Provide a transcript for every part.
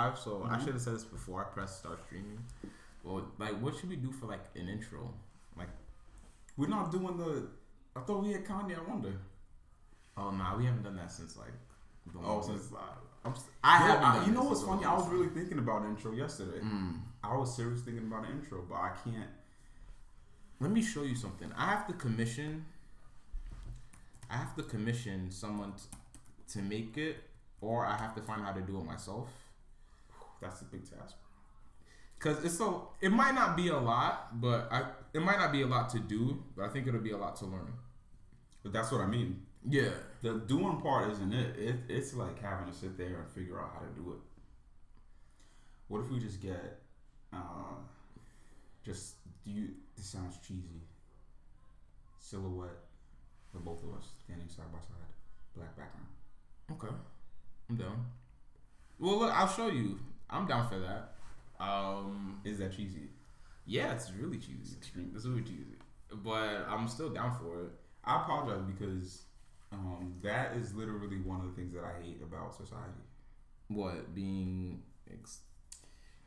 live, so I should have said this before I pressed start streaming. Well, like, what should we do for like an intro? Like, we're not doing the. I thought we had Kanye. I wonder. Oh nah, we haven't done that since like. Since live. I haven't. You know what's funny? I was really thinking about an intro yesterday. I was seriously thinking about an intro, but I can't. Let me show you something. I have to commission someone to make it, or I have to find how to do it myself. That's a big task. Cause it might not be a lot, but it might not be a lot to do, but I think it'll be a lot to learn. But that's what I mean. Yeah. The doing part isn't it. It's like having to sit there and figure out how to do it. What if we just get, this sounds cheesy. Silhouette of both of us standing side by side, black background. Okay, I'm down. Well, look, I'll show you. I'm down for that. Is that cheesy? Yeah, it's really cheesy. It's really cheesy, but I'm still down for it. I apologize because that is literally one of the things that I hate about society. What being?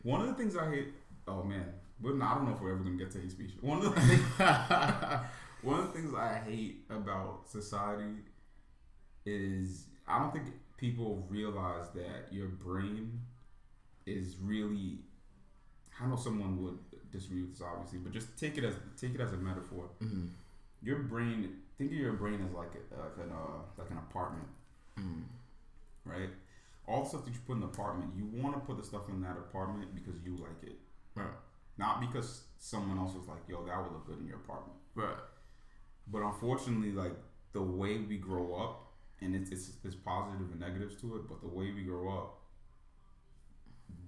One of the things I hate. Oh man, I don't know if we're ever gonna get to hate speech. One of the things I hate about society is I don't think people realize that your brain is really. I know someone would disagree with this, obviously, but just take it as a metaphor. Mm-hmm. Your brain. Think of your brain as like an apartment, right? All the stuff that you put in the apartment, you want to put the stuff in that apartment because you like it, right? Not because someone else was like, "Yo, that would look good in your apartment," right? But unfortunately, like the way we grow up, and there's positive and negatives to it, but the way we grow up,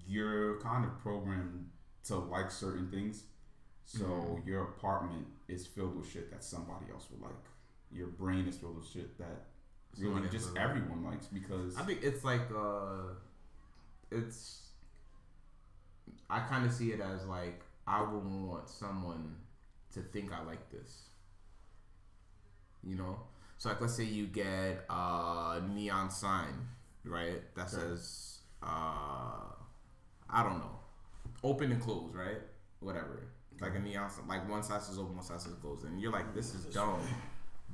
you're kind of programmed to like certain things. So your apartment is filled with shit that somebody else would like. Your brain is filled with shit that really just everyone likes because I think it's like I kind of see it as like I would want someone to think I like this. You know? So like let's say you get a neon sign, right? That says I don't know. Open and close, right? Whatever. Like a neon sign, like one side says open, one side says closed, and you're like, this is dumb.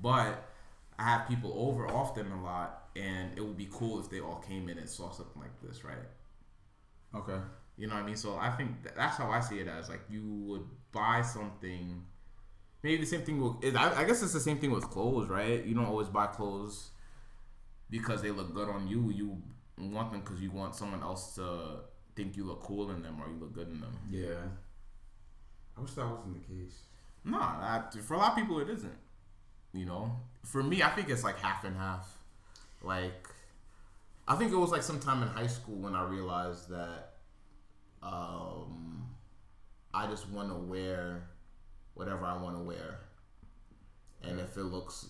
But I have people over often a lot, and it would be cool if they all came in and saw something like this, right? Okay. You know what I mean? So I think that's how I see it as like you would buy something. Maybe the same thing with I guess it's the same thing with clothes, right? You don't always buy clothes because they look good on you. You want them because you want someone else to think you look cool in them or you look good in them. Yeah. I wish that wasn't the case. Nah, for a lot of people it isn't. You know, for me, I think it's like half and half. Like, I think it was like sometime in high school when I realized that I just want to wear whatever I want to wear, and if it looks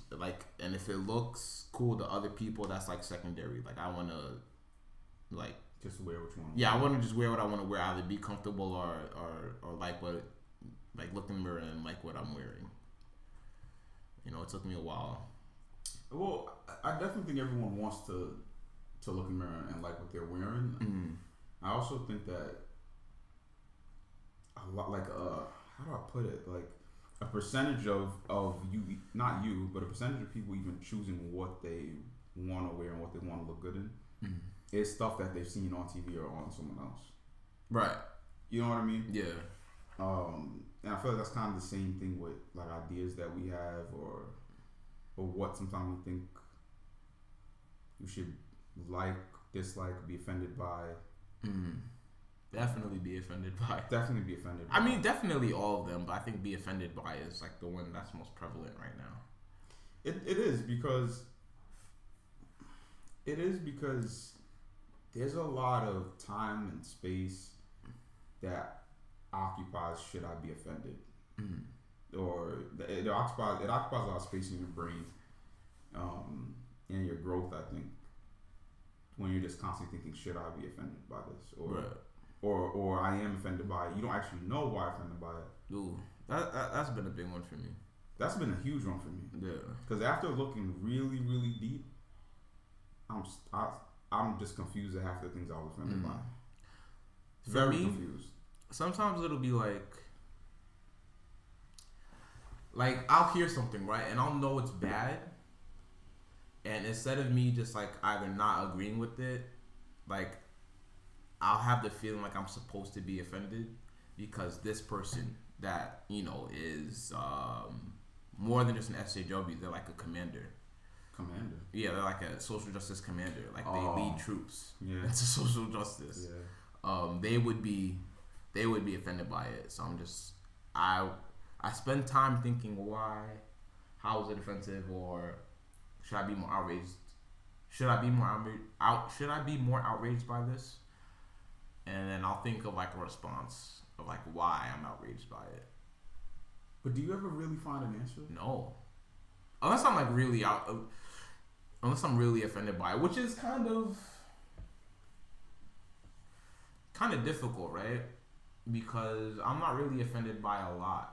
cool to other people, that's like secondary. Like, I want to like just wear what you want. Yeah, I want to just wear what I want to wear, either be comfortable or like what. Like look in the mirror and like what I'm wearing. You know, it took me a while. Well, I definitely think everyone wants to look in the mirror and like what they're wearing. Mm-hmm. I also think that a lot, like how do I put it? Like a percentage of you, not you, but a percentage of people even choosing what they want to wear and what they want to look good in is stuff that they've seen on TV or on someone else. Right. You know what I mean? Yeah. And I feel like that's kind of the same thing with like ideas that we have or what sometimes we think you should like, dislike, be offended by. Definitely be offended by. Definitely be offended by. I mean, definitely all of them, but I think be offended by is like the one that's most prevalent right now. It is because there's a lot of time and space that occupies should I be offended, or it occupies a lot of space in your brain, and your growth. I think when you're just constantly thinking, should I be offended by this, or I am offended by it. You don't actually know why I'm offended by it. Ooh, that's been a big one for me. That's been a huge one for me. Yeah, because after looking really, really deep, I'm just confused at half the things I was offended by. very me, confused. Sometimes it'll be like I'll hear something, right, and I'll know it's bad, and instead of me just like either not agreeing with it, like I'll have the feeling like I'm supposed to be offended because this person that is more than just an SJW, they're like a commander. Commander. Yeah, they're like a social justice commander. Like they lead troops into social justice. Yeah. They would be offended by it. So I spend time thinking why, how is it offensive, or should I be more outraged? Should I be more outraged by this? And then I'll think of like a response of like why I'm outraged by it. But do you ever really find an answer? No, unless I'm like unless I'm really offended by it, which is kind of difficult, right? Because I'm not really offended by a lot.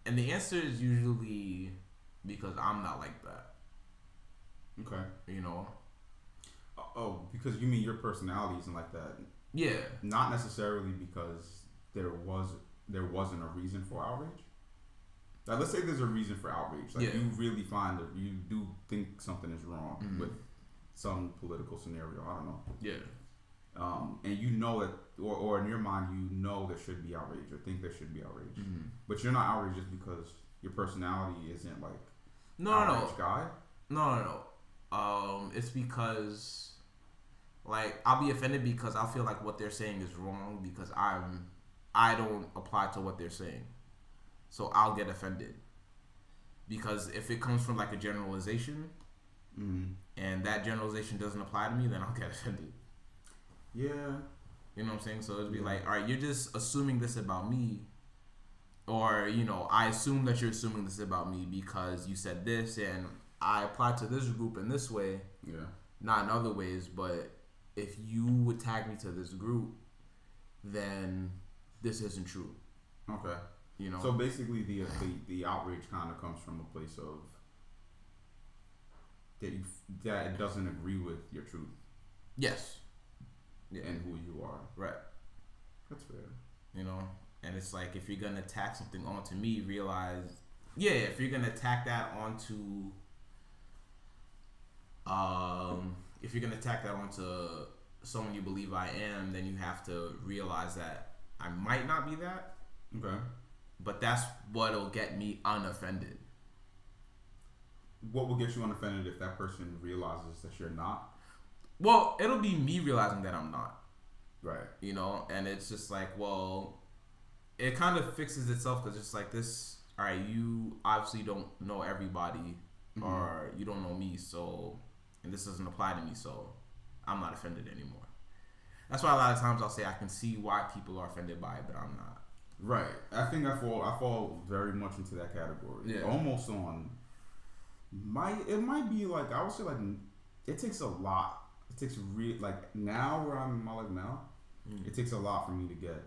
And the answer is usually because I'm not like that. Okay. Oh, because you mean your personality isn't like that? Yeah. Not necessarily because there wasn't a reason for outrage. Like, let's say there's a reason for outrage. Like you really find that you do think something is wrong with some political scenario. I don't know. Yeah. And you know that, or in your mind, you know there should be outrage or think there should be outrage, but you're not outraged just because your personality isn't like outrage guy. No. It's because like I'll be offended because I feel like what they're saying is wrong because I don't apply to what they're saying, so I'll get offended because if it comes from like a generalization, and that generalization doesn't apply to me, then I'll get offended. Yeah. You know what I'm saying? So it'd be like, all right, you're just assuming this about me. Or, I assume that you're assuming this about me because you said this and I applied to this group in this way. Yeah. Not in other ways, but if you would tag me to this group, then this isn't true. Okay. So basically the outrage kind of comes from a place of that it doesn't agree with your truth. Yes. Yeah. And who you are. Right. That's fair. And it's like if you're gonna tack something onto me, realize, if you're gonna tack that onto, if you're gonna tack that onto someone you believe I am, then you have to realize that I might not be that. Okay. But that's what'll get me unoffended. What will get you unoffended if that person realizes that you're not? Well, it'll be me realizing that I'm not. Right. And it's just like, well, it kind of fixes itself because it's like this, all right, you obviously don't know everybody or you don't know me, so, and this doesn't apply to me, so I'm not offended anymore. That's why a lot of times I'll say I can see why people are offended by it, but I'm not. Right. I think I fall very much into that category. Yeah. Almost on it might be like, I would say like, it takes a lot. It takes like now where I'm in my life now, it takes a lot for me to get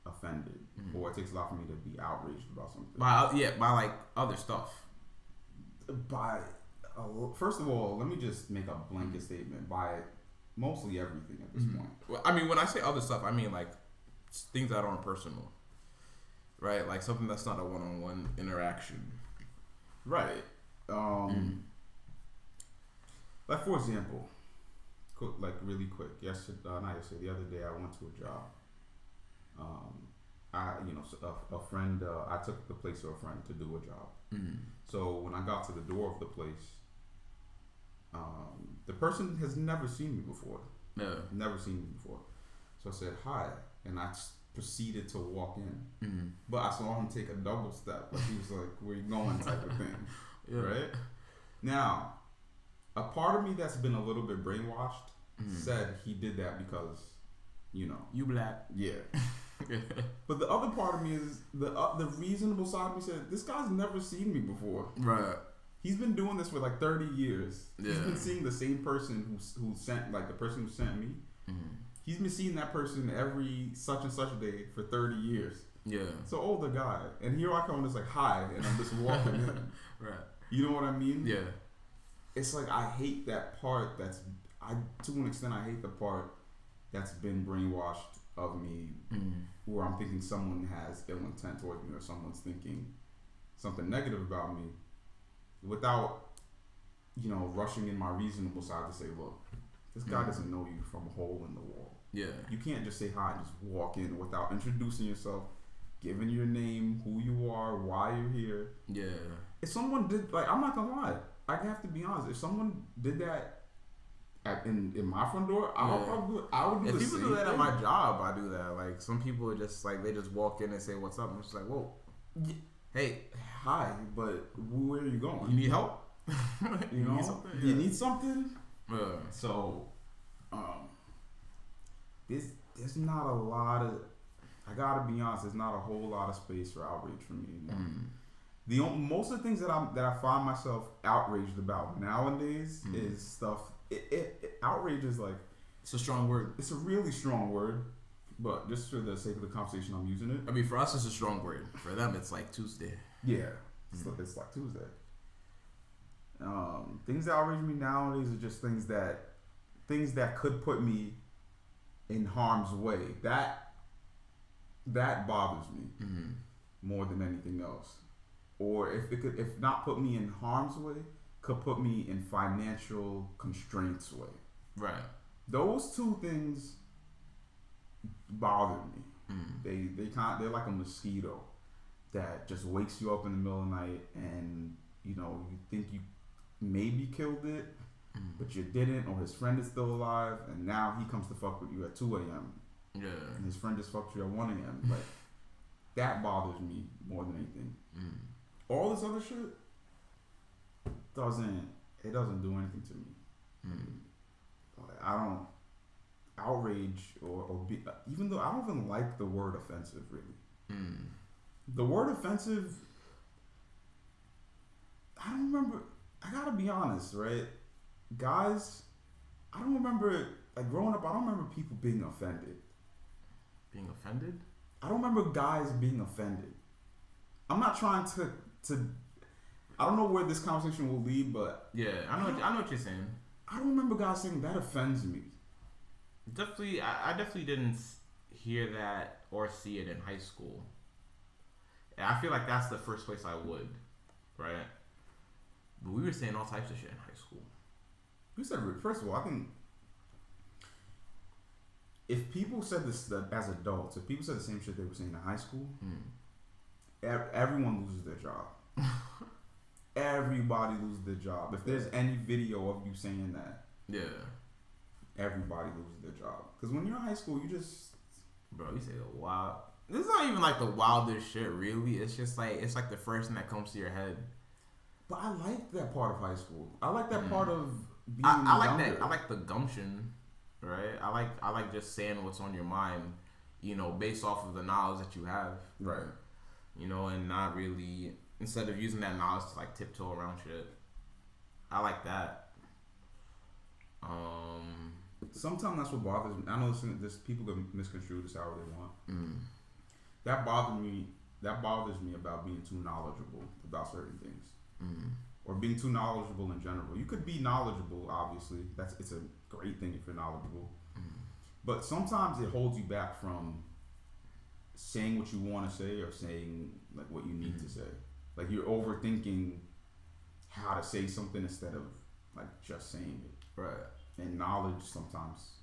offended, or it takes a lot for me to be outraged about something. By like other stuff. First of all, let me just make a blanket statement. By mostly everything at this point. Well, I mean, when I say other stuff, I mean like things that aren't personal, right? Like something that's not a one-on-one interaction. Right. Like for example, like really quick. The other day I went to a job. A friend. I took the place of a friend to do a job. So when I got to the door of the place, the person has never seen me before. No. Never seen me before. So I said hi, and I proceeded to walk in. But I saw him take a double step. Like he was like, "Where you going?" type of thing. Right? Now, a part of me that's been a little bit brainwashed said he did that because, you black. Yeah. But the other part of me is the reasonable side of me said, this guy's never seen me before. Right. He's been doing this for like 30 years. Yeah. He's been seeing the same person who sent, like the person who sent me. He's been seeing that person every such and such day for 30 years. Yeah. So older guy. And here I come, just like, hi, and I'm just walking in. Right. You know what I mean? Yeah. it's like I hate that part. To an extent, I hate the part that's been brainwashed of me, where I'm thinking someone has ill intent towards me, or someone's thinking something negative about me, without rushing in my reasonable side to say, look, this guy doesn't know you from a hole in the wall. Yeah. You can't just say hi and just walk in without introducing yourself, giving your name, who you are, why you're here. Yeah. If someone did, like, I'm not gonna lie, I have to be honest. If someone did that in my front door, I would do if the people same do that thing. at my job, I do that. Like, some people just like they just walk in and say what's up. I'm just like, whoa, hey, hi, but where are you going? you need help? You know, need something? do you need something? Yeah. So, there's not a lot of. I gotta be honest. There's not a whole lot of space for outrage from me anymore. Most of the things that I find myself outraged about nowadays is stuff. Outrage is like, it's a strong word. it's a really strong word, but just for the sake of the conversation, I'm using it. I mean, for us, it's a strong word. For them, it's like Tuesday. Yeah, it's like Tuesday. Things that outrage me nowadays are just things that could put me in harm's way. That bothers me more than anything else. Or if not put me in harm's way, could put me in financial constraints way. Right. Those two things bother me. They're like a mosquito that just wakes you up in the middle of the night, and you think you maybe killed it, but you didn't, or his friend is still alive, and now he comes to fuck with you at 2 a.m. Yeah. And his friend just fucked you at 1 a.m. Like, that bothers me more than anything. All this other shit doesn't do anything to me. I don't outrage or be, even though I don't even like the word offensive really. The word offensive, I don't remember. I gotta be honest, right? Guys, I don't remember, like growing up, I don't remember people being offended. Being offended? I don't remember guys being offended. I'm not trying to I don't know where this conversation will lead, but yeah, I know what you're saying. I don't remember guys saying that offends me. Definitely, I definitely didn't hear that or see it in high school. And I feel like that's the first place I would, right? But we were saying all types of shit in high school. We said, first of all, I think if people said this as adults, if people said the same shit they were saying in high school, everyone loses their job. Everybody loses their job. If there's any video of you saying that, everybody loses their job. Because when you're in high school, you just, bro, you say the wild. It's not even like the wildest shit, really. It's just like the first thing that comes to your head. But I like that part of high school. I like that part of being I like younger. that. I like the gumption, right? I like just saying what's on your mind, based off of the knowledge that you have, right? And not really, instead of using that knowledge to like tiptoe around shit. I like that. Sometimes that's what bothers me. I know this people can misconstrue this however they want. That bothers me about being too knowledgeable about certain things. Or being too knowledgeable in general. You could be knowledgeable, obviously. It's a great thing if you're knowledgeable. But sometimes it holds you back from saying what you want to say or saying like what you need to say. Like you're overthinking how to say something instead of like just saying it. Right. And knowledge sometimes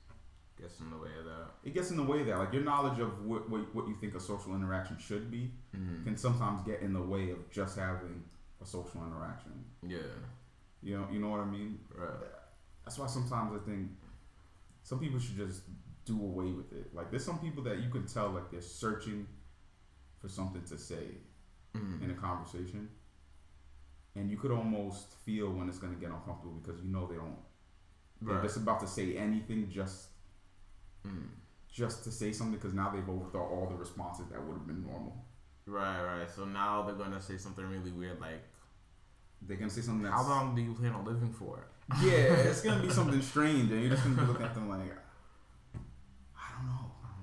gets in the way of that. It gets in the way of that. Like your knowledge of what you think a social interaction should be can sometimes get in the way of just having a social interaction. Yeah. You know what I mean? Right. That's why sometimes I think some people should just do away with it. Like there's some people that you can tell like they're searching for something to say in a conversation. And you could almost feel when it's gonna get uncomfortable because they don't. They're just about to say anything just to say something because now they've overthought all the responses that would have been normal. Right. So now they're gonna say something really weird, like they're gonna say something that's, how long do you plan on living for? Yeah, it's gonna be something strange, and you're just gonna be looking at them like, I don't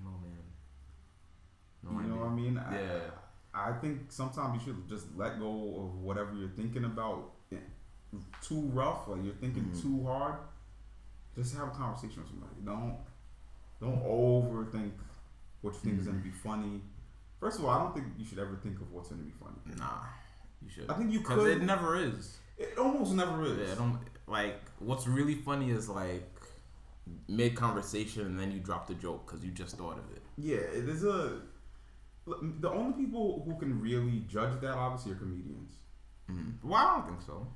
know, man. You know what I mean? Yeah. I think sometimes you should just let go of whatever you're thinking about too rough, like you're thinking too hard, just have a conversation with somebody. Don't overthink what you think is gonna be funny. First of all, I don't think you should ever think of what's gonna be funny. Nah, you should. I think you could. Because it never is. It almost never is. Yeah, like what's really funny is like mid conversation and then you drop the joke because you just thought of it. Yeah, the only people who can really judge that obviously are comedians. Well, I don't think so.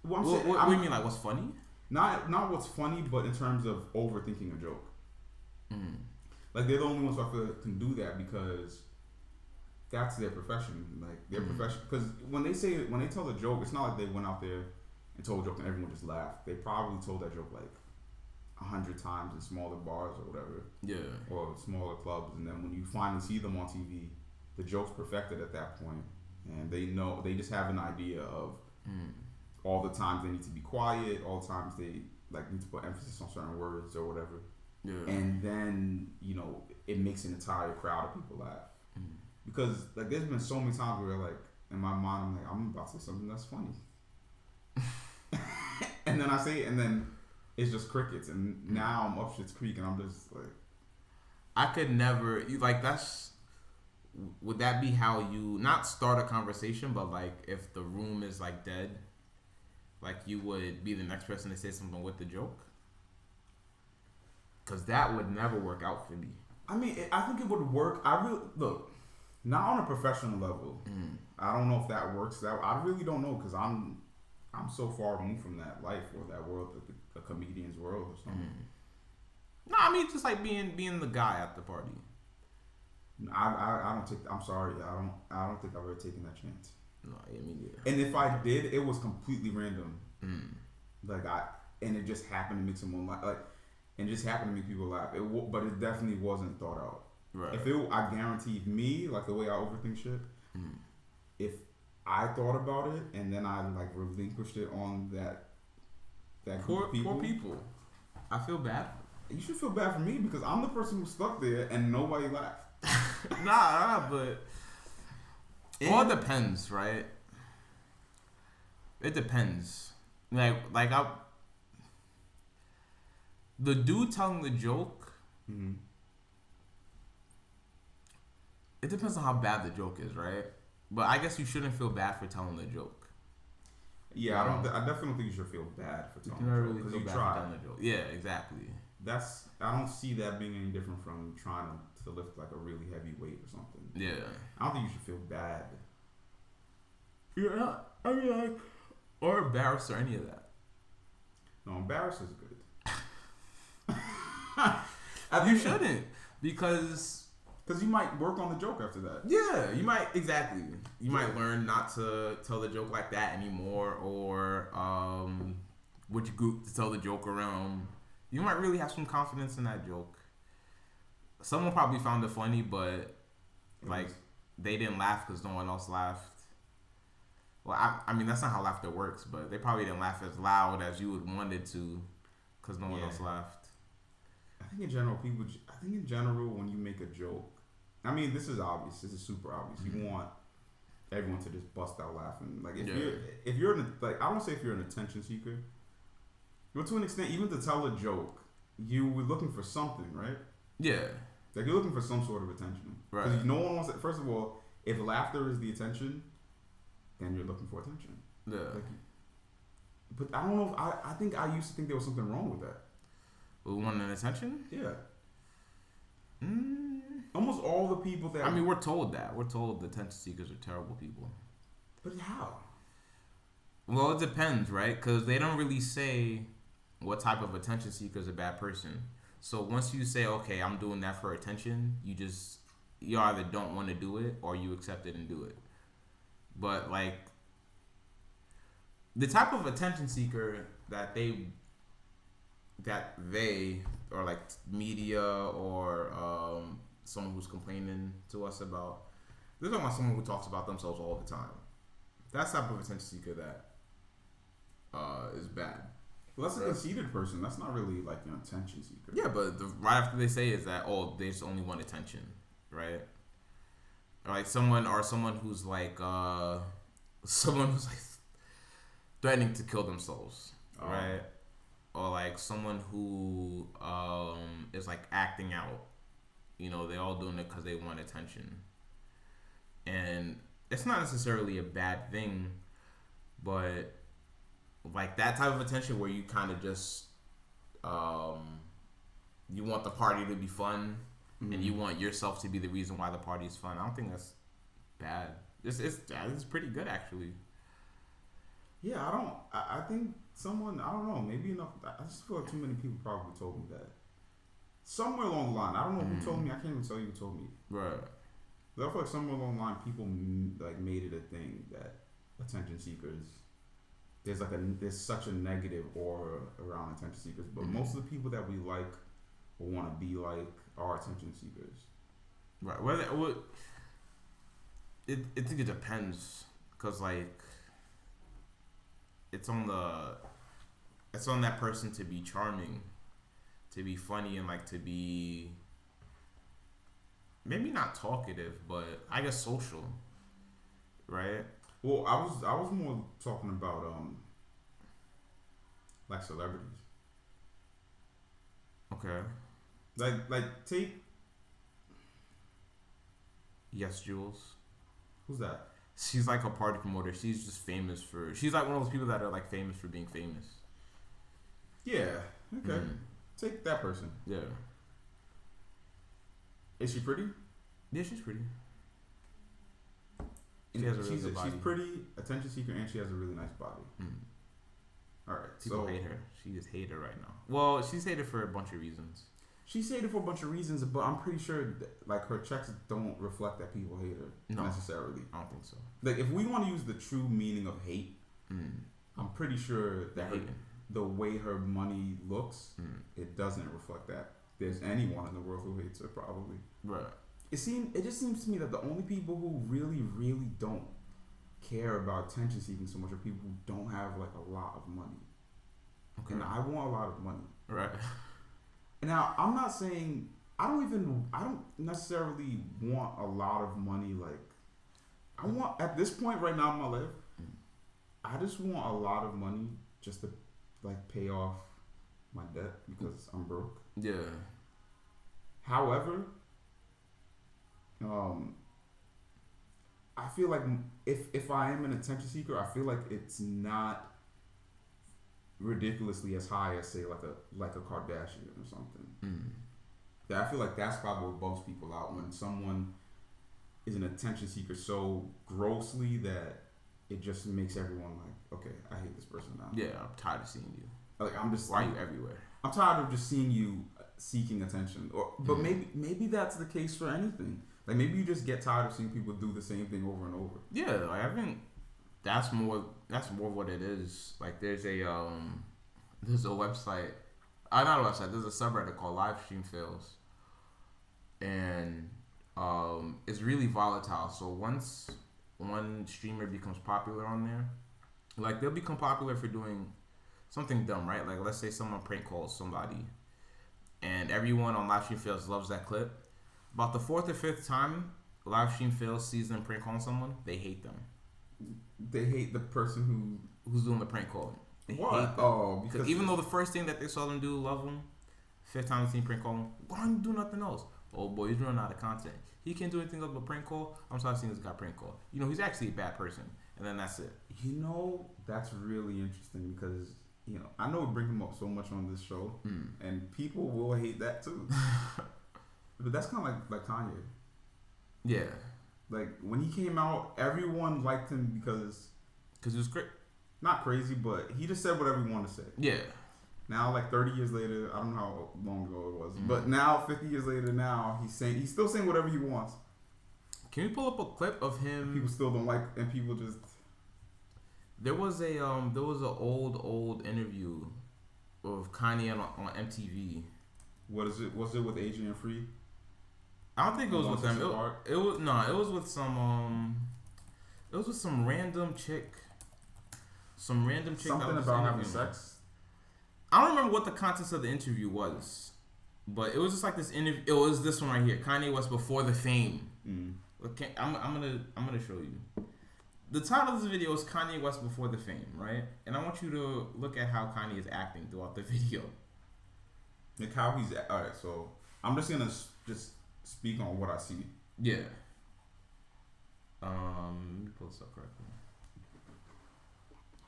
Well, what do you mean, like what's funny? Not what's funny, but in terms of overthinking a joke. Like they're the only ones who I feel like can do that because that's their profession. Like their profession, because when they tell the joke, it's not like they went out there and told a joke and everyone just laughed. They probably told that joke like 100 times in smaller bars or whatever. Yeah. Or smaller clubs, and then when you finally see them on TV, the joke's perfected at that point, and they just have an idea of all the times they need to be quiet, all the times they like need to put emphasis on certain words or whatever. Yeah. And then it makes an entire crowd of people laugh because like there's been so many times where like in my mind I'm like I'm about to say something that's funny, and then I say it, and then it's just crickets, and now I'm up shit's creek, and I'm just like, I could never would that be how you not start a conversation, but like if the room is like dead, like you would be the next person to say something with the joke? Because that would never work out for me. I mean, I think it would work. Look, not on a professional level. I don't know if that works. I really don't know because I'm so far removed from that life or that world, the comedian's world or something. No, I mean just like being the guy at the party. I don't take. I'm sorry. I don't think I've ever taken that chance. No, I mean yeah. And if I did, it was completely random. And it just happened to make someone like. And just happened to make people laugh. But it definitely wasn't thought out. Right. I guarantee me, like the way I overthink shit, if I thought about it and then I like relinquished it on that group of people. Poor people. I feel bad. You should feel bad for me because I'm the person who stuck there and nobody laughed. but it all depends, right? It depends. Like the dude telling the joke, it depends on how bad the joke is, right? But I guess you shouldn't feel bad for telling the joke. Yeah, I definitely don't think you should feel bad for telling the joke because you tried. Yeah, exactly. I don't see that being any different from trying to lift like a really heavy weight or something. Yeah. I don't think you should feel bad. Yeah, I mean like, or embarrassed or any of that. No, embarrassed is good. You shouldn't because you might work on the joke after that. Yeah, you might You might learn not to tell the joke like that anymore, or which group to tell the joke around. You might really have some confidence in that joke. Someone probably found it funny, but like they didn't laugh because no one else laughed. Well, I mean that's not how laughter works, but they probably didn't laugh as loud as you would want it to because no one else laughed. I think in general, when you make a joke, I mean, this is obvious. This is super obvious. You want everyone to just bust out laughing. Like if you're like, I don't say if you're an attention seeker, but to an extent, even to tell a joke, you were looking for something, right? Yeah. Like you're looking for some sort of attention. Right. Because no one wants it. First of all, if laughter is the attention, then you're looking for attention. Yeah. But I don't know. I think I used to think there was something wrong with that. We want an attention? Yeah. Almost all the people that... I mean, we're told that. We're told the attention seekers are terrible people. But how? Well, it depends, right? Because they don't really say what type of attention seeker is a bad person. So once you say, okay, I'm doing that for attention, you either don't want to do it or you accept it and do it. But, like, the type of attention seeker that they or like media or someone who's complaining to us about, they're talking about someone who talks about themselves all the time. That's the type of attention seeker that is bad. Well, that's a conceited person. That's not really like an attention seeker. Yeah, but right after they say is that they just only want attention, right? Or like someone who's like threatening to kill themselves, right? Or like someone who is like acting out. You know, they're all doing it because they want attention, and it's not necessarily a bad thing, but like that type of attention where you kind of just you want the party to be fun, and you want yourself to be the reason why the party is fun. I don't think that's bad. It's pretty good actually. Yeah, I think someone, I don't know, maybe enough. I just feel like too many people probably told me that. Somewhere along the line, I don't know who told me. I can't even tell you who told me. Right. But I feel like somewhere along the line, people like made it a thing that attention seekers. There's such a negative aura around attention seekers, but most of the people that we like or want to be like are attention seekers. Right. Well, I think it depends, cause like it's on that person to be charming, to be funny, and like to be maybe not talkative, but I guess social, right? Well, I was more talking about like celebrities. Okay. Like take. Yes, Jules. Who's that? She's like a party promoter. She's just famous for. She's like one of those people that are like famous for being famous. Yeah. Okay. Take that person. Yeah. Is she pretty? Yeah, she's pretty. She has a really good body. She's pretty, attention seeker, and she has a really nice body. All right. People hate her. She just hate her right now. Well, she's hated for a bunch of reasons. She's hated for a bunch of reasons, but I'm pretty sure like her checks don't reflect that people hate her necessarily. I don't think so. Like if we want to use the true meaning of hate, I'm pretty sure that the way her money looks, it doesn't reflect that. There's anyone in the world who hates her, probably. Right. It just seems to me that the only people who really, really don't care about attention seeking so much are people who don't have like a lot of money. Okay. And I want a lot of money. Right. Now I'm not saying I don't necessarily want a lot of money. Like I want at this point right now in my life, I just want a lot of money just to like pay off my debt because I'm broke. Yeah. However, I feel like if I am an attention seeker, I feel like it's not ridiculously as high as say like a Kardashian or something. That I feel like that's probably what bugs people out when someone is an attention seeker so grossly that it just makes everyone like, okay, I hate this person now. Yeah, I'm tired of seeing you. Like why are you everywhere? I'm tired of just seeing you seeking attention. But maybe that's the case for anything. Like maybe you just get tired of seeing people do the same thing over and over. Yeah, like I think that's more what it is. Like there's a website, not a website. There's a subreddit called Live Stream Fails, and it's really volatile. So once one streamer becomes popular on there, like they'll become popular for doing something dumb, right? Like let's say someone prank calls somebody, and everyone on Live Stream Fails loves that clip. About the 4th or 5th time Live Stream Fails sees them prank calling someone, they hate them. They hate the person who's doing the prank calling. They hate them. Oh, because even though the first thing that they saw them do, love them, 5th time they see prank calling, why don't you do nothing else? Oh boy, he's running out of content. He can't do anything else but prank call. I'm sorry seeing this guy prank call. You know, he's actually a bad person. And then that's it. You know, that's really interesting because, you know, I know we bring him up so much on this show, and people will hate that too. But that's kind of like Kanye. Yeah. Like, when he came out, everyone liked him because he was not crazy, but he just said whatever he wanted to say. Yeah. Now, like 30 years later, I don't know how long ago it was, but now 50 years later, now he's still saying whatever he wants. Can we pull up a clip of him? People still don't like, and people just. There was an old interview of Kanye on MTV. What is it? Was it with Adrian Free? I don't think it was with them. It was with some random chick. Some random chick. Something about having sex. I don't remember what the contents of the interview was, but it was just like this interview. It was this one right here, Kanye West before the fame. Okay, I'm gonna show you. the title of the video is Kanye West Before the Fame, right? And I want you to look at how Kanye is acting throughout the video. Like how he's all right. So I'm just gonna just speak on what I see. Yeah. Let me pull this up correctly.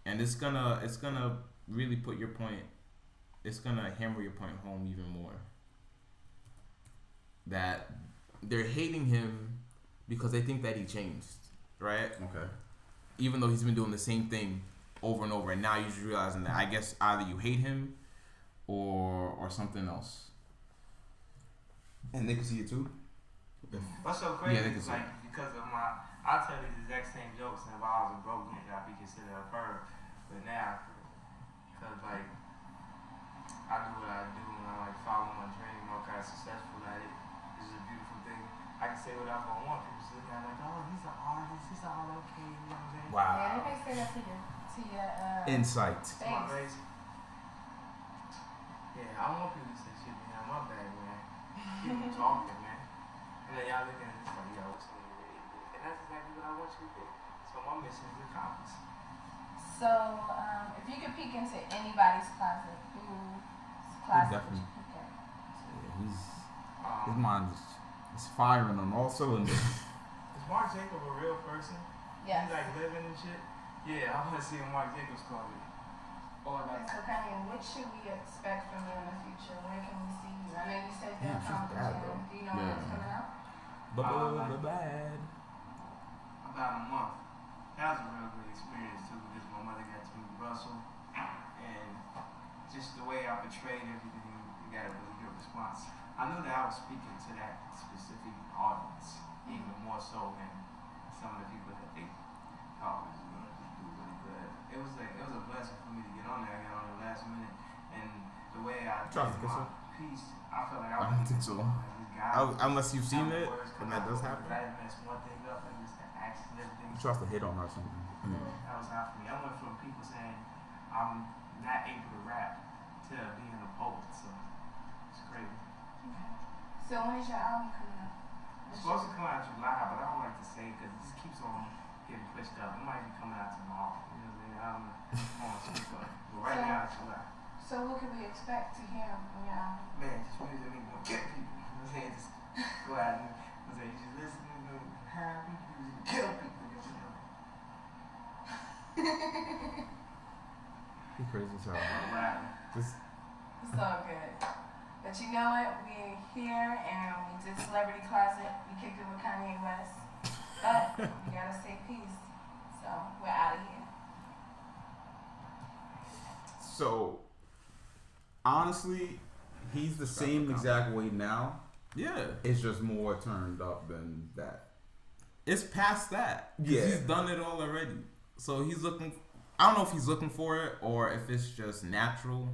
And it's gonna really put your point. It's gonna hammer your point home even more. That they're hating him because they think that he changed, right? Okay. Even though he's been doing the same thing over and over, and now you're just realizing that I guess either you hate him or something else. And they can see it too. What's so crazy Yeah, they can is see like because of I tell these exact same jokes, and if I was a broke nigga, I'd be considered a perv. But now, because like I do what I do and I like follow my dream, I'm kind of successful at it. It's just a beautiful thing. I can say whatever I want. People just look at it like, oh, he's an artist. He's all okay. You know what I'm saying? Wow. Yeah, they may say that to your Insight. To my face. Yeah, I don't want people to say shit behind my back, man. People talking, man. And then y'all looking at this like, yo, what's in your head? And that's exactly what I want you to do. So my mission is accomplished. So, if you could peek into anybody's closet, whose closet would you peek in? Yeah, his mind is firing on all cylinders. Is Mark Jacob a real person? Yes. He like living and shit? Yeah, I want to see Mark Jacobs closet. Or like, So, Kanye, what should we expect from you in the future? When can we see you? I know you said Damn, that she's from the bad, gym. though. Do you know when it's coming out? Bad. about a month. That was a real good experience too, because my mother got to meet Russell, and just the way I portrayed everything, we got a really good response. I knew that I was speaking to that specific audience, even more so than some of the people that they thought was going to do really good. It was a blessing for me to get on there. I got on the last minute, and the way I did my piece, I felt like I don't think so. Unless you've seen it, and that does happen. I didn't mess one thing up, and just actually everything. He tries to hit on her or something. That was hard for me. I went from people saying I'm not able to rap to being a poet, so it's crazy. Okay. So, when is your album coming out? It's supposed to come out in July, but I don't like to say it because it just keeps on getting pushed up. It might be coming out tomorrow. You know what I'm saying? I'm on speak up. But right now it's July. So, what can we expect to hear from your album? Man, just music ain't gonna kill people. You know what I'm saying? Just go out and say, you just listen to how people music kill people. He crazy as hell. It's all good. But you know what? We're here and we did Celebrity Closet. We kicked it with Kanye West. But we gotta stay peace. So we're out of here. So, honestly, he's the same exact way now. Yeah. It's just more turned up than that. It's past that. Yeah. He's done it all already. So he's looking. I don't know if he's looking for it or if it's just natural.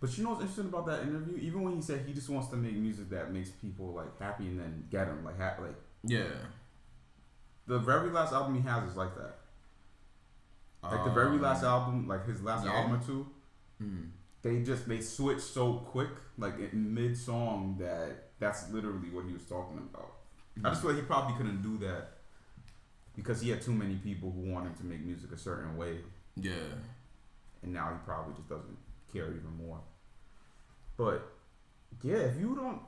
But you know what's interesting about that interview? Even when he said he just wants to make music that makes people like happy and then get them like yeah. The very last album he has is like that. Like the very last album, like his last album or two, they switch so quick, like in mid song that's literally what he was talking about. I just feel like he probably couldn't do that because he had too many people who wanted to make music a certain way. Yeah. And now he probably just doesn't care even more. But yeah, if you don't,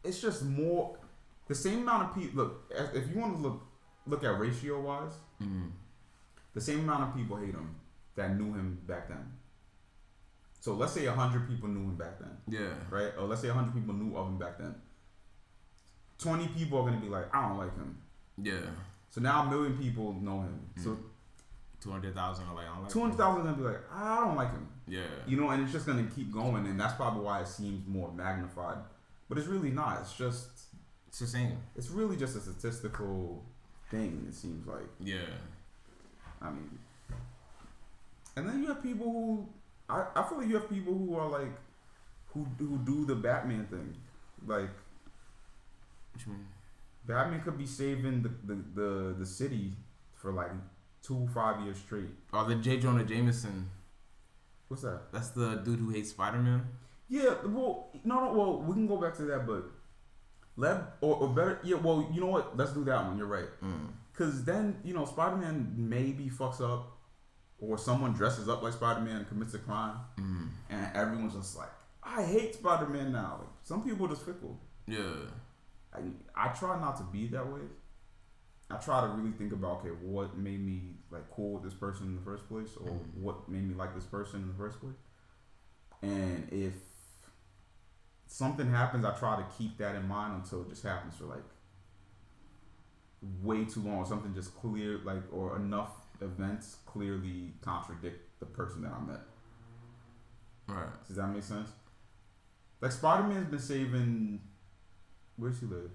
it's just more the same amount of people. Look, if you want to look at ratio wise, the same amount of people hate him that knew him back then. So let's say 100 people knew him back then. Yeah. Right? Or let's say 100 people knew of him back then. 20 people are gonna be like, I don't like him. Yeah. So now 1 million people know him. So 200,000 are like, I don't like 200,000 gonna be like, I don't like him. Yeah. You know, and it's just gonna keep going, and that's probably why it seems more magnified. But it's really not. It's the same. It's really just a statistical thing. It seems like. Yeah. I mean, and then you have people who I feel like you have people who are like who do the Batman thing, like. What you mean? Batman could be saving the city for like 2-5 years straight. Oh, the J. Jonah Jameson. What's that? That's the dude who hates Spider-Man. Yeah, well, no, well, we can go back to that, but or better, yeah, well, you know what? Let's do that one. You're right. Because then, you know, Spider-Man maybe fucks up, or someone dresses up like Spider-Man and commits a crime, and everyone's just like, I hate Spider-Man now. Like, some people are just fickle. Yeah. I try not to be that way. I try to really think about, okay, what made me like cool with this person in the first place, or what made me like this person in the first place. And if something happens, I try to keep that in mind until it just happens for like way too long, or something just clear, like, or enough events clearly contradict the person that I met. Right. Does that make sense? Like, Spider-Man's been saving, where does he live?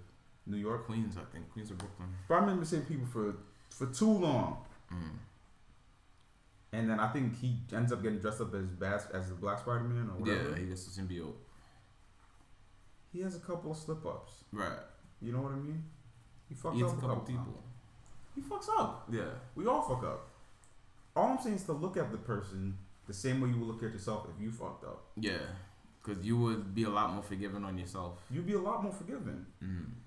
New York? Queens, I think. Queens or Brooklyn. Spider-Man's been saving people for too long. And then I think he ends up getting dressed up as the Black Spider-Man or whatever. Yeah, he gets the symbiote. He has a couple of slip-ups. Right. You know what I mean? He fucks He up hits a couple people. Times. He fucks up. Yeah. We all fuck up. All I'm saying is to look at the person the same way you would look at yourself if you fucked up. Yeah. Because you would be a lot more forgiving on yourself. You'd be a lot more forgiving.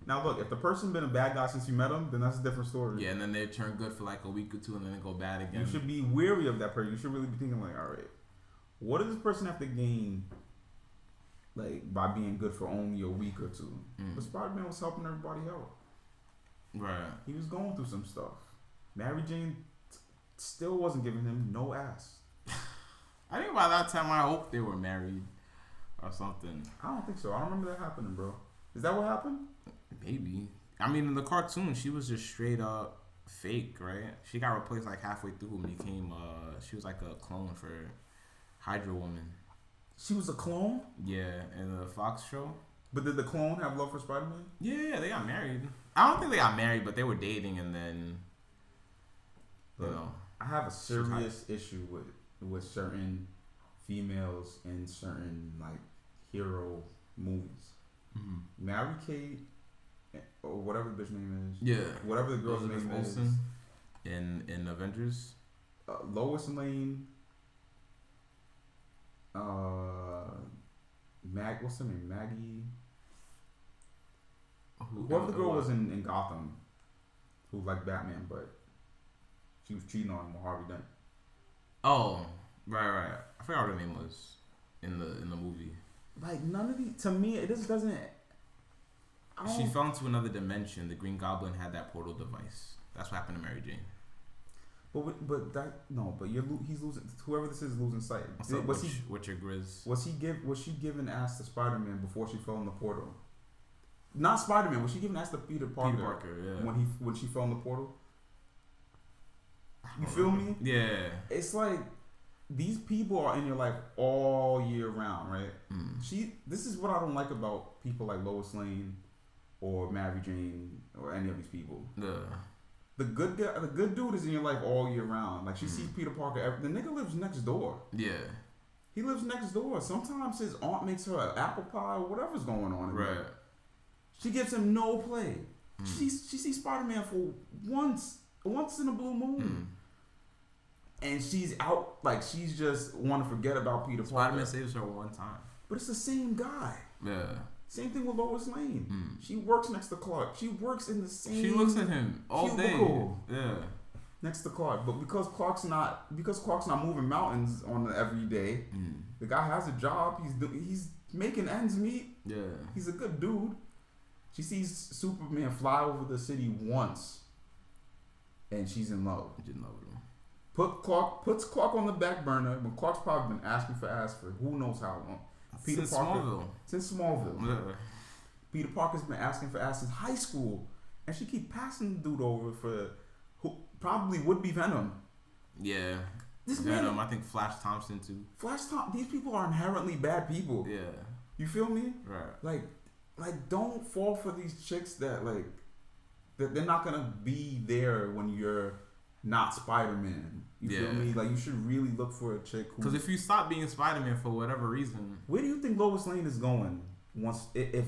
Now, look, if the person been a bad guy since you met him, then that's a different story. Yeah, and then they turn good for like a week or two and then they go bad again. You should be wary of that person. You should really be thinking like, all right, what does this person have to gain, like, by being good for only a week or two? But Spider-Man was helping everybody out. Right. He was going through some stuff. Mary Jane still wasn't giving him no ass. I think by that time I hope they were married. Or something. I don't think so. I don't remember that happening, bro. Is that what happened? Maybe. I mean, in the cartoon, she was just straight up fake, right? She got replaced like halfway through and became, she was like a clone for Hydra Woman. She was a clone? Yeah, in the Fox show. But did the clone have love for Spider-Man? Yeah, they got married. I don't think they got married, but they were dating and then, you know. I have a serious issue with certain females in certain like hero movies. Mary Kate or whatever the bitch name is. Yeah. Whatever the girl's name is. In Avengers. Lois Lane. What's her name? Maggie. Whoever the girl was in Gotham, who liked Batman, but she was cheating on him with Harvey Dent. Oh, right. I forgot what her name was in the movie. Like, none of these, to me, it just doesn't. She fell into another dimension. The Green Goblin had that portal device. That's what happened to Mary Jane. But he's losing. Whoever this is losing sight. Witcher Grizz. Was she given ass to Spider-Man before she fell in the portal? Not Spider-Man. Was she given ass to Peter Parker? Peter Parker, yeah. When she fell in the portal. You feel me? Yeah. It's like these people are in your life all year round, right? This is what I don't like about people like Lois Lane or Mary Jane or any of these people. The good dude is in your life all year round. Like, she sees Peter Parker. The nigga lives next door. Yeah. He lives next door. Sometimes his aunt makes her an apple pie or whatever's going on. Right. She gives him no play. She sees Spider-Man for once in a blue moon. And she's out, like, she's just want to forget about Peter Parker. Spider-Man saves her one time. But it's the same guy. Yeah. Same thing with Lois Lane. She works next to Clark. She works in the same. She looks at him all day. Yeah. Next to Clark, but because Clark's not moving mountains on the everyday. The guy has a job. He's making ends meet. Yeah. He's a good dude. She sees Superman fly over the city once, and she's in love. She's in love with him. Puts Clark on the back burner when Clark's probably been asking for ass for who knows how long. Since Smallville. Yeah. Peter Parker's been asking for ass since high school, and she keep passing the dude over for who probably would be Venom. Yeah. This Venom. I think Flash Thompson too. These people are inherently bad people. Yeah. You feel me? Right. Like don't fall for these chicks that that they're not gonna be there when you're not Spider-Man. You feel me? Like, you should really look for a chick who... Because if you stop being Spider-Man for whatever reason... Where do you think Lois Lane is going once... If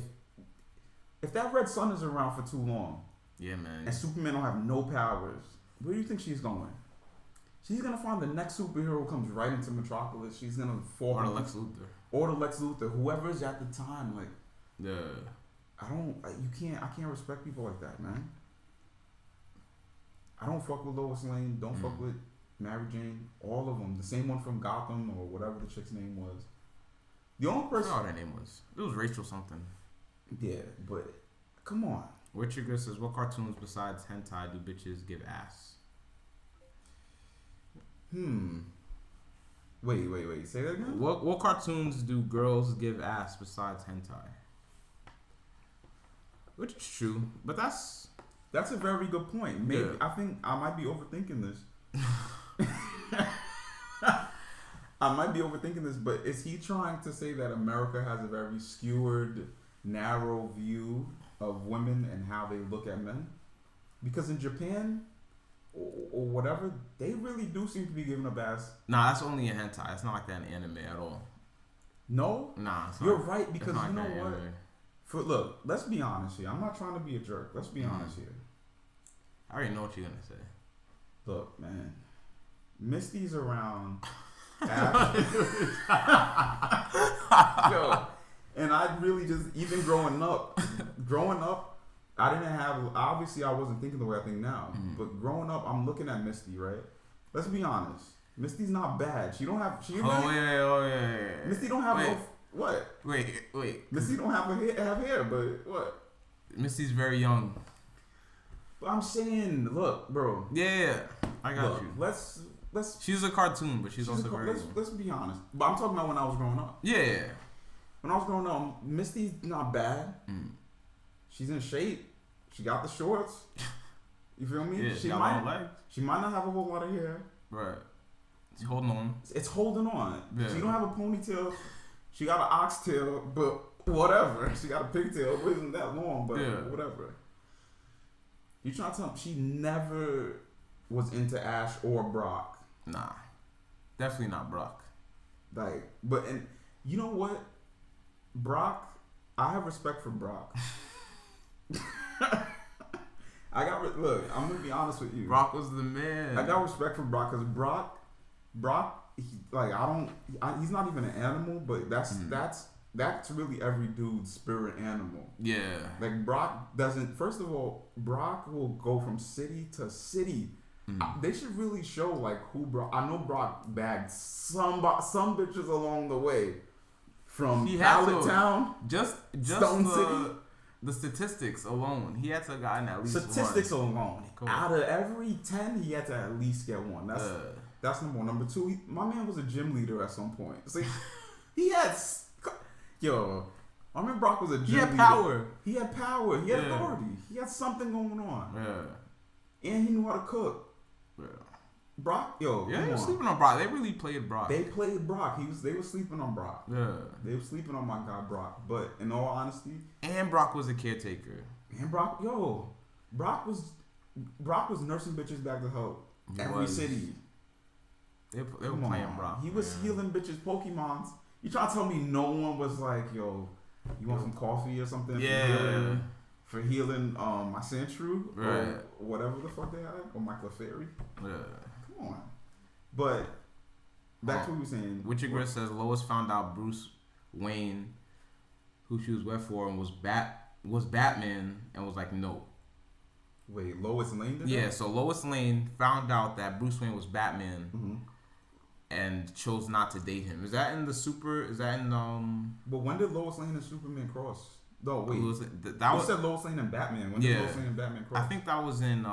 that Red Sun is around for too long... Yeah, man. And Superman don't have no powers... Where do you think she's going? She's going to find the next superhero who comes right into Metropolis. She's going to fall... Or the Lex Luthor. Or the Lex Luthor. Whoever's at the time, like... Yeah. I can't respect people like that, man. I don't fuck with Lois Lane. Don't fuck with Mary Jane. All of them. The same one from Gotham or whatever the chick's name was. The only person. I don't know what her name was. It was Rachel something. Yeah, but come on. Richard Griff says, what cartoons besides hentai do bitches give ass? Wait. Say that again? What cartoons do girls give ass besides hentai? Which is true, but that's a very good point. Maybe Yeah. I think I might be overthinking this. I might be overthinking this, but is he trying to say that America has a very skewered, narrow view of women and how they look at men? Because in Japan or whatever, they really do seem to be giving up ass. Nah, that's only in hentai. It's not like that in anime at all. No? Nah, it's You're not, right, because it's not you know like that in what? anime. Look, let's be honest here. I'm not trying to be a jerk. Let's be honest here. I already know what you're gonna say. Look, man. Misty's around. Ash. Yo, and I really just, even growing up, I didn't have, obviously I wasn't thinking the way I think now, but growing up, I'm looking at Misty, right? Let's be honest. Misty's not bad. She don't have, Wait. Misty don't have no, what? Wait. Misty don't have hair, but what? Misty's very young. But I'm saying, look, bro. Yeah, I got Look, you. let's. She's a cartoon, but she's also very young. Let's be honest. But I'm talking about when I was growing up. Yeah. When I was growing up, Misty's not bad. She's in shape. She got the shorts. You feel me? Yeah, she got long legs. She might not have a whole lot of hair. Right. She's holding on. It's holding on. Yeah. She don't have a ponytail. She got an oxtail, but whatever. She got a pigtail. It wasn't that long, but whatever. You trying to tell me she never was into Ash or Brock? Nah. Definitely not Brock. Like, and you know what? Brock, I have respect for Brock. Look, I'm gonna be honest with you. Brock was the man. I got respect for Brock because Brock, he's not even an animal, but that's really every dude's spirit animal. Yeah. Like Brock doesn't. First of all, Brock will go from city to city. They should really show like who Brock. I know Brock bagged some bitches along the way from Pallet Town, just Stone City. The statistics alone, he had to have gotten at least statistics one. alone. Cool. Out of every 10, he had to at least get one. That's number one. Number two, my man was a gym leader at some point. See, he had I remember Brock was a gym leader. He had power. He had authority. He had something going on. Yeah. And he knew how to cook. Yeah. Brock, they were sleeping on Brock. They really played Brock. They played Brock. They were sleeping on Brock. Yeah. They were sleeping on my guy Brock. But in all honesty, and Brock was a caretaker. And Brock was nursing bitches back to health. Every city. They were playing Brock. He was healing bitches Pokemons. You trying to tell me no one was like, yo, you want some coffee or something? Yeah. For healing my Sandshrew or whatever the fuck they had, or my Clefairy. Yeah. Come on. But back to what we were saying. Richard Griff says Lois found out Bruce Wayne, who she was wet for, and was Batman, and was like, no. Wait, Lois Lane did that? So Lois Lane found out that Bruce Wayne was Batman, and chose not to date him. Is that in But when did Lois Lane and Superman cross? No, wait. You said Lois Lane and Batman. When did Lois Lane and Batman cross? I think that was in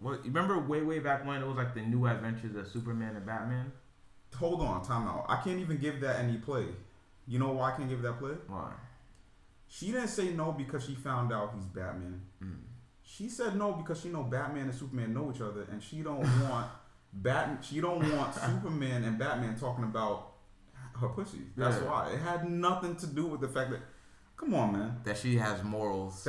what? You remember way back when it was like the New Adventures of Superman and Batman? Hold on, time out. I can't even give that any play. You know why I can't give that play? Why? She didn't say no because she found out he's Batman. She said no because she know Batman and Superman know each other, and she don't want She don't want Superman and Batman talking about her pussy. That's why. It had nothing to do with the fact that, come on, man. That she has morals.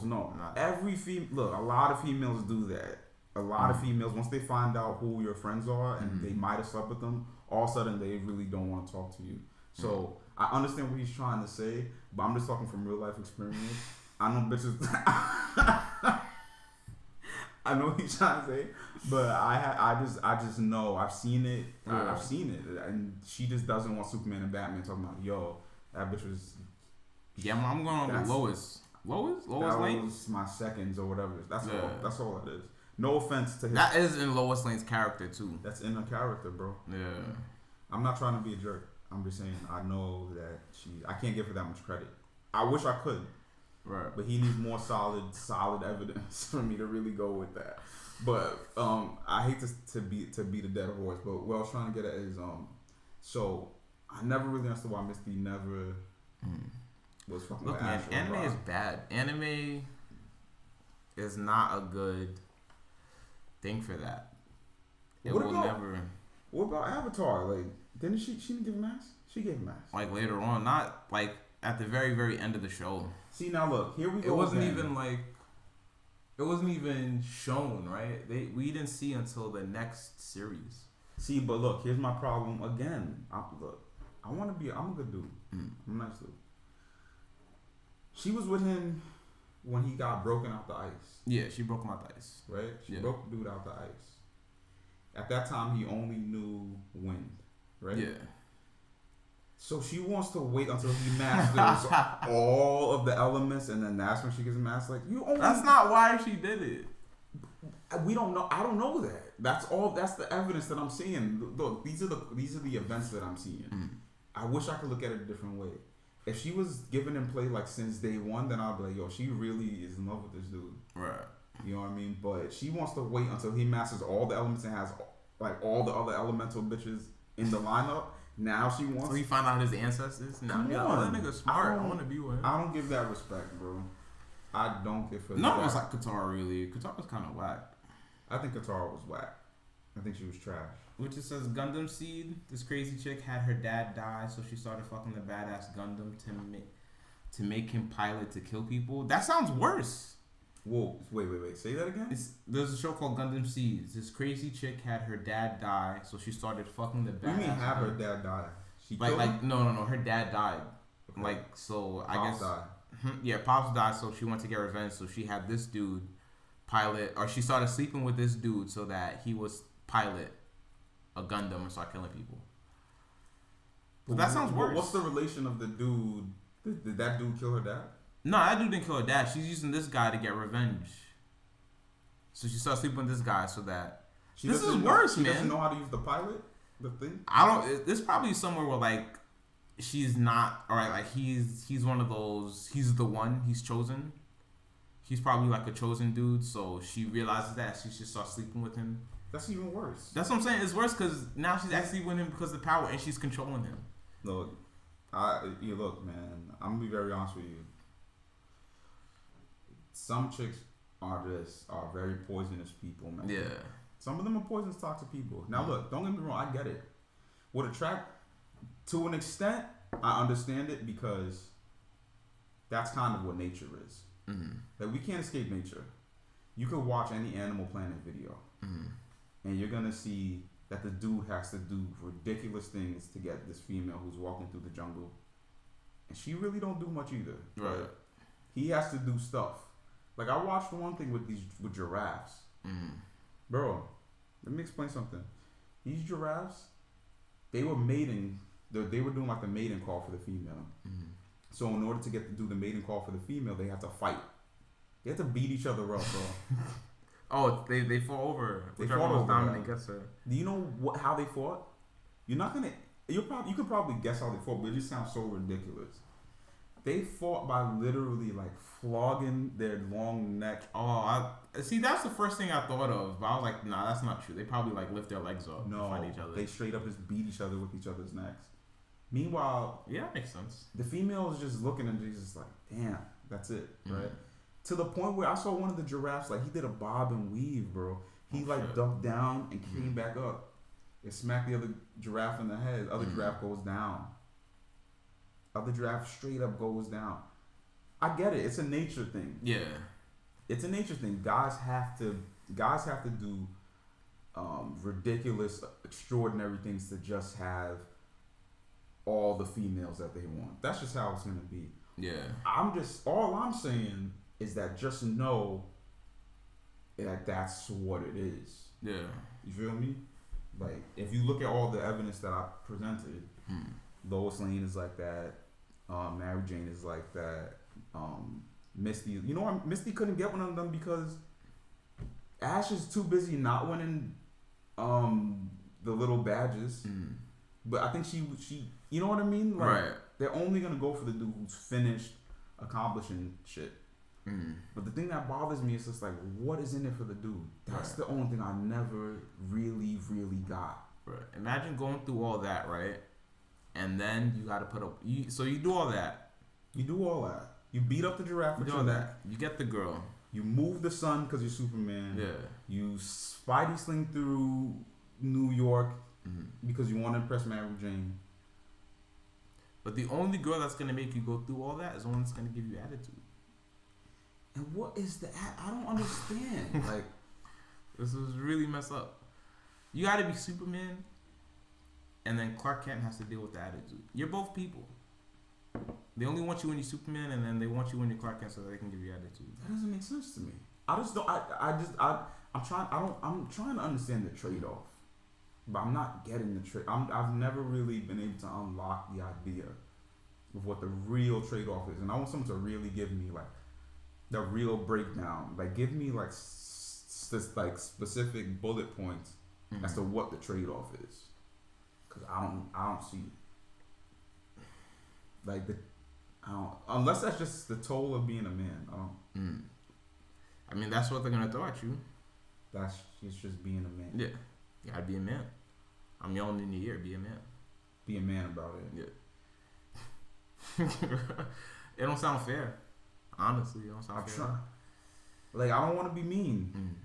No. Every look, a lot of females do that. A lot of females, once they find out who your friends are and they might have slept with them, all of a sudden they really don't want to talk to you. So I understand what he's trying to say, but I'm just talking from real life experience. I know bitches. I know what he's trying to say, but I just know I've seen it. I've seen it, and she just doesn't want Superman and Batman talking about, yo, that bitch was. Yeah, I'm going on with Lois. Lois that Lane. was my seconds or whatever. That's Yeah. all. That's all it is. No offense to his. That is in Lois Lane's character too. That's in her character, bro. Yeah. I'm not trying to be a jerk. I'm just saying I know that I can't give her that much credit. I wish I could. Right. But he needs more solid evidence for me to really go with that. But I hate to beat a dead horse. But what I was trying to get at is so I never really understood why Misty never was fucking Look, with man, Ash. anime is bad. Anime is not a good thing for that. It What will about- never. What about Avatar? Like, didn't she didn't give him ass? She gave him ass. Like later on, not like at the very, very end of the show. See, now look, here we go. It wasn't again. even like. It wasn't even shown, right? We didn't see until the next series. See, but look, here's my problem again. I'm a good dude. I'm a nice dude. She was with him when he got broken out the ice, Yeah, she broke him out the ice. right? She Yeah. broke the dude out the ice. At that time, he only knew wind, right? Yeah. So she wants to wait until he masters all of the elements, and then that's when she gets mastered. Like you only. That's not why she did it. We don't know. I don't know that. That's all. That's the evidence that I'm seeing. Look, these are the events that I'm seeing. I wish I could look at it a different way. If she was given him play like since day one, then I'd be like, yo, she really is in love with this dude. Right. You know what I mean? But she wants to wait until he masters all the elements and has like all the other elemental bitches in the lineup. Now she wants. So he found out his ancestors. Now Come yeah, on. that nigga smart. I I want to be with him. I don't give that respect, bro. I don't give her. No, that. it was like Katara. Really, Katara was kind of whack. I think Katara was whack. I think she was trash. Which it says Gundam Seed. This crazy chick had her dad die, so she started fucking the badass Gundam to make him pilot to kill people. That sounds worse. Whoa, wait. Say that again. There's a show called Gundam Seeds. This crazy chick had her dad die, so she started fucking the badass. What do you mean have her Gundam. dad die? She Like, killed him? no. Her dad died. Okay. Like, so I Pops guess. died. Yeah, Pops died, so she went to get revenge. So she had this dude pilot, or she started sleeping with this dude so that he was pilot a Gundam and start killing people. So that sounds worse. What's the relation of the dude? Did that dude kill her dad? No, that dude didn't kill her dad. She's using this guy to get revenge. So she started sleeping with this guy so that this is doesn't worse, She man. doesn't know how to use the pilot. The thing. I don't. This probably somewhere where like she's not. All right, like he's one of those. He's the one. He's chosen. He's probably like a chosen dude. So she realizes that she should start sleeping with him. That's even worse. That's what I'm saying. It's worse because now she's actually with him because of the power and she's controlling him. Look, look, man. I'm gonna be very honest with you. Some chicks are very poisonous people, man. Yeah. Some of them are poisonous, toxic people. Now, look, don't get me wrong. I get it. Would attract to an extent. I understand it because that's kind of what nature is. Mm-hmm. Like we can't escape nature. You could watch any Animal Planet video, and you're gonna see that the dude has to do ridiculous things to get this female who's walking through the jungle, and she really don't do much either. Right. But he has to do stuff. Like I watched one thing with giraffes. Bro, let me explain something. These giraffes, they were mating. They were doing like the mating call for the female. So in order to do the mating call for the female, they have to fight. They have to beat each other up, bro. Oh, they fought over. They Whichever fought was over dominant her. gets her. Do you know how they fought? You're not gonna. You could probably guess how they fought, but it just sounds so ridiculous. They fought by literally like flogging their long neck. Oh, I see. That's the first thing I thought of, but I was like, nah, that's not true. They probably like lift their legs up and No, fight each other. they straight up just beat each other with each other's necks. Meanwhile, Yeah, that makes sense. the female is just looking and she's just like, damn, that's it, right? To the point where I saw one of the giraffes, like he did a bob and weave, bro. He shit. ducked down and came back up. It smacked the other giraffe in the head. The other giraffe goes down. Other giraffe straight up goes down. I get it. It's a nature thing. Yeah. It's a nature thing. Guys have to do ridiculous, extraordinary things to just have all the females that they want. That's just how it's gonna be. Yeah. All I'm saying is that just know that that's what it is. Yeah. You feel me? Like if you look at all the evidence that I presented, Lois Lane is like that. Mary Jane is like that. Misty. You know what? Misty couldn't get one of them because Ash is too busy not winning the little badges. But I think she you know what I mean? Like, right. They're only gonna go for the dude who's finished accomplishing shit. But the thing that bothers me is just like, what is in it for the dude? That's the only thing I never really got. Right. Imagine going through all that, right? And then you got to put up. So you do all that. You do all that. You beat up the giraffe. You do all that. You get the girl. You move the sun because you're Superman. Yeah. You Spidey sling through New York because you want to impress Mary Jane. But the only girl that's gonna make you go through all that is the one that's gonna give you attitude. And what is the? I don't understand. Like, this is really messed up. You gotta be Superman, and then Clark Kent has to deal with the attitude. You're both people. They only want you when you're Superman, and then they want you when you're Clark Kent so that they can give you attitude. That doesn't make sense to me. I just don't. I'm trying to understand the trade-off, but I'm not getting the trade. I've never really been able to unlock the idea of what the real trade-off is, and I want someone to really give me like the real breakdown. Like, give me like specific bullet points as to what the trade-off is, because I don't see it. Like unless that's just the toll of being a man. I mean, that's what they're gonna throw at you. It's just being a man. Yeah, you gotta be a man. I'm young in the year. Be a man. Be a man about it. Yeah. It don't sound fair. Honestly, it don't sound fair. Like, I don't want to be mean.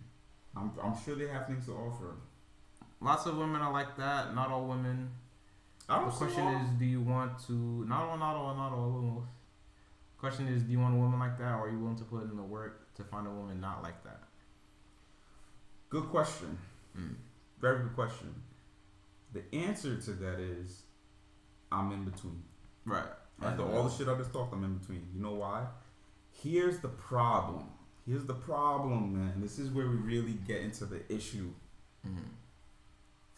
I'm sure they have things to offer. Lots of women are like that. Not all women. The question is, do you want to? Not all. Question is, do you want a woman like that, or are you willing to put in the work to find a woman not like that? Good question. Very good question. The answer to that is, I'm in between. Right. After all the shit I just talked, I'm in between. You know why? Here's the problem. Man. This is where we really get into the issue.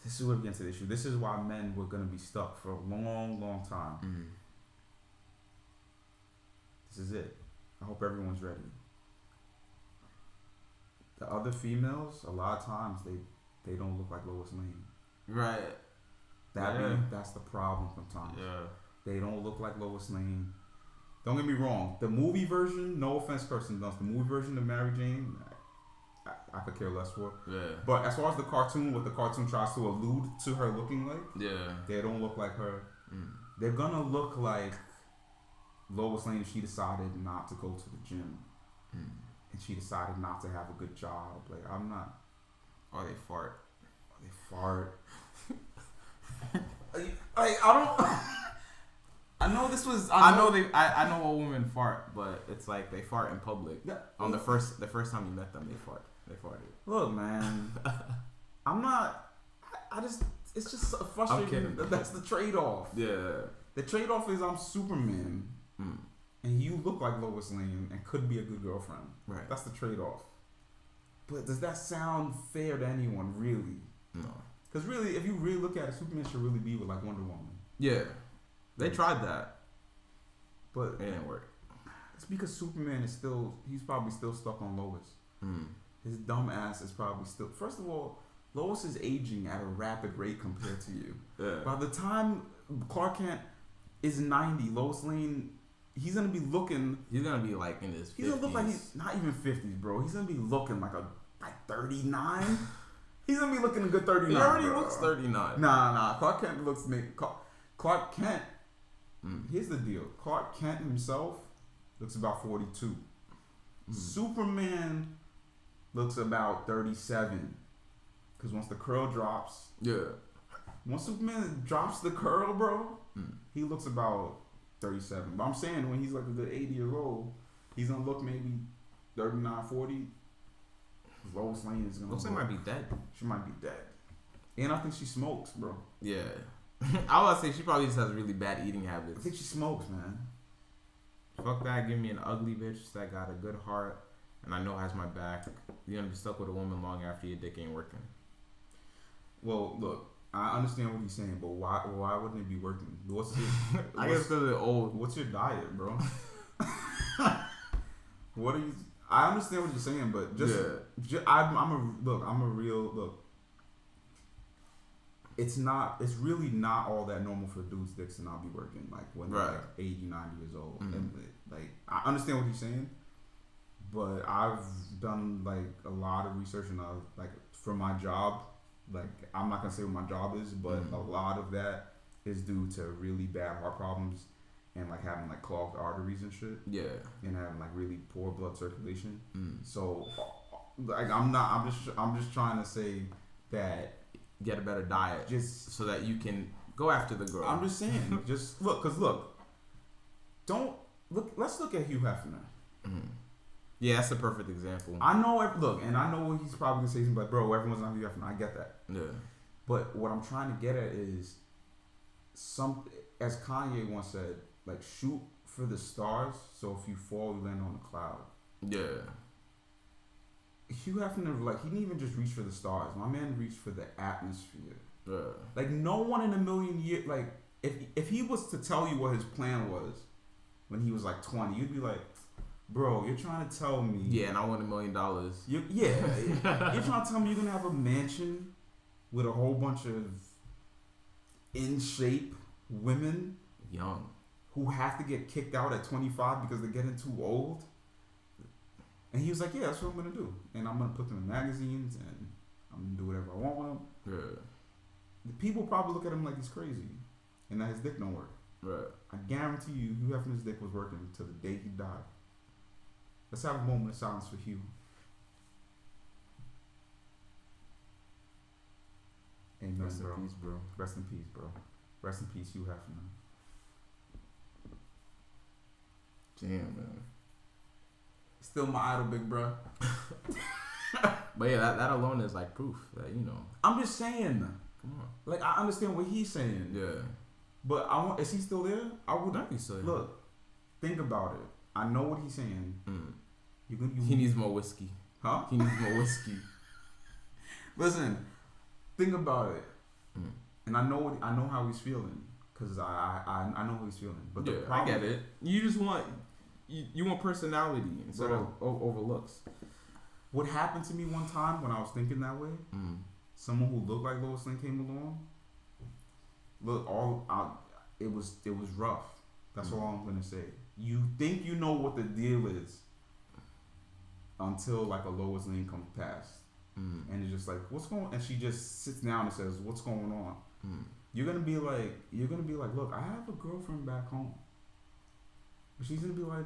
This is why men were going to be stuck for a long time. This is it. I hope everyone's ready. The other females, a lot of times, they don't look like Lois Lane. Right. That's the problem sometimes. Yeah. They don't look like Lois Lane. Don't get me wrong. The movie version, no offense, Kirsten Dunst, the movie version of Mary Jane, I could care less for. Yeah. But as far as the cartoon, what the cartoon tries to allude to her looking like, they don't look like her. They're gonna look like Lois Lane if she decided not to go to the gym. And she decided not to have a good job. Like, I'm not. Or they fart. I don't. I know this was. I know a woman fart, but it's like they fart in public. On the first time you met them, they farted. Look, man, I'm not. I just. It's just frustrating. That's the trade-off. Yeah. The trade-off is I'm Superman, and you look like Lois Lane and could be a good girlfriend. Right. That's the trade-off. But does that sound fair to anyone, really? No. Because really, if you really look at it, Superman should really be with like Wonder Woman. Yeah. They tried that, but it didn't work. It's because Superman is he's probably still stuck on Lois. His dumb ass is probably still. First of all, Lois is aging at a rapid rate compared to you. Yeah. By the time Clark Kent is 90, Lois Lane, he's gonna be looking. He's gonna be like in his 50s. He's gonna look like he's not even 50s, bro. He's gonna be looking like 39. He's gonna be looking a good 39. He already looks 39. Nah. Clark Kent looks. Clark Kent. Here's the deal. Clark Kent himself looks about 42. Superman looks about 37. Because once the curl drops, once Superman drops the curl, bro, he looks about 37. But I'm saying when he's like a good 80 years old, he's gonna look maybe 39, 40. Lois Lane is gonna. Lois Lane might be dead. She might be dead. And I think she smokes, bro. Yeah. I would say she probably just has really bad eating habits. I think she smokes, man. Fuck that. Give me an ugly bitch that got a good heart and I know has my back. You're gonna be stuck with a woman long after your dick ain't working. Well, look, I understand what he's saying, but why wouldn't it be working? I guess because they're old. What's your diet, bro? What are you? I understand what you're saying, but I'm a real look. It's really not all that normal for dudes' dicks to not be working like when they're like 80, 90 years old. And like I understand what he's saying, but I've done like a lot of research and like for my job, like I'm not gonna say what my job is, but a lot of that is due to really bad heart problems and like having like clogged arteries and shit. Yeah. And having like really poor blood circulation. So like I'm just trying to say that get a better diet just so that you can go after the girl. I'm just saying, just look, let's look at Hugh Hefner. Yeah, that's a perfect example. I know, and I know he's probably gonna say something like, bro, everyone's not Hugh Hefner. I get that. Yeah. But what I'm trying to get at is as Kanye once said, like, shoot for the stars, so if you fall, you land on a cloud. Yeah. Hugh Hefner, like, he didn't even just reach for the stars. My man reached for the atmosphere. Yeah. Like, no one in a million years, like, if he was to tell you what his plan was when he was like 20, you'd be like, bro, you're trying to tell me. Yeah, and I want $1 million. You're trying to tell me you're gonna have a mansion with a whole bunch of in shape women, young, who have to get kicked out at 25 because they're getting too old. And he was like, yeah, that's what I'm gonna do, and I'm gonna put them in magazines, and I'm gonna do whatever I want with them. Yeah. The people probably look at him like he's crazy, and that his dick don't work. Right. I guarantee you, Hugh Hefner's dick was working until the day he died. Let's have a moment of silence for Hugh. Amen, Rest in peace, bro. Rest in peace, bro. Rest in peace, Hugh Hefner. Damn, man. Still my idol, big bro. But yeah, that alone is like proof that, you know. I'm just saying. Come on. Like, I understand what he's saying. Yeah. But is he still there? I would not be still there. Look, think about it. I know what he's saying. He needs more whiskey. Huh? He needs more whiskey. Listen, think about it. And I know how he's feeling, because I know how he's feeling. But the problem, I get it. You just want you want personality instead of over looks. What happened to me one time when I was thinking that way? Someone who looked like Lois Lane came along. It was rough. That's all I'm gonna say. You think you know what the deal is until like a Lois Lane comes past, and it's just like, what's going on? And she just sits down and says, what's going on? You're gonna be like, look, I have a girlfriend back home. But she's gonna be like,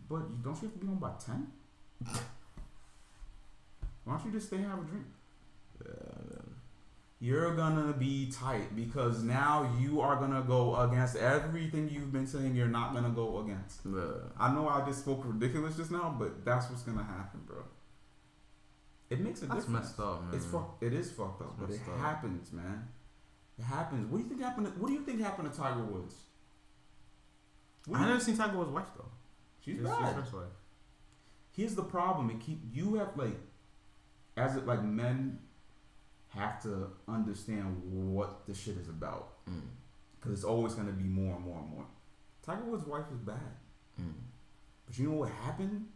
but don't you have to be home by 10? Why don't you just stay and have a drink? Yeah, you're gonna be tight because now you are gonna go against everything you've been saying you're not gonna go against. Yeah. I know I just spoke ridiculous just now, but that's what's gonna happen, bro. It makes a difference. That's messed up, man. It is fucked up, but it happens, man. It happens. What do you think happened to Tiger Woods? I never seen Tiger Woods' wife though. She's bad. Here's the problem. Men have to understand what the shit is about, because it's always going to be more and more and more. Tiger Woods' wife is bad, but you know what happened?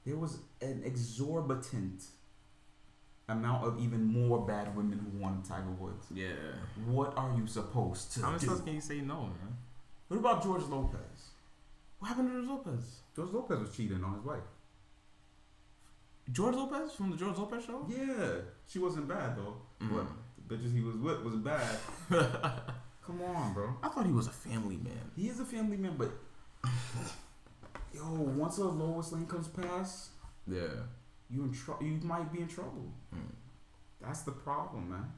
There was an exorbitant amount of even more bad women who wanted Tiger Woods. Yeah. What are you supposed to do? How many times can you say no, man? What about George Lopez? What happened to George Lopez? George Lopez was cheating on his wife. George Lopez from the George Lopez show? Yeah, she wasn't bad though. But the bitches he was with was bad. Come on, bro. I thought he was a family man. He is a family man, but yo, once a Lois Lane comes past, yeah, you might be in trouble. That's the problem, man.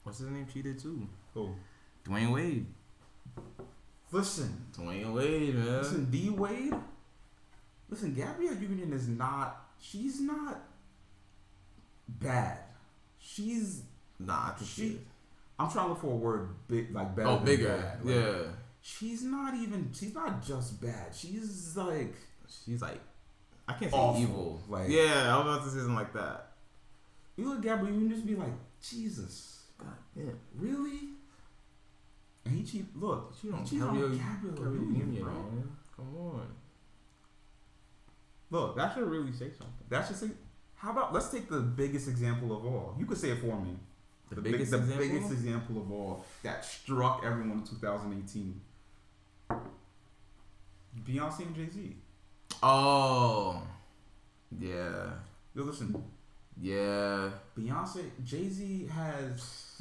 What's his name? Cheated too. Who? Dwayne Wade. Listen, Dwayne Wade, man. Listen, D Wade. Listen, Gabrielle Union is not. She's not bad. She's nah. I'm trying to look for a word big, like better. Oh, bigger. Bad. Like, yeah. She's not just bad. She's like. I can't say awful. Evil. Like, yeah, I was about to say something like that. You look at Gabrielle, you can just be like, Jesus, God damn, really? And he cheat. Look, she don't Gabrielle Union, man. Come on. Look, That should really say something. that should say. How about let's take the biggest example of all. You could say it for me. The biggest example of all that struck everyone in 2018. Beyonce and Jay-Z. Oh, yeah, Yo, listen. yeah, Jay-Z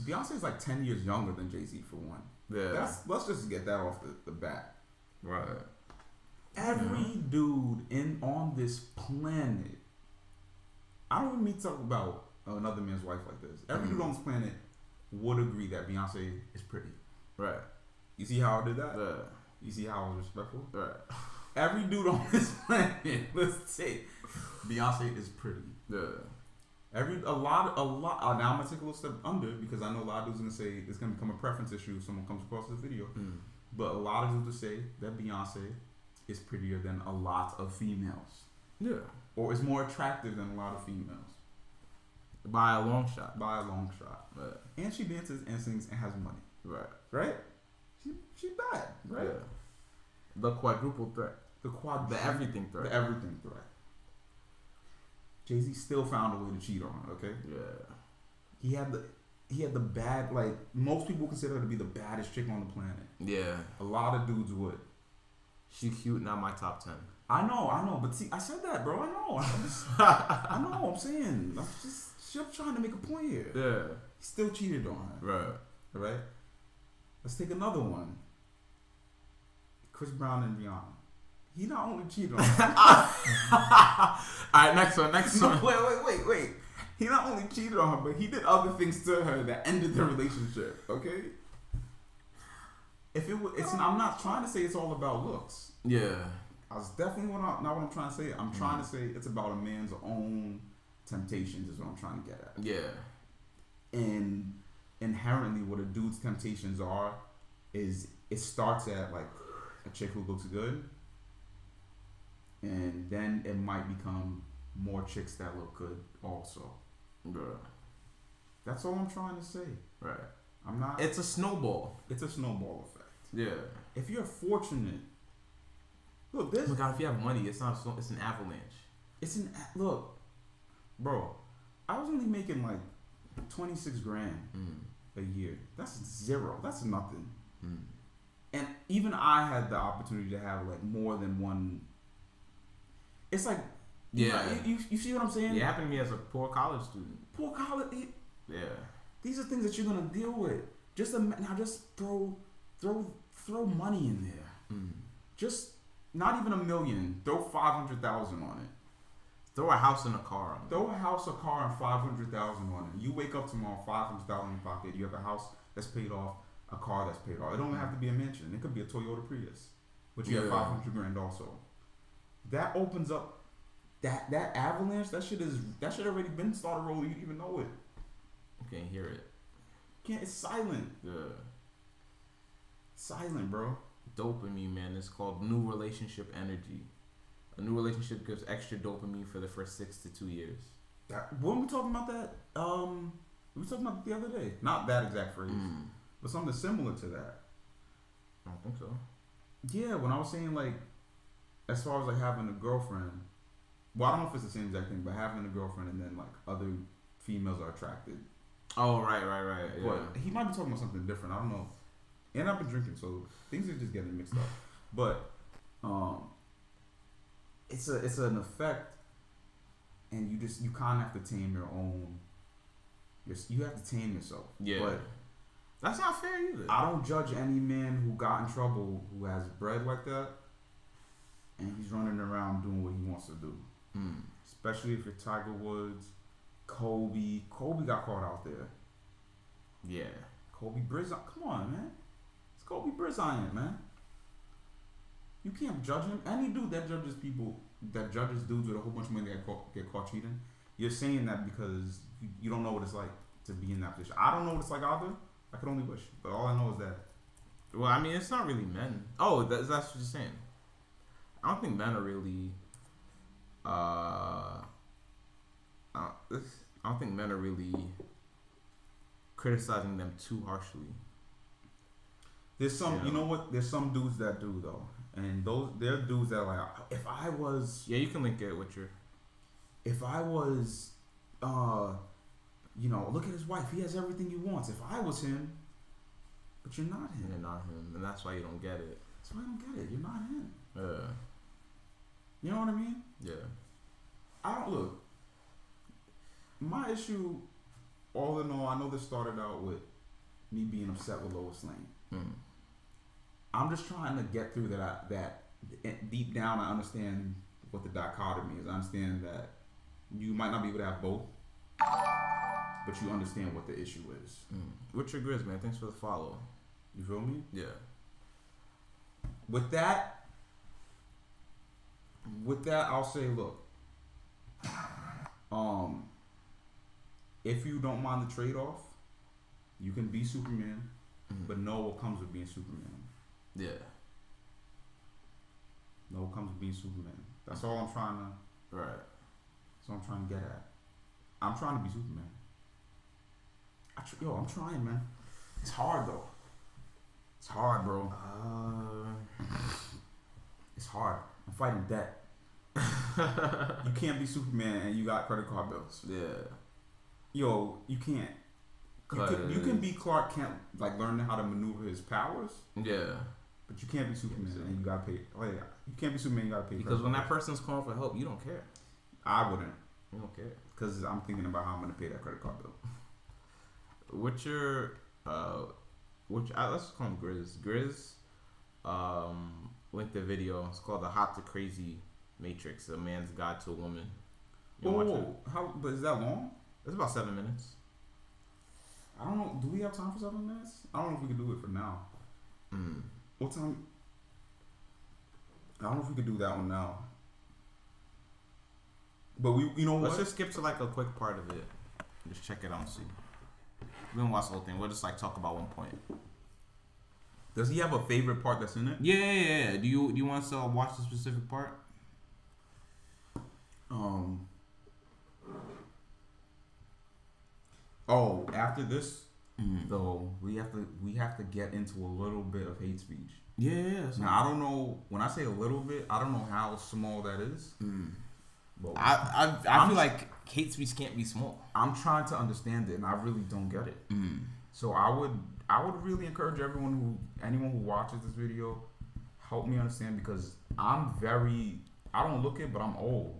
is like 10 years younger than Jay-Z for one. yeah. Let's just get that off the bat. Right. Every dude on this planet, I don't even mean to talk about another man's wife like this. Every dude on this planet would agree that Beyonce is pretty. Right. You see how I did that? Yeah. You see how I was respectful? Right. Every dude on this planet, let's say, Beyonce is pretty. Yeah. A lot. Now I'm gonna take a little step under because I know a lot of dudes are gonna say it's gonna become a preference issue if someone comes across this video. But a lot of dudes will say that Beyonce is prettier than a lot of females. Yeah. Or is more attractive than a lot of females. By a long shot. By a long shot. Right. And she dances and sings and has money. Right. Right? She's bad, right? Yeah. The quadruple threat. The everything threat. The everything threat. Jay-Z still found a way to cheat on her, okay? Yeah. He had the bad, like, most people consider her to be the baddest chick on the planet. Yeah. A lot of dudes would. She cute, not my top 10. I know, but see, I said that, bro. I know. I know. I'm saying, I'm trying to make a point here. Yeah. He still cheated on her. Right. Let's take another one. Chris Brown and Rihanna. He not only cheated on her. Alright, next one. Wait. He not only cheated on her, but he did other things to her that ended the relationship. Okay. I'm not trying to say it's all about looks. Yeah. That's definitely not what I'm trying to say. I'm trying to say it's about a man's own temptations is what I'm trying to get at. Yeah. And inherently what a dude's temptations are is it starts at like a chick who looks good, and then it might become more chicks that look good also. Bruh. That's all I'm trying to say. Right. I'm not. It's a snowball. It's a snowball effect. Yeah. If you're fortunate, look, this. Oh my God, if you have money, it's not. It's an avalanche. Look, bro. I was only making like 26 grand a year. That's zero. That's nothing. And even I had the opportunity to have like more than one. It's like, yeah, you see what I'm saying? It happened to me as a poor college student. Yeah. These are things that you're gonna deal with. Just throw money in there. Just not even $1 million. Throw 500,000 on it. Throw a house and a car on it. Throw a house, a car, and 500,000 on it. You wake up tomorrow, 500,000 in your pocket. You have a house that's paid off, a car that's paid off. It don't have to be a mansion. It could be a Toyota Prius, but you have 500 grand also. That opens up that avalanche. That shit already been started rolling. You didn't even know it. You can't hear it. It's silent. Yeah. Silent, bro. Dopamine, man. It's called new relationship energy. A new relationship gives extra dopamine for the first 6 to 2 years. Weren't we talking about that? We were talking about it the other day. Not that exact phrase, but something similar to that. I don't think so. Yeah, when I was saying like, as far as like having a girlfriend, well, I don't know if it's the same exact thing, but having a girlfriend and then like other females are attracted. Oh, right. Yeah. But he might be talking about something different. I don't know. And I've been drinking, so things are just getting mixed up. But it's an effect, and you kind of have to tame your own. You have to tame yourself. Yeah. But that's not fair either. I don't judge any man who got in trouble who has bread like that, and he's running around doing what he wants to do. Especially if you're Tiger Woods, Kobe. Kobe got caught out there. Yeah. Kobe Bryant. Come on, man. It's Kobe Bryant, man. You can't judge him. Any dude that judges dudes with a whole bunch of money that get caught cheating, you're saying that because you don't know what it's like to be in that position. I don't know what it's like either. I could only wish. But all I know is that. Well, I mean, it's not really men. Oh, that's what you're saying. I don't think men are really. I don't think men are really criticizing them too harshly. There's some, you know what? There's some dudes that do though, And they're dudes that are like, if I was, Yeah, you can link it with your. if I was, look at his wife. He has everything he wants. If I was him, but you're not him. You're not him, and that's why you don't get it. That's why I don't get it. You're not him. Yeah. You know what I mean? Yeah. I don't look. My issue, all in all, I know this started out with me being upset with Lois Lane. Mm. I'm just trying to get through that deep down. I understand what the dichotomy is. I understand that you might not be able to have both, but you understand what the issue is. What's your Grizz, man? Thanks for the follow. You feel me? Yeah. With that, I'll say, look. If you don't mind the trade-off, you can be Superman, but know what comes with being Superman. Yeah. Know what comes with being Superman. That's all I'm trying to. Right. That's what I'm trying to get at. I'm trying to be Superman. I'm trying, man. It's hard though. It's hard, bro. It's hard. I'm fighting debt. You can't be Superman and you got credit card bills. Yeah. Yo, you can't. You can be Clark Kent, like learning how to maneuver his powers. Yeah. But you can't be Superman and you gotta pay. Like, you can't be Superman. You gotta pay. Because when that person's calling for help, you don't care. I wouldn't. You don't care. Because I'm thinking about how I'm gonna pay that credit card bill. What's your let's call him Grizz. Grizz, linked the video. It's called the Hot to Crazy Matrix. A man's guide to a woman. You wanna watch it? How? But is that long? It's about 7 minutes. I don't know. Do we have time for 7 minutes? I don't know if we can do it for now. What time? I don't know if we could do that one now. But you know what? Let's just skip to like a quick part of it. Just check it out and see. We don't watch the whole thing. We'll just like talk about one point. Does he have a favorite part that's in it? Yeah. Do you want us to watch the specific part? Oh, after this, though, we have to get into a little bit of hate speech. Yeah. Now I don't know. When I say a little bit, I don't know how small that is. But I feel like hate speech can't be small. I'm trying to understand it, and I really don't get it. So I would really encourage anyone who watches this video, help me understand, because I don't look it, but I'm old.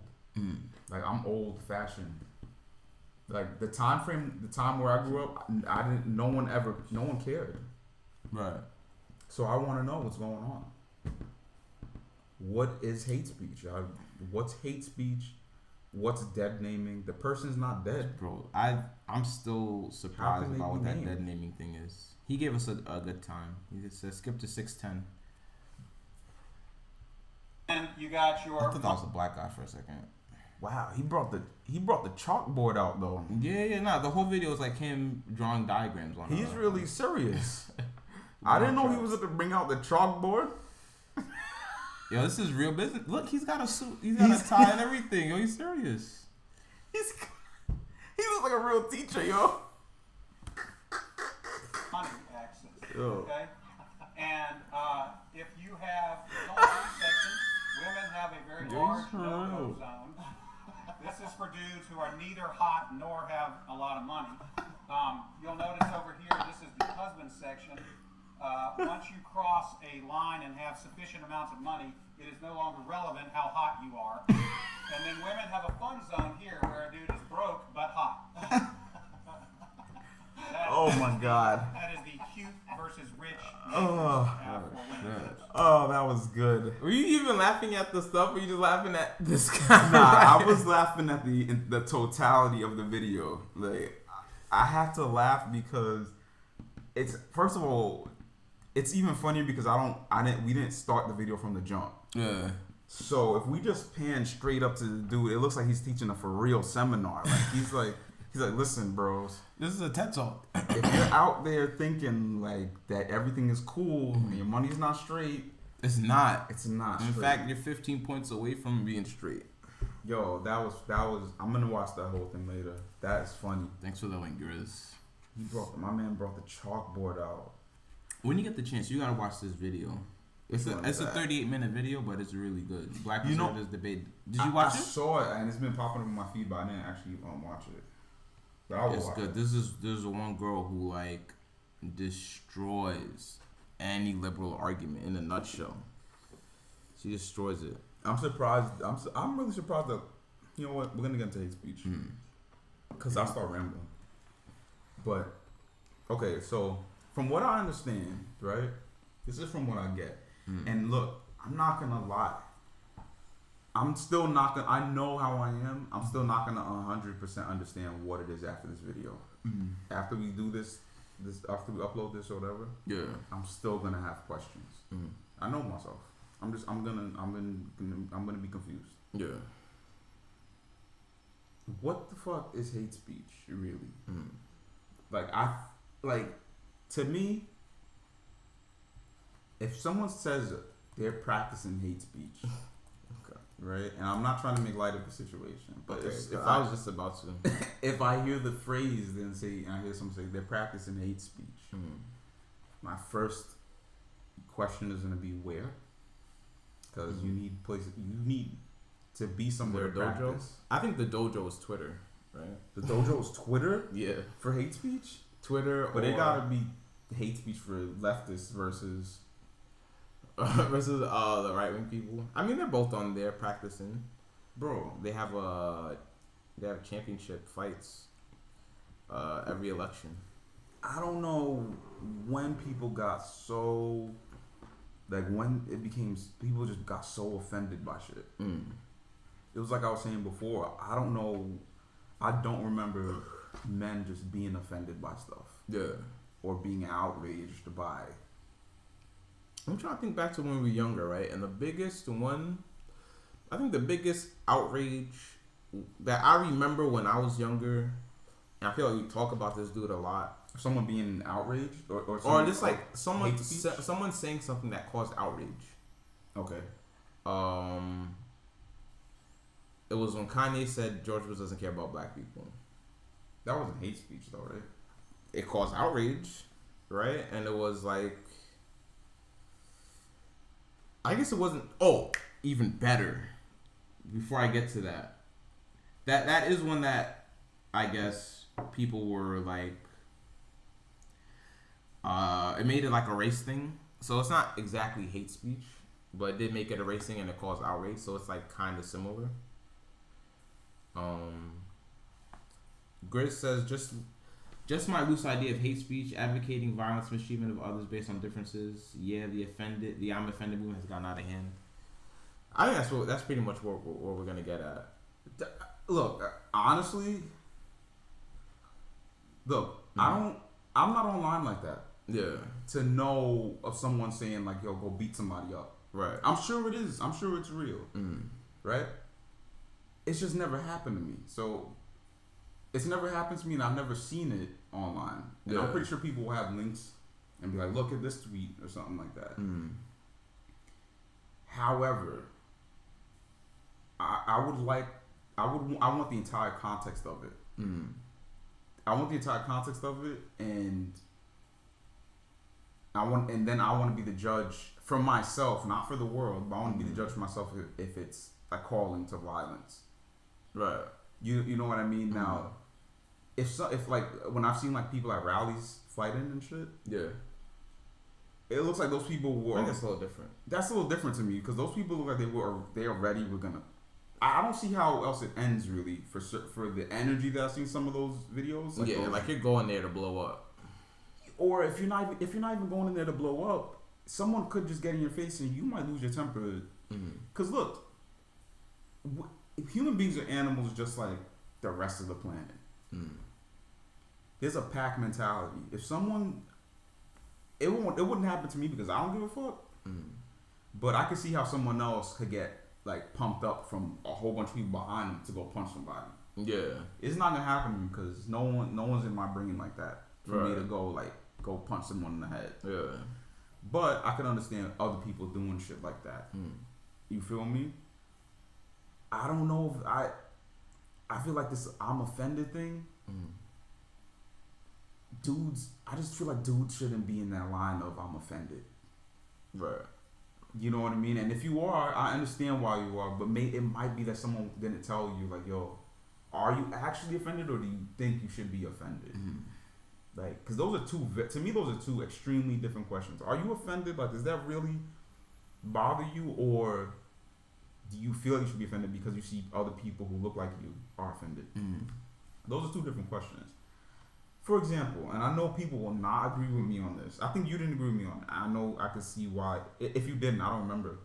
Like, I'm old fashioned. Like, the time where I grew up, no one cared. Right. So I want to know what's going on. What is hate speech? What's hate speech? What's dead naming? The person's not dead. Bro, I'm still surprised about what that named? dead naming thing is. He gave us a good time. He just said skip to 6:10. And you got your. I thought that was a black guy for a second. Wow, he brought the chalkboard out though. Yeah, nah. The whole video is like him drawing diagrams on it. He's really serious. I didn't know he was going to bring out the chalkboard. Yo, this is real business. Look, he's got a suit. He's got a tie and everything. Yo, he's serious. He looks like a real teacher, yo. Money access. Yo. Okay? And if you have the whole section, women have a very large no-go zone. This is for dudes who are neither hot nor have a lot of money. You'll notice over here, this is the husband section. Once you cross a line and have sufficient amounts of money, it is no longer relevant how hot you are. And then women have a fun zone here where a dude is broke but hot. Oh my God. That is the cute versus rich. Oh, that was good. Were you even laughing at the stuff, or were you just laughing at this guy? Nah, I was laughing at the totality of the video. Like, I have to laugh because it's, first of all, it's even funnier because we didn't start the video from the jump. Yeah. So if we just pan straight up to the dude, it looks like he's teaching a for real seminar. Like he's like, listen, bros. This is a TED Talk. If you're out there thinking like that everything is cool and your money's not straight, It's not. it's not. In straight. fact, you're 15 points away from being straight. Yo, that was. I'm gonna watch that whole thing later. That is funny. Thanks for the link, Grizz. My man brought the chalkboard out. When you get the chance, you gotta watch this video. It's a 38-minute video, but it's really good. Black Conservatives debate. Did you watch it? I saw it, and it's been popping up in my feed, but I didn't actually watch it. But I will watch good. it. This is one girl who like destroys any liberal argument in a nutshell. She destroys it. I'm surprised. I'm really surprised that, you know what, we're gonna get into hate speech because I start rambling. But okay, so from what I understand, right? This is from what I get. And look, I'm not gonna lie. I'm still not gonna. I know how I am. I'm still not gonna 100% understand what it is after this video. After we do this after we upload this or whatever. Yeah. I'm still gonna have questions. I know myself. I'm gonna be confused. Yeah. What the fuck is hate speech really? To me, if someone says they're practicing hate speech, okay, right? And I'm not trying to make light of the situation, but if I was just about to, if I hear the phrase, then I hear someone say they're practicing hate speech, my first question is gonna be where, because you need places, you need to be somewhere to practice. I think the dojo is Twitter, right? The dojo is Twitter, yeah, for hate speech. Twitter, but it gotta be hate speech for leftists versus the right wing people. I mean, they're both on there practicing. Bro, they have championship fights every election. I don't know when people got so, like, when it became, people just got so offended by shit. It was like I was saying before, I don't know, I don't remember men just being offended by stuff. Yeah. Or being outraged by. I'm trying to think back to when we were younger, right? And the biggest outrage that I remember when I was younger, and I feel like we talk about this dude a lot. Someone being outraged, or just like someone saying something that caused outrage. Okay. It was when Kanye said George Bush doesn't care about black people. That wasn't hate speech though, right? It caused outrage, right? And it was like, I guess it wasn't. Oh, even better. Before I get to that is one that I guess people were like, it made it like a race thing. So it's not exactly hate speech, but it did make it a race thing and it caused outrage. So it's like kind of similar. Grizz says just my loose idea of hate speech, advocating violence, mistreatment of others based on differences. Yeah, the I'm offended movement has gotten out of hand. I think that's pretty much what we're gonna get at. Look, honestly, I'm not online like that. Yeah. To know of someone saying like, yo, go beat somebody up. Right. I'm sure it is. I'm sure it's real. Right. It's just never happened to me. So it's never happened to me, and I've never seen it online. And I'm pretty sure people will have links and be like, look at this tweet or something like that. However, I want the entire context of it. I want the entire context of it, and then I want to be the judge for myself, not for the world, but I want to be the judge for myself if it's a calling to violence. Right. You know what I mean? Now, if like when I've seen like people at rallies fighting and shit, yeah, it looks like those people were. I think it's a little different. That's a little different to me because those people look like they already were gonna. I don't see how else it ends really for the energy that I've seen some of those videos. Like like you're going there to blow up. Or if you're not even going in there to blow up, someone could just get in your face and you might lose your temper. Because look, human beings are animals just like the rest of the planet. There's a pack mentality. If someone, it wouldn't happen to me because I don't give a fuck. But I could see how someone else could get like pumped up from a whole bunch of people behind them to go punch somebody. Yeah, it's not gonna happen to me because no one's in my brain like that for me to go punch someone in the head. Yeah, but I can understand other people doing shit like that. You feel me? I don't know if I feel like this I'm offended thing. I just feel like dudes shouldn't be in that line of I'm offended. Right. You know what I mean? And if you are, I understand why you are, but it might be that someone didn't tell you, like, yo, are you actually offended, or do you think you should be offended? Like, because those are to me, those are two extremely different questions. Are you offended? Like, does that really bother you, or do you feel like you should be offended because you see other people who look like you are offended? Those are two different questions. For example, and I know people will not agree with me on this. I think you didn't agree with me on it. I know I could see why. If you didn't, I don't remember.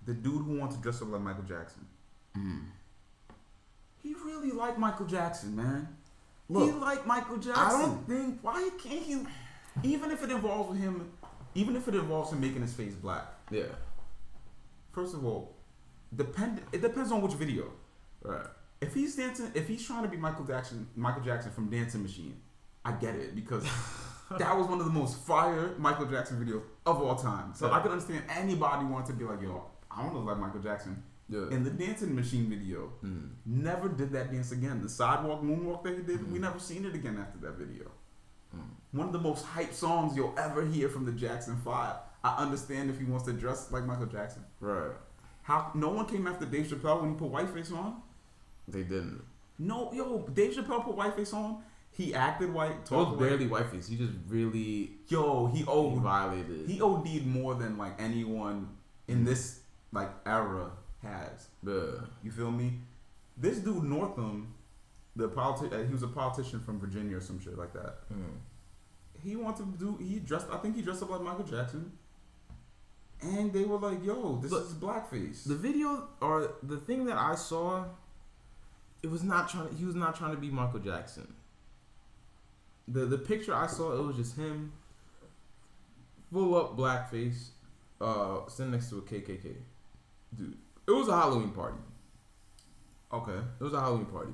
The dude who wants to dress up like Michael Jackson. He really liked Michael Jackson, man. Look, he liked Michael Jackson. I don't think. Why can't he? Even if it involves him making his face black. Yeah. First of all, it depends on which video. Right. If he's trying to be Michael Jackson from Dancing Machine, I get it, because that was one of the most fire Michael Jackson videos of all time. So I could understand anybody wanting to be like, yo, I want to look like Michael Jackson. Yeah. In the Dancing Machine video, never did that dance again. The sidewalk moonwalk that he did, we never seen it again after that video. One of the most hyped songs you'll ever hear from the Jackson 5. I understand if he wants to dress like Michael Jackson. Right. How no one came after Dave Chappelle when he put whiteface on? They didn't. No, yo, Dave Chappelle put whiteface on. He acted white. It was barely whiteface. He just really he violated. He OD'd more than like anyone in this like era has. You feel me? This dude Northam, he was a politician from Virginia or some shit like that. He wanted to do. I think he dressed up like Michael Jackson. And they were like, "Yo, this is blackface." The video or the thing that I saw, he was not trying to be Michael Jackson. The picture I saw, it was just him, full up blackface, sitting next to a KKK dude. It was a Halloween party. Okay, it was a Halloween party.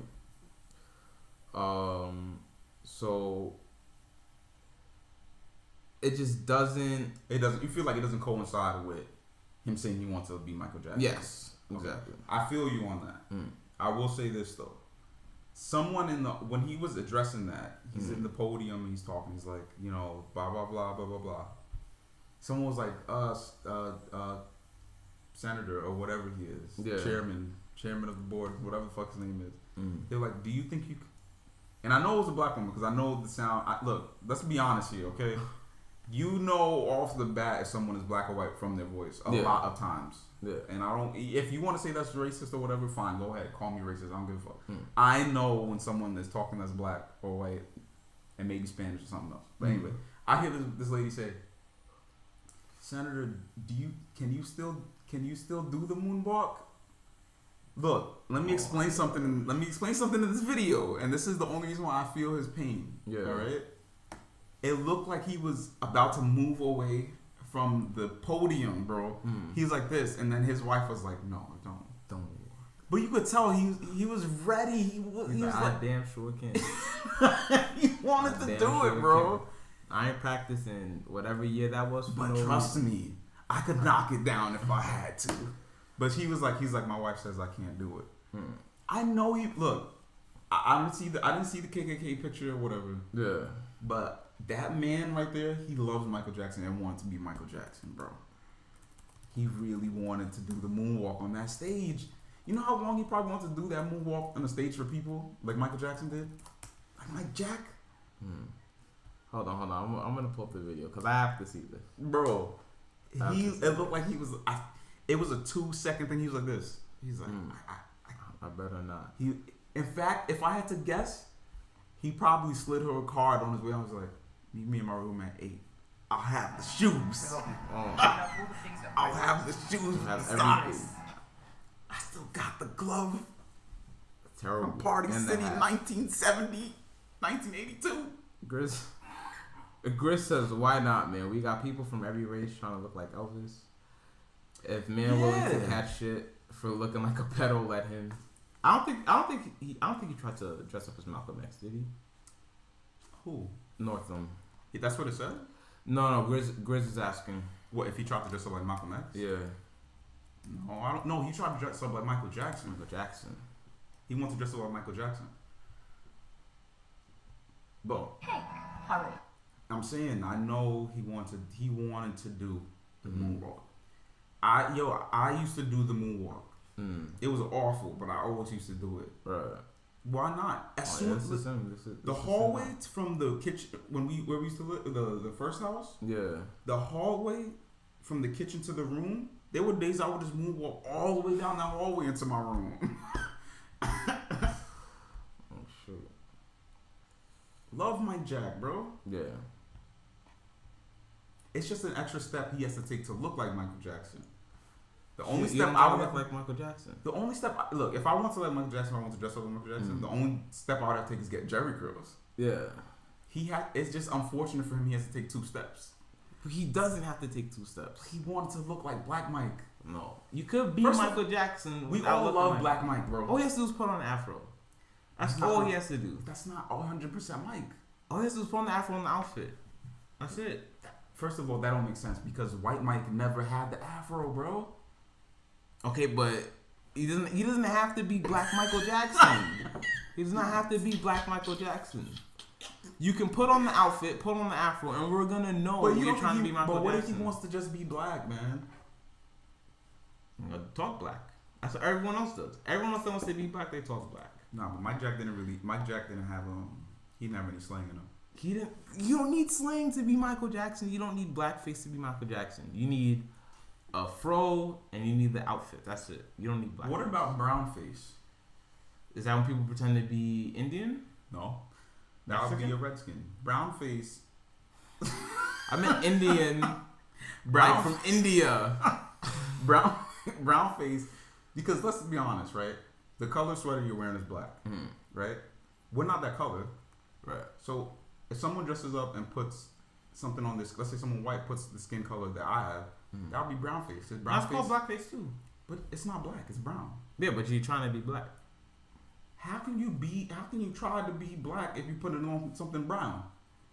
So it just doesn't. It doesn't. You feel like it doesn't coincide with him saying he wants to be Michael Jackson. Yes, exactly. Okay. I feel you on that. I will say this though. Someone when he was addressing that, he's in the podium and he's talking. He's like, you know, blah blah blah blah blah blah. Someone was like, senator or whatever he is, chairman of the board, whatever the fuck his name is. They're like, do you think you? And I know it was a black woman because I know the sound. Look, let's be honest here, okay? You know off the bat if someone is black or white from their voice a lot of times. Yeah. And I don't. If you want to say that's racist or whatever, fine, go ahead, call me racist. I don't give a fuck. I know when someone is talking that's black or white, and maybe Spanish or something else. But anyway, I hear this lady say, "Senator, can you still do the moonwalk?" Look, let me explain something. Let me explain something in this video, and this is the only reason why I feel his pain. Yeah. All right. It looked like he was about to move away from the podium, bro. He's like this, and then his wife was like, "No, don't." But you could tell he was ready. He was like, "Damn sure can." He wanted to do it, bro. I ain't practicing whatever year that was. But trust me, I could knock it down if I had to. But he's like, my wife says I can't do it. I know I didn't see the KKK picture or whatever. Yeah. But that man right there, he loves Michael Jackson and wanted to be Michael Jackson, bro. He really wanted to do the moonwalk on that stage. You know how long he probably wanted to do that moonwalk on the stage for people like Michael Jackson did? Like Jack? Hold on. I'm going to pull up the video because I have to see this. Bro, it looked like he was... it was a 2-second thing. He was like this. He's like, I better not. In fact, if I had to guess, he probably slid her a card on his way. I was like, meet me in my room at 8. I'll have the shoes. I'll have the shoes. I'll have everything. I still got the glove. Terrible. From Party City, 1970, 1982. Gris says, why not, man? We got people from every race trying to look like Elvis. If man willing to catch shit for looking like a pedo, let him. I don't think he tried to dress up as Malcolm X, did he? Who? Northam. That's what it said? No. Grizz is asking. What if he tried to dress up like Malcolm X? Yeah. No, I don't know. He tried to dress up like Michael Jackson. He wants to dress up like Michael Jackson. But hey, how are you? I'm saying I know he wanted to do the moonwalk. I used to do the moonwalk. It was awful, but I always used to do it. Right. Why not? As soon as the hallway from the kitchen where we used to live, the first house. Yeah. The hallway from the kitchen to the room. There were days I would just moonwalk all the way down that hallway into my room. Oh shoot. Love Mike Jack, bro. Yeah. It's just an extra step he has to take to look like Michael Jackson. The only You step don't I would look like Michael Jackson. The only step, look, if I want to like Michael Jackson, I want to dress up like Michael Jackson. The only step I would have to take is get Jerry curls. Yeah. It's just unfortunate for him. He has to take 2 steps. But he doesn't have to take 2 steps. He wanted to look like Black Mike. No. You could be First Michael Jackson. We all love Black Mike, bro. All he has to do is put on an afro. That's all he has to do. That's not 100% Mike. All he has to do is put on the afro on the outfit. That's it. First of all, that don't make sense because White Mike never had the afro, bro. Okay, but he doesn't have to be Black Michael Jackson. He does not have to be Black Michael Jackson. You can put on the outfit, put on the afro, and we're gonna know you're trying to be Michael Jackson. But what if he wants to just be black, man? Talk black. That's what everyone else does. Everyone else that wants to be black, they talk black. Nah, but Mike Jack didn't have he didn't have any slang in him. You don't need slang to be Michael Jackson. You don't need blackface to be Michael Jackson. You need a fro and you need the outfit. That's it. You don't need black. What about brown face? Is that when people pretend to be Indian? No. That would be a redskin. Brown face. I meant Indian. Like from India. brown face. Because let's be honest, right? The color sweater you're wearing is black, right? We're not that color. Right. So if someone dresses up and puts something on this, let's say someone white puts the skin color that I have, that would be brown face. That's called blackface too. But it's not black, it's brown. Yeah, but you're trying to be black. How can you try to be black if you put it on something brown?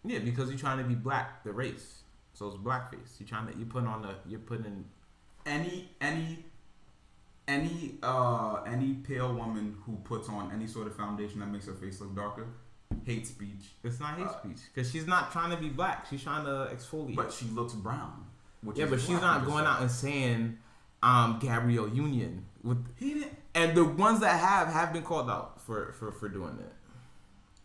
Yeah, because you're trying to be black, the race. So it's blackface. You're putting any pale woman who puts on any sort of foundation that makes her face look darker, hate speech. It's not hate speech because she's not trying to be black. She's trying to exfoliate. But she looks brown. But she's not going out and saying Gabrielle Union and the ones that have been called out for doing it.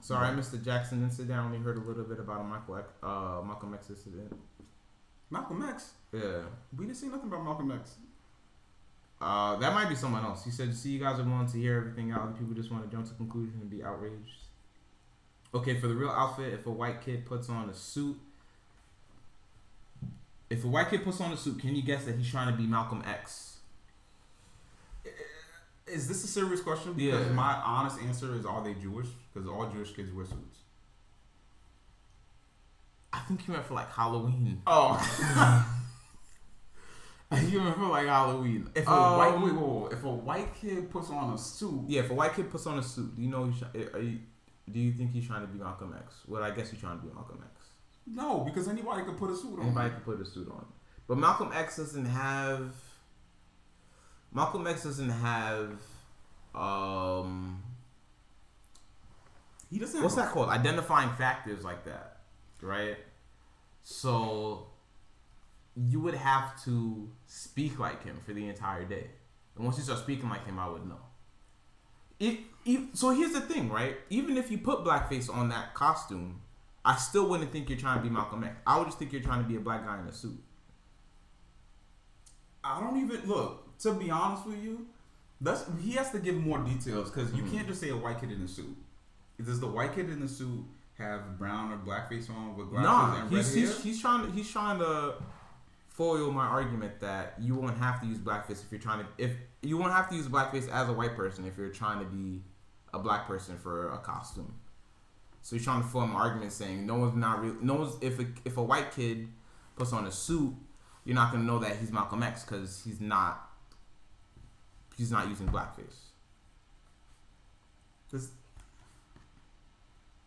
Sorry, Mr. Jackson incident. I only heard a little bit about a Malcolm X incident. Malcolm X? Yeah. We didn't say nothing about Malcolm X. That might be someone else. He said, "See, you guys are willing to hear everything out. People just want to jump to conclusion and be outraged." Okay, for the real outfit, if a white kid puts on a suit, can you guess that he's trying to be Malcolm X? Is this a serious question? Because my honest answer is, are they Jewish? Because all Jewish kids wear suits. I think you meant for like Halloween. Oh. You meant for like Halloween. If a white kid puts on a suit. Yeah, if a white kid puts on a suit, do you know do you think he's trying to be Malcolm X? Well, I guess he's trying to be Malcolm X. No, because anybody could put a suit on. Anybody could put a suit on. But Malcolm X doesn't have he doesn't have what's that called? Identifying factors like that. Right? So you would have to speak like him for the entire day. And once you start speaking like him, I would know. So here's the thing, right? Even if you put blackface on that costume, I still wouldn't think you're trying to be Malcolm X. I would just think you're trying to be a black guy in a suit. I don't even look. To be honest with you, he has to give more details because you can't just say a white kid in a suit. Does the white kid in the suit have brown or blackface on with glasses and red hair? He's trying to foil my argument that you won't have to use blackface if you won't have to use blackface as a white person if you're trying to be a black person for a costume. So he's trying to foil my argument saying if a white kid puts on a suit, you're not gonna know that he's Malcolm X because he's not using blackface.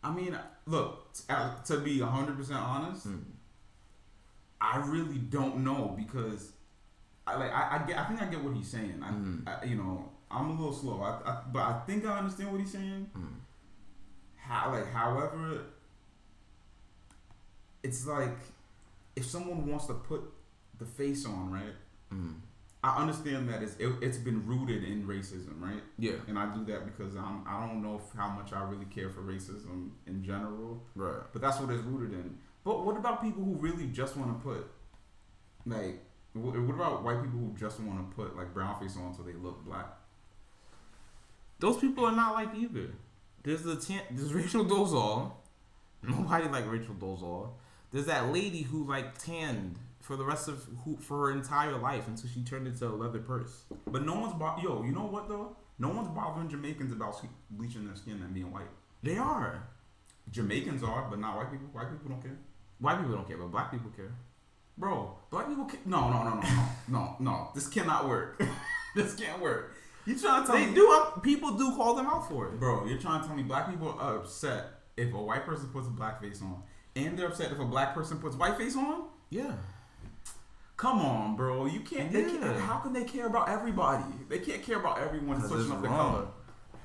I mean, look, to be 100% honest, I really don't know because I think I get what he's saying. I'm a little slow, but I think I understand what he's saying. However, it's like if someone wants to put the face on, right? Mm. I understand that it's been rooted in racism, right? Yeah. And I do that because I don't know how much I really care for racism in general. Right. But that's what it's rooted in. But what about people who really just want to put, like, what about white people who just want to put like brown face on so they look black? Those people are not like either. There's Rachel Dolezal. Nobody like Rachel Dolezal. There's that lady who like tanned for the rest of for her entire life until she turned into a leather purse. But no one's you know what though? No one's bothering Jamaicans about bleaching their skin and being white. They are. Jamaicans are, but not white people. White people don't care. White people don't care, but black people care. Bro, black people care. No. This cannot work. This can't work. You trying to tell me? People do call them out for it. Bro, you're trying to tell me black people are upset if a white person puts a black face on, and they're upset if a black person puts white face on? Yeah. Come on, bro. You can't. Yeah. They can't. How can they care about everybody? They can't care about everyone switching up the color.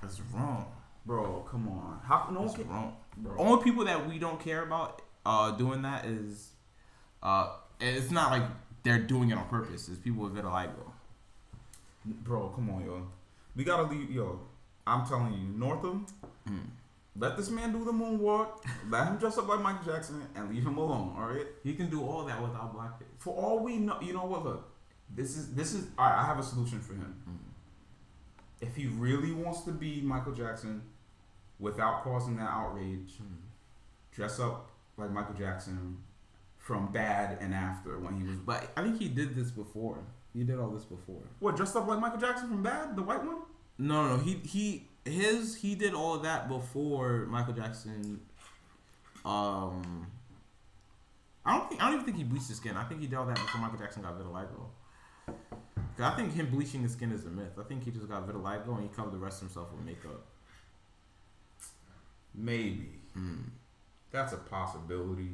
That's wrong, bro. Come on. How no? That's wrong. Bro. Only people that we don't care about doing that is it's not like they're doing it on purpose. It's people with vitiligo. Bro, come on, yo. We gotta leave, yo. I'm telling you, Northam. Let this man do the moonwalk. Let him dress up like Michael Jackson and leave him alone. All right. He can do all that without blackface. For all we know, you know what? Look, this is. All right, I have a solution for him. If he really wants to be Michael Jackson, without causing that outrage, dress up like Michael Jackson from Bad and After when he was. But I think he did this before. He did all this before. What, dressed up like Michael Jackson from Bad, the white one? No. He did all of that before Michael Jackson. I don't even think he bleached his skin. I think he did all that before Michael Jackson got vitiligo. I think him bleaching his skin is a myth. I think he just got vitiligo and he covered the rest of himself with makeup. Maybe. That's a possibility.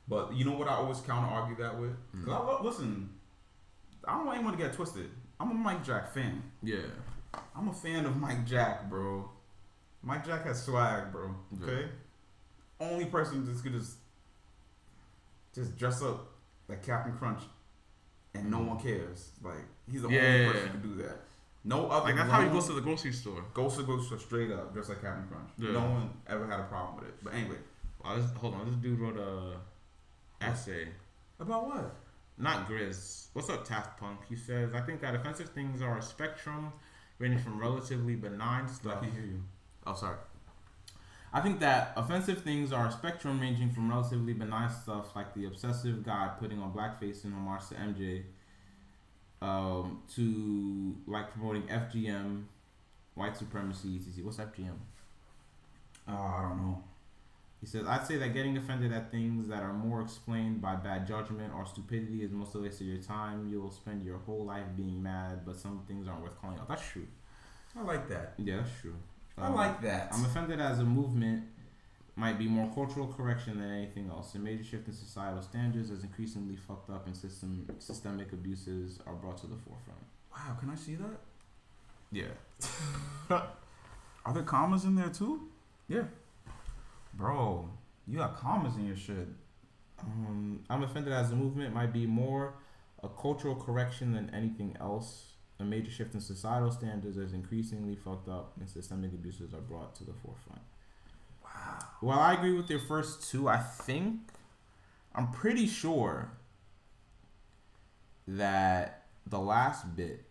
But you know what I always counter argue that with? Because listen, I don't want anyone to get twisted. I'm a Mike Jack fan. Yeah. I'm a fan of Mike Jack, bro. Mike Jack has swag, bro. Okay? Yeah. Only person that's could just dress up like Captain Crunch and no one cares. Like, he's the only person who can do that. No other. Like, that's how he goes to the grocery store. Goes to the grocery store straight up, just like Captain Crunch. Yeah. No one ever had a problem with it. But anyway. Hold on. This dude wrote a essay. About what? Not Grizz. What's up, Taft Punk? He says, I think that offensive things are a spectrum ranging from relatively benign stuff. I can hear you. Oh, sorry. I think that offensive things are a spectrum ranging from relatively benign stuff like the obsessive guy putting on blackface in homage to MJ, to like promoting FGM, white supremacy, etc. What's FGM? I don't know. He says, I'd say that getting offended at things that are more explained by bad judgment or stupidity is most of the waste of your time. You'll spend your whole life being mad, but some things aren't worth calling out. That's true. I like that. Yeah, that's true. I like that. I'm offended as a movement might be more cultural correction than anything else. A major shift in societal standards is increasingly fucked up and systemic abuses are brought to the forefront. Wow, can I see that? Yeah. Are there commas in there too? Yeah. Bro, you got commas in your shit. I'm offended as a movement might be more a cultural correction than anything else. A major shift in societal standards is increasingly fucked up and systemic abuses are brought to the forefront. Wow. Well, I agree with your first two. I'm pretty sure that the last bit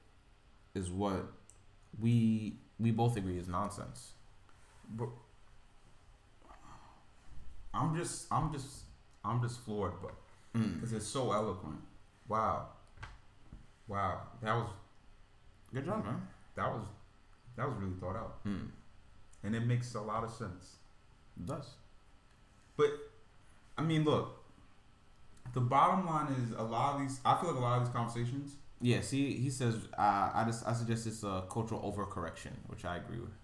is what we both agree is nonsense. But I'm just floored, but because it's so eloquent. Wow, that was good job, man. That was really thought out, and it makes a lot of sense. It does. But I mean, look, the bottom line is I feel like a lot of these conversations. Yeah. See, he says I suggest it's a cultural overcorrection, which I agree with.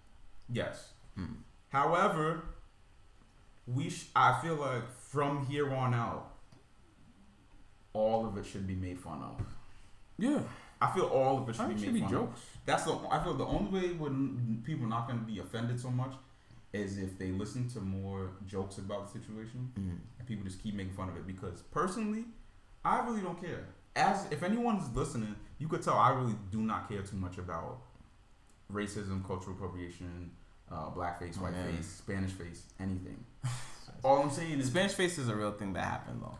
Yes. However, I feel like from here on out, all of it should be made fun of. Yeah. I feel all of it should be made fun jokes. of. I feel the only way when people are not going to be offended so much is if they listen to more jokes about the situation and people just keep making fun of it. Because personally, I really don't care. As if anyone's listening, you could tell I really do not care too much about racism, cultural appropriation, blackface, whiteface, Spanish face, anything. All I'm saying is Spanish face is a real thing that happened though.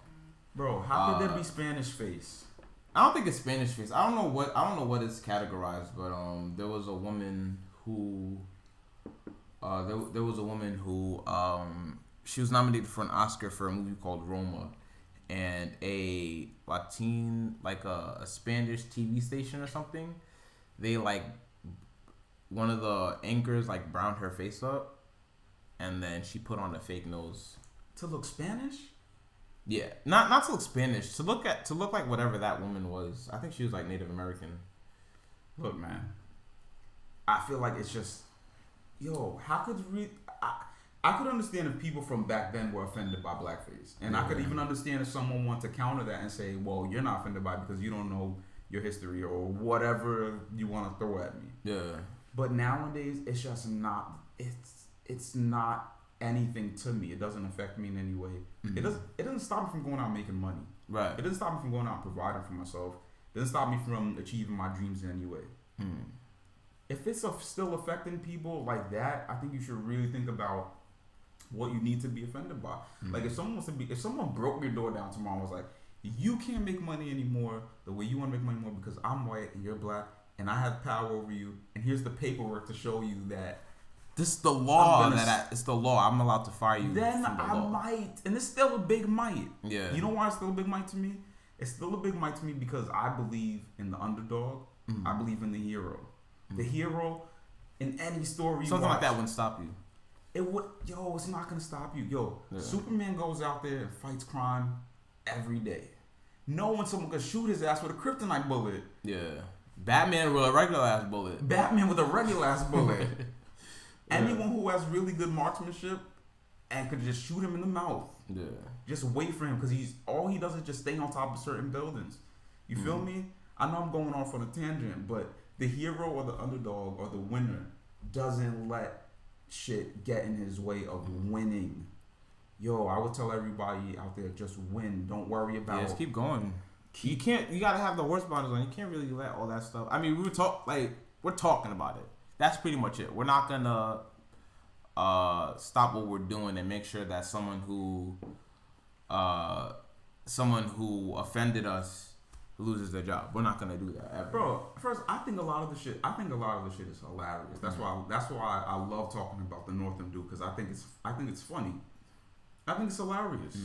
Bro, how could there be Spanish face? I don't think it's Spanish face. I don't know what it's categorized, but there was a woman who she was nominated for an Oscar for a movie called Roma, and a Spanish TV station or something, they one of the anchors browned her face up, and then she put on a fake nose to look Spanish. Yeah, not to look Spanish, to look like whatever that woman was. I think she was Native American. Look, man, I feel like it's just, how could I could understand if people from back then were offended by blackface, and I could even understand if someone wanted to counter that and say, well, you're not offended by it because you don't know your history or whatever you want to throw at me. Yeah. But nowadays, it's just not. It's not anything to me. It doesn't affect me in any way. It doesn't stop me from going out and making money. Right. It doesn't stop me from going out and providing for myself. It doesn't stop me from achieving my dreams in any way. If it's still affecting people like that, I think you should really think about what you need to be offended by. Like if someone broke your door down tomorrow and was like, you can't make money anymore the way you want to make money more because I'm white and you're black and I have power over you, and here's the paperwork to show you that this is the law. It's the law. I'm allowed to fire you. Then I might, and it's still a big might. Yeah. You know why it's still a big might to me? It's still a big might to me because I believe in the underdog. I believe in the hero. The hero in any story. Something like that wouldn't stop you. It would. It's not gonna stop you. Superman goes out there and fights crime every day. Knowing someone could shoot his ass with a kryptonite bullet. Yeah. Batman with a regular ass bullet. Anyone who has really good marksmanship and could just shoot him in the mouth. Yeah. Just wait for him because all he does is just stay on top of certain buildings. You feel me? I know I'm going off on a tangent, but the hero or the underdog or the winner doesn't let shit get in his way of winning. I would tell everybody out there, just win. Don't worry about just keep going. You gotta have the horse blinders on. You can't really let all that stuff. I mean, we're talking about it. That's pretty much it. We're not gonna stop what we're doing and make sure that someone who offended us loses their job. We're not gonna do that ever. Bro, first, I think a lot of the shit is hilarious. That's why I love talking about the Northam dude, because I think it's funny. I think it's hilarious.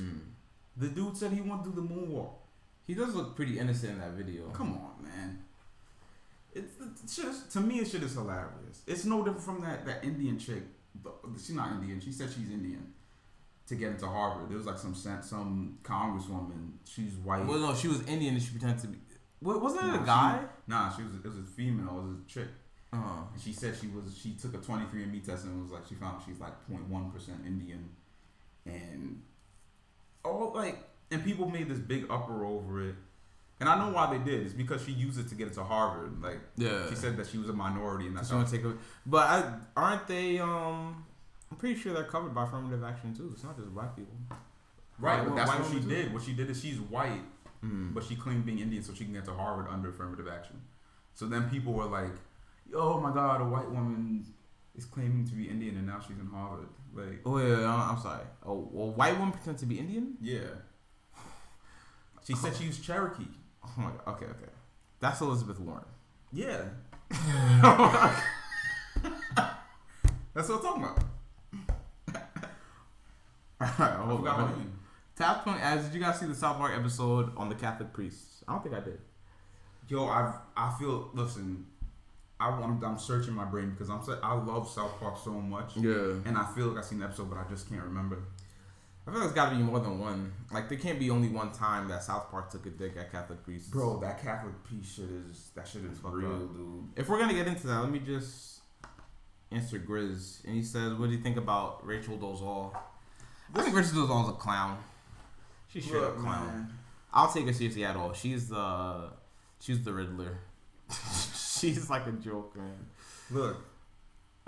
The dude said he wanted to do the moonwalk. He does look pretty innocent in that video. Come on, man. To me, it shit is hilarious. It's no different from that Indian chick. She's not Indian. She said she's Indian to get into Harvard. There was some congresswoman. She's white. Well, no, she was Indian and she pretended to be. Wasn't it a guy? It was a female. It was a chick. And she said she took a 23andMe test and it was she found she's 0.1% Indian, and and people made this big uproar over it. And I know why they did. It's because she used it to get into Harvard. She said that she was a minority, and that's But aren't they? I'm pretty sure they're covered by affirmative action too. It's not just black people. Right, but that's what she did. What she did is she's white, but she claimed being Indian so she can get to Harvard under affirmative action. So then people were like, "Oh my God, a white woman is claiming to be Indian, and now she's in Harvard." I'm sorry. Oh, well, white woman pretend to be Indian? Yeah. She said she was Cherokee. Oh my God. Okay. That's Elizabeth Warren. Yeah. That's what I'm talking about. I forgot her name. Tap point as did you guys see the South Park episode on the Catholic priests? I don't think I did. I feel. Listen, I'm searching my brain because I love South Park so much. Yeah. And I feel like I've seen the episode, but I just can't remember. I feel like there's got to be more than one. There can't be only one time that South Park took a dig at Catholic priests. Bro, that Catholic priest shit is real, dude. If we're gonna get into that, let me just answer Grizz. And he says, "What do you think about Rachel Dolezal?" I think Rachel Dolezal is a clown. She's straight up clown. Man. I'll take her seriously at all. She's the Riddler. She's like a joke, man. Look,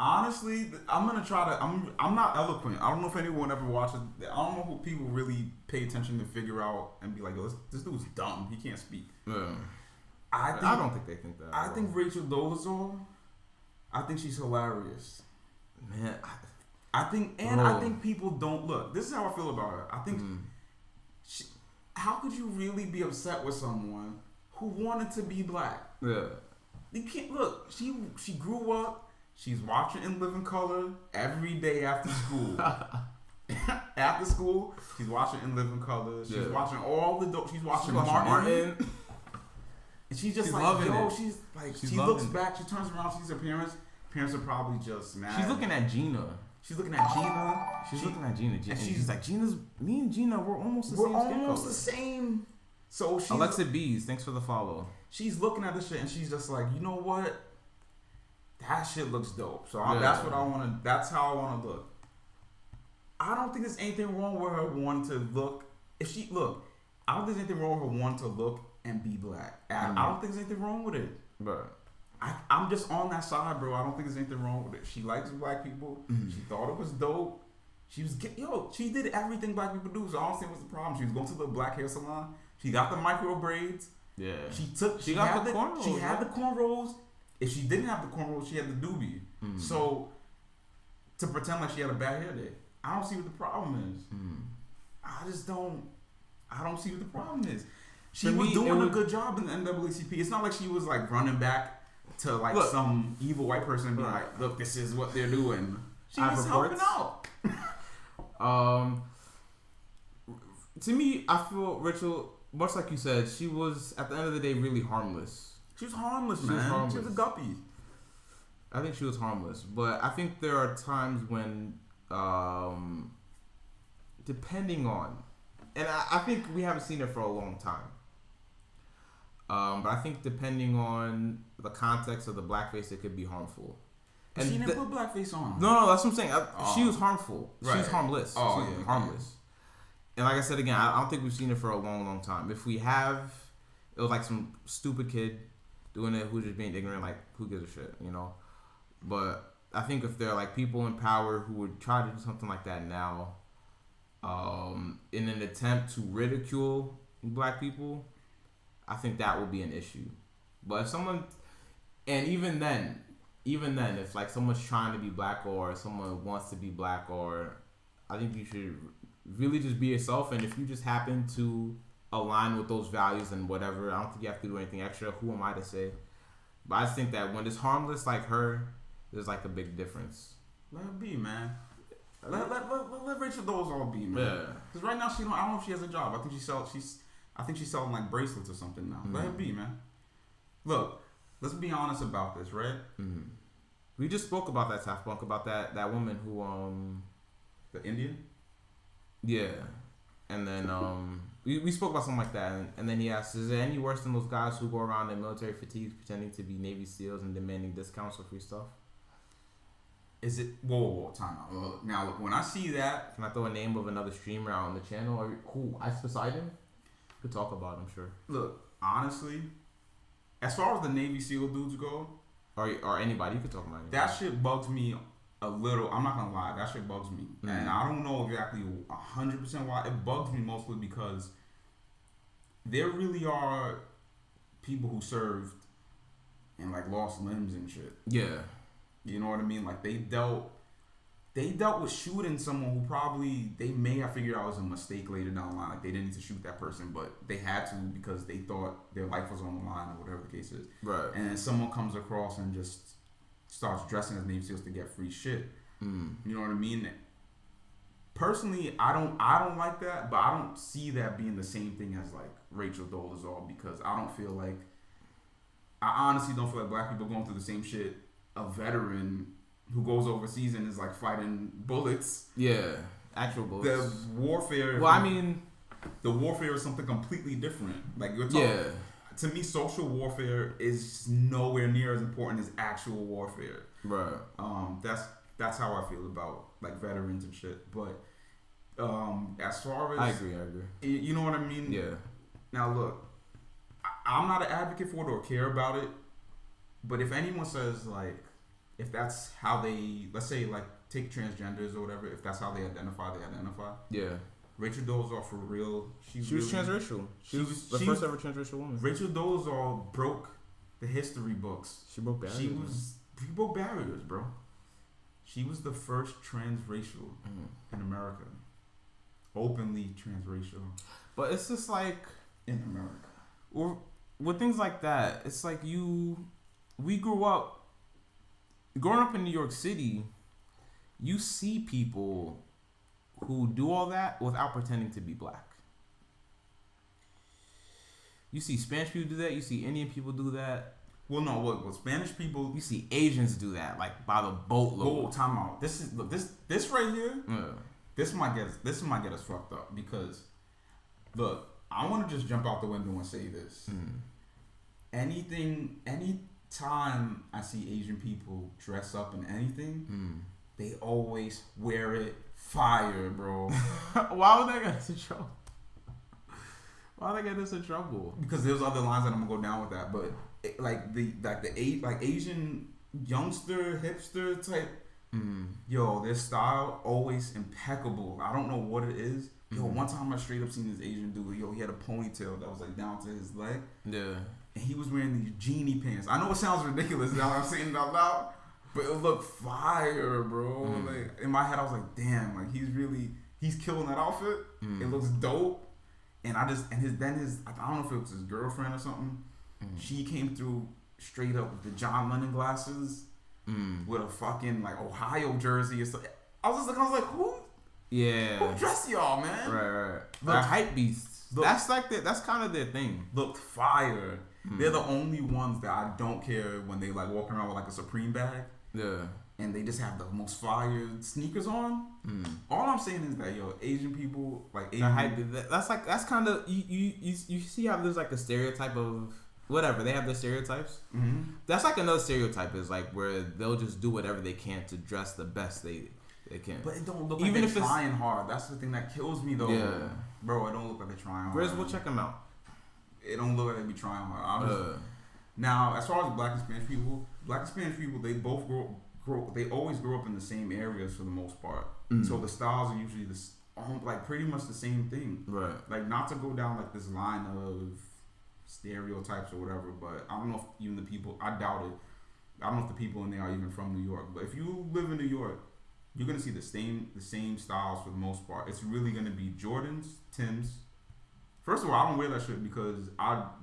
Honestly, I'm gonna try to. I'm not eloquent. I don't know if anyone ever watches. I don't know who people really pay attention to figure out and be like, yo, this dude's dumb. He can't speak. Yeah. I don't think they think that. I think Rachel Dolezal. I think she's hilarious. Man, I think people don't look. This is how I feel about her. I think. How could you really be upset with someone who wanted to be black? Yeah. You can't look. She grew up. She's watching In Living Color every day after school. After school, she's watching In Living Color. She's watching all the dope. She's watching Martin. And she's just like, yo, it. She's like, she looks back. She turns around. Sees her parents. Parents are probably just mad. She's looking at Gina. She's looking at Gina. She's looking at Gina. And she's like, me and Gina, we're almost the same. We're almost the same. So she's Alexa Bees, thanks for the follow. She's looking at this shit and she's just like, you know what? That shit looks dope. So that's what I want to. That's how I want to look. I don't think there's anything wrong with her wanting to look. I don't think there's anything wrong with her wanting to look and be black. I don't think there's anything wrong with it. But I'm just on that side, bro. I don't think there's anything wrong with it. She likes black people. She thought it was dope. She did everything black people do. So I don't see what's the problem. She was going to the black hair salon. She got the micro braids. Yeah. She had the cornrows. She had the cornrows. If she didn't have the cornrows, she had the doobie. So to pretend like she had a bad hair day, I don't see what the problem is. I just don't. I don't see what the problem is. She was doing a good job in the NAACP. It's not like she was like running back to like some evil white person and be like, "Look, this is what they're doing." She was helping out. To me, I feel Rachel, much like you said, she was at the end of the day really harmless. She was harmless, man. She was a guppy. I think she was harmless, but I think there are times when, depending on, and I think we haven't seen it for a long time. But I think depending on the context of the blackface, it could be harmful. And she didn't put blackface on. No, that's what I'm saying. She was harmful. Right. She was harmless. Oh, she was harmless. And like I said again, I don't think we've seen it for a long, long time. If we have, it was like some stupid kid doing it who's just being ignorant. Like, who gives a shit, you know? But I think if there are like people in power who would try to do something like that now, in an attempt to ridicule black people, I think that will be an issue. But if someone, and even then, if like someone's trying to be black or someone wants to be black, or I think you should really just be yourself. And if you just happen to align with those values and whatever, I don't think you have to do anything extra. Who am I to say? But I just think that when it's harmless like her, there's like a big difference. Let her be, man. Let Rachel Dolezal be, man. Yeah. Because right now I don't know if she has a job. I think she's selling like bracelets or something now. Let her be, man. Look, let's be honest about this, right? We just spoke about that, Taft Punk, about that woman who the Indian. Yeah, and then we spoke about something like that, and then he asked, "Is it any worse than those guys who go around in military fatigues pretending to be Navy SEALs and demanding discounts for free stuff?" Is it? Whoa, time out. Now, look, when I see that, can I throw a name of another streamer out on the channel? Or who? Ice Poseidon? We could talk about him, sure. Look, honestly, as far as the Navy SEAL dudes go, or anybody, you could talk about anybody. That shit bugs me a little. I'm not gonna lie, that shit bugs me, and I don't know exactly 100% why. It bugs me mostly because there really are people who served and like lost limbs and shit. Yeah. You know what I mean? Like they dealt with shooting someone who probably they may have figured out was a mistake later down the line. Like they didn't need to shoot that person, but they had to because they thought their life was on the line or whatever the case is. Right. And then someone comes across and just starts dressing as Navy SEALs to get free shit. You know what I mean? Personally, I don't like that, but I don't see that being the same thing as like Rachel Dolezal, because I honestly don't feel like black people going through the same shit a veteran who goes overseas and is like fighting bullets. Yeah, actual bullets. The warfare. Well, I mean, the warfare is something completely different. Like you're talking. Yeah. To me, social warfare is nowhere near as important as actual warfare. Right. That's how I feel about like veterans and shit. But as far as I agree. You know what I mean? Yeah. Now look, I'm not an advocate for it or care about it. But if anyone says like, if that's how they, let's say like take transgenders or whatever, if that's how they identify. Yeah. Rachel Dolezal for real. She was transracial. She was the first ever transracial woman. Rachel Dolezal broke the history books. She broke barriers. She broke barriers, bro. She was the first transracial in America. Openly transracial. But it's just like in America. Or with things like that, it's like we grew up growing up in New York City, you see people who do all that without pretending to be black. You see Spanish people do that. You see Indian people do that. Well, no, what Spanish people? You see Asians do that, like by the boatload. Whoa, time out. This right here. This might get us fucked up because, look, I want to just jump out the window and say this. Anytime I see Asian people dress up in anything, they always wear it fire, bro. Why would that get us in trouble? Why would that get us in trouble? Because there's other lines that I'm gonna go down with that, but Asian youngster hipster type, yo, their style always impeccable. I don't know what it is. Yo, one time I straight up seen this Asian dude. Yo, he had a ponytail that was like down to his leg. Yeah. And he was wearing these genie pants. I know it sounds ridiculous now I'm saying it out loud, but it looked fire, bro. Like in my head, I was like, damn, like he's killing that outfit. It looks dope. And I don't know if it was his girlfriend or something. She came through straight up with the John Lennon glasses, with a fucking like Ohio jersey or something. I was like, who? Yeah. Who dressed y'all, man? Right. The hype beasts. That's kind of their thing. Looked fire. They're the only ones that I don't care when they like walking around with like a Supreme bag. Yeah. And they just have the most fire sneakers on. All I'm saying is that Asian people like Asian. That's kind of you see how there's like a stereotype of whatever they have the stereotypes. That's like another stereotype is like where they'll just do whatever they can to dress the best they can. But it don't look like they're trying hard. That's the thing that kills me though. Yeah. Bro, it don't look like they're trying hard. Grizz, we'll check them out. It don't look like they be trying hard. Now, as far as black and Spanish people, they both they always grow up in the same areas for the most part. So the styles are usually like pretty much the same thing. Right. Like not to go down like this line of stereotypes or whatever, but I don't know if even the people, I doubt it. I don't know if the people in there are even from New York. But if you live in New York, you're gonna see the same styles for the most part. It's really gonna be Jordans, Tims. First of all, I don't wear that shit because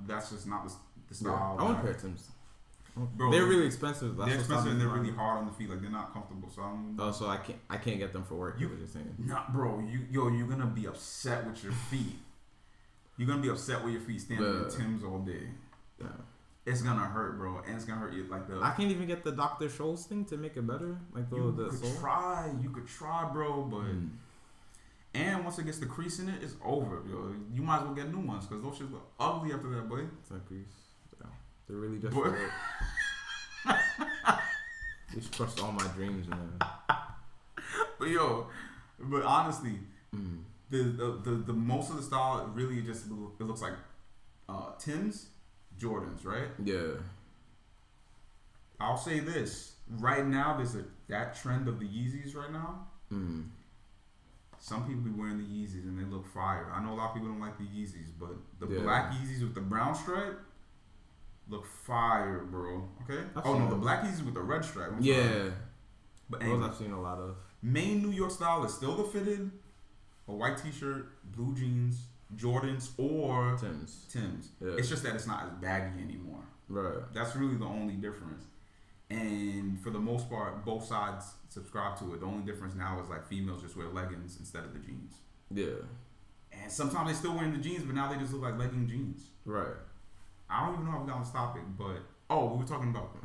that's just not the style. I want a pair of Tims. Bro, they're really expensive. They're expensive and they're really hard on the feet. Like they're not comfortable. So I can't get them for work. You're saying. Nah, bro. You're gonna be upset with your feet. You're gonna be upset with your feet standing in Tims all day. Yeah. It's gonna hurt, bro, and it's gonna hurt you. I can't even get the Dr. Scholl's thing to make it better. Like you could try, bro, but. And once it gets the crease in it, it's over, yo. You might as well get new ones because those shits look ugly after that, boy. It's not crease. Yeah. They're really just. They just crushed all my dreams, man. But honestly, the most of the style really just it looks like Tims, Jordans, right? Yeah. I'll say this right now. There's that trend of the Yeezys right now. Some people be wearing the Yeezys and they look fire. I know a lot of people don't like the Yeezys, but the black Yeezys with the brown stripe look fire, bro. Okay? The black Yeezys with the red stripe. But those I've seen a lot of. Main New York style is still the fitted, a white t-shirt, blue jeans, Jordans, or Tims. Yeah. It's just that it's not as baggy anymore. Right. That's really the only difference. And for the most part, both sides subscribe to it. The only difference now is like females just wear leggings instead of the jeans. Yeah. And sometimes they still wearing the jeans, but now they just look like legging jeans. Right. I don't even know how we got on this topic, but we were talking about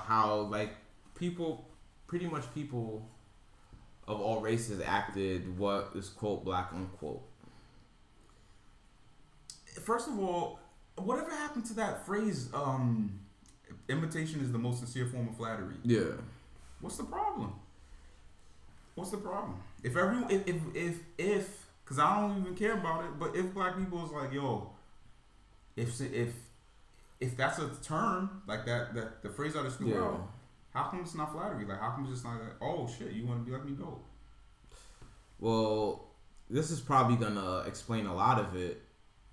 how like pretty much people of all races acted what is quote black unquote. First of all, whatever happened to that phrase? Imitation is the most sincere form of flattery. Yeah. What's the problem? If because I don't even care about it, but if black people is like, yo, if that's a term like that the phrase I just threw out, How come it's not flattery? Like, how come it's just not like, oh shit, you want to be like me? Dope. Well, this is probably gonna explain a lot of it,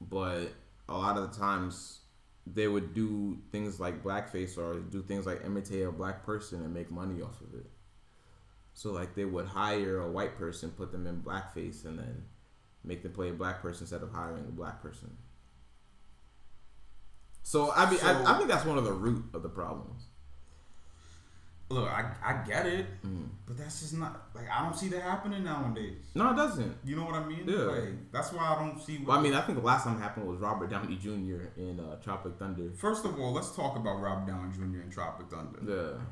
but a lot of the times they would do things like blackface or do things like imitate a black person and make money off of it. So like they would hire a white person, put them in blackface, and then make them play a black person instead of hiring a black person. So I mean, I think that's one of the root of the problems. Look, I get it, but that's just not like I don't see that happening nowadays. No, it doesn't. You know what I mean? Yeah. Like, that's why I don't see. Well, I mean, I think the last time it happened was Robert Downey Jr. in Tropic Thunder. First of all, let's talk about Robert Downey Jr. in Tropic Thunder. Yeah.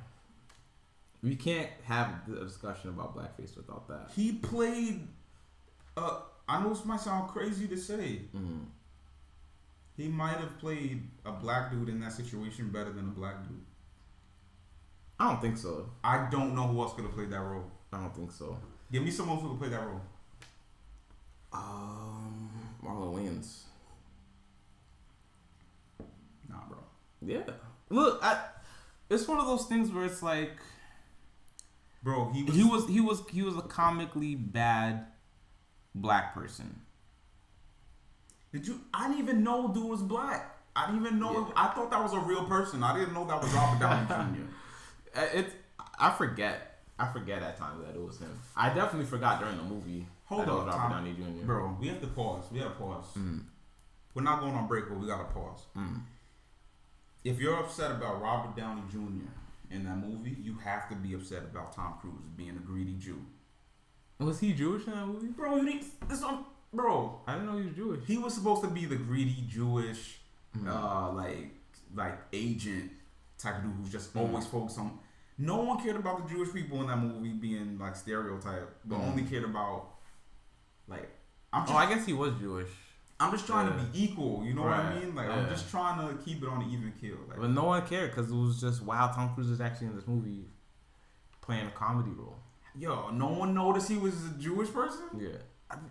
We can't have a discussion about blackface without that. He played. I know this might sound crazy to say. He might have played a black dude in that situation better than a black dude. I don't think so. I don't know who else could have played that role. I don't think so. Give me someone who could play that role. Marlon Wayans. Nah, bro. Yeah. Look, it's one of those things where it's like, bro, he was a comically bad black person. I didn't even know dude was black. I didn't even know. Yeah. I thought that was a real person. I didn't know that was Robert Downey Jr. I forget at times that it was him. I definitely forgot during the movie. Hold on, Robert Downey Jr. Bro, we have to pause. We're not going on break, but we gotta pause. If you're upset about Robert Downey Jr. in that movie, you have to be upset about Tom Cruise being a greedy Jew. Was he Jewish in that movie? Bro, you need this one. Bro, I didn't know he was Jewish. He was supposed to be the greedy Jewish, like agent type of dude who's just always focused on. No one cared about the Jewish people in that movie being like stereotyped, but only cared about like. I guess he was Jewish. I'm just trying to be equal. You know what I mean? Like I'm just trying to keep it on an even keel. Like, but no one cared because it was just wow. Tom Cruise is actually in this movie playing a comedy role. Yo, no one noticed he was a Jewish person. Yeah.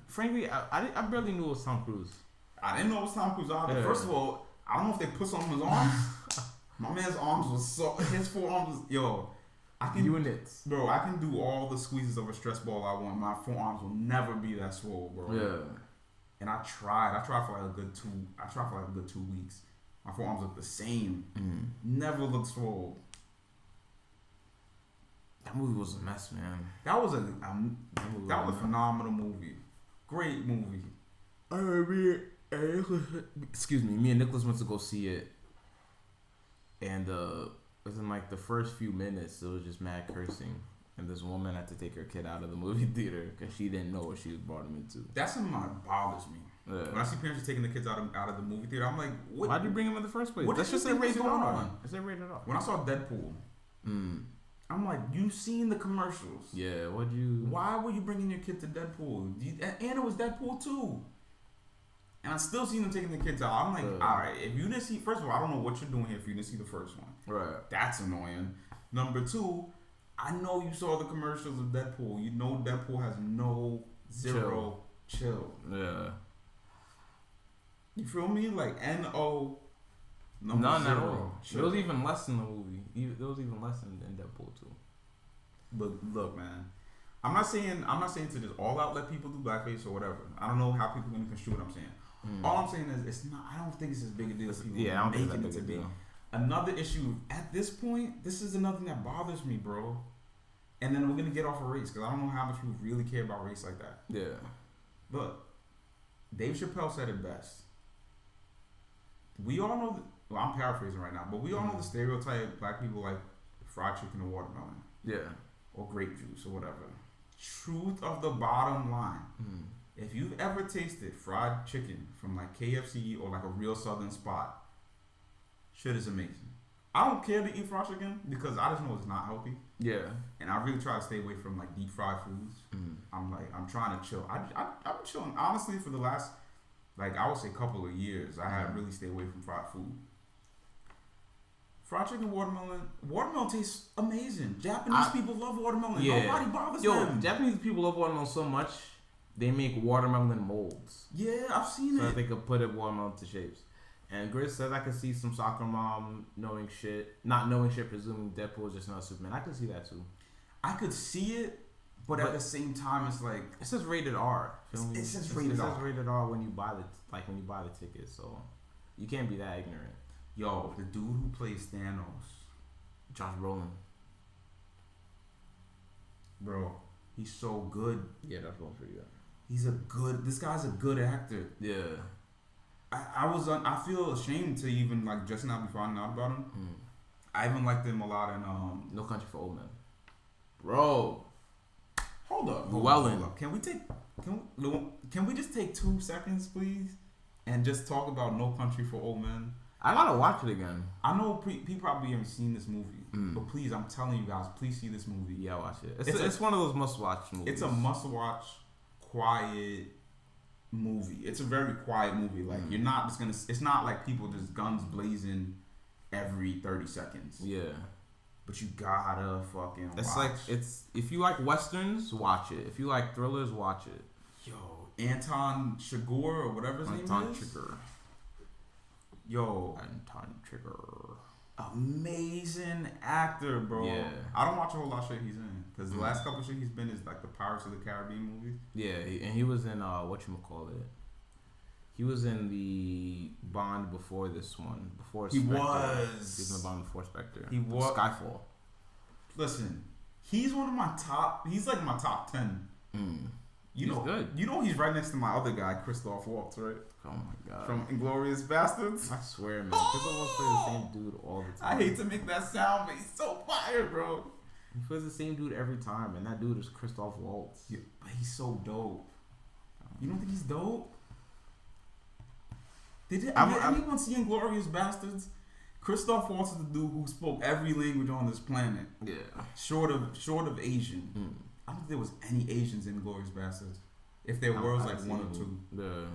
Frankly, I barely knew it was Tom Cruise. I didn't know it was Tom Cruise either. Yeah. First of all, I don't know if they put something on his arms. My man's arms was his forearms was, I can units. Bro, I can do all the squeezes of a stress ball I want. My forearms will never be that swole, bro. Yeah. And I tried for like a good 2 weeks. My forearms look the same. Never looked swole. That movie was a mess, man. That was a phenomenal movie. Great movie. Excuse me. Me and Nicholas went to go see it, and within like the first few minutes, it was just mad cursing, and this woman had to take her kid out of the movie theater because she didn't know what she was brought him into. That's something that bothers me. Yeah. When I see parents taking the kids out of the movie theater, I'm like, why'd you bring him in the first place? That's just rated R. It's rated R. When I saw Deadpool, I'm like, you seen the commercials? Yeah. Why were you bringing your kid to Deadpool? And it was Deadpool 2. And I still seen them taking the kids out. I'm like, all right, if you didn't see, first of all, I don't know what you're doing here if you didn't see the first one. Right. That's annoying. Number 2, I know you saw the commercials of Deadpool. You know Deadpool has zero chill. Yeah. You feel me? Like N-O. None at all. It was even less in the movie. There was even less in Deadpool 2. But look, man, I'm not saying to just all out let people do blackface or whatever. I don't know how people are gonna construe what I'm saying. All I'm saying is it's not. I don't think it's as big a deal as people I don't think making it to be. Another issue at this point. This is another thing that bothers me, bro. And then we're gonna get off of race because I don't know how much people really care about race like that. Yeah. Look, Dave Chappelle said it best. We all know. Well, I'm paraphrasing right now, but we all know the stereotype black people like fried chicken or watermelon. Yeah. Or grape juice or whatever. Truth of the bottom line. If you've ever tasted fried chicken from like KFC or like a real southern spot, shit is amazing. I don't care to eat fried chicken because I just know it's not healthy. Yeah. And I really try to stay away from like deep fried foods. I'm trying to chill. I'm chilling. Honestly, for the last, like I would say couple of years, I have really stayed away from fried food. Fried chicken, watermelon tastes amazing. Japanese people love watermelon. Yeah. Nobody bothers them. Japanese people love watermelon so much, they make watermelon molds. Yeah, I've seen it. So that they could put it watermelon to shapes. And Grizz says I could see some soccer mom not knowing shit, presuming Deadpool is just not Superman. I could see that too. I could see it, but at the same time, it's like it says rated R. Feel me? It says rated R. It says rated R when you buy the ticket, so you can't be that ignorant. Yo, the dude who plays Thanos, Josh Brolin. Bro, he's so good. Yeah, that's one pretty good. This guy's a good actor. Yeah. I feel ashamed to even like just now be finding out about him. I even liked him a lot in No Country for Old Men. Bro. Hold up. Can we just take 2 seconds, please, and just talk about No Country for Old Men? I gotta watch it again. I know people probably haven't seen this movie, but please, I'm telling you guys, please see this movie. Yeah, watch it. It's one of those must-watch movies. It's a must-watch, quiet movie. It's a very quiet movie. Like you're not just gonna. It's not like people just guns blazing every 30 seconds. Yeah. But you gotta fucking. It's watch. like if you like westerns, watch it. If you like thrillers, watch it. Yo, Anton Chigurh or whatever his name is. Anton Chigurh. Yo, Anton Chigurh. Amazing actor, bro. Yeah. I don't watch a whole lot of shit he's in because the last couple of shit he's been is like the Pirates of the Caribbean movies. Yeah, and he was in whatchamacallit. He was in the Bond before this one. Before Spectre. He was in the Bond before Spectre. He was Skyfall. Listen, he's one of my top. He's like my top 10. He's good. You know he's right next to my other guy, Christoph Waltz, right? Oh my god. From Inglourious Bastards. I swear, man. Christoph Waltz plays the same dude all the time. I hate to make that sound, but he's so fire, bro. He plays the same dude every time, and that dude is Christoph Waltz. Yeah, but he's so dope. You don't think he's dope? Did anyone see Inglourious Bastards? Christoph Waltz is the dude who spoke every language on this planet. Yeah. Short of Asian. I don't think there was any Asians in Inglourious Bastards. If there were, it was like 1 or 2. Yeah.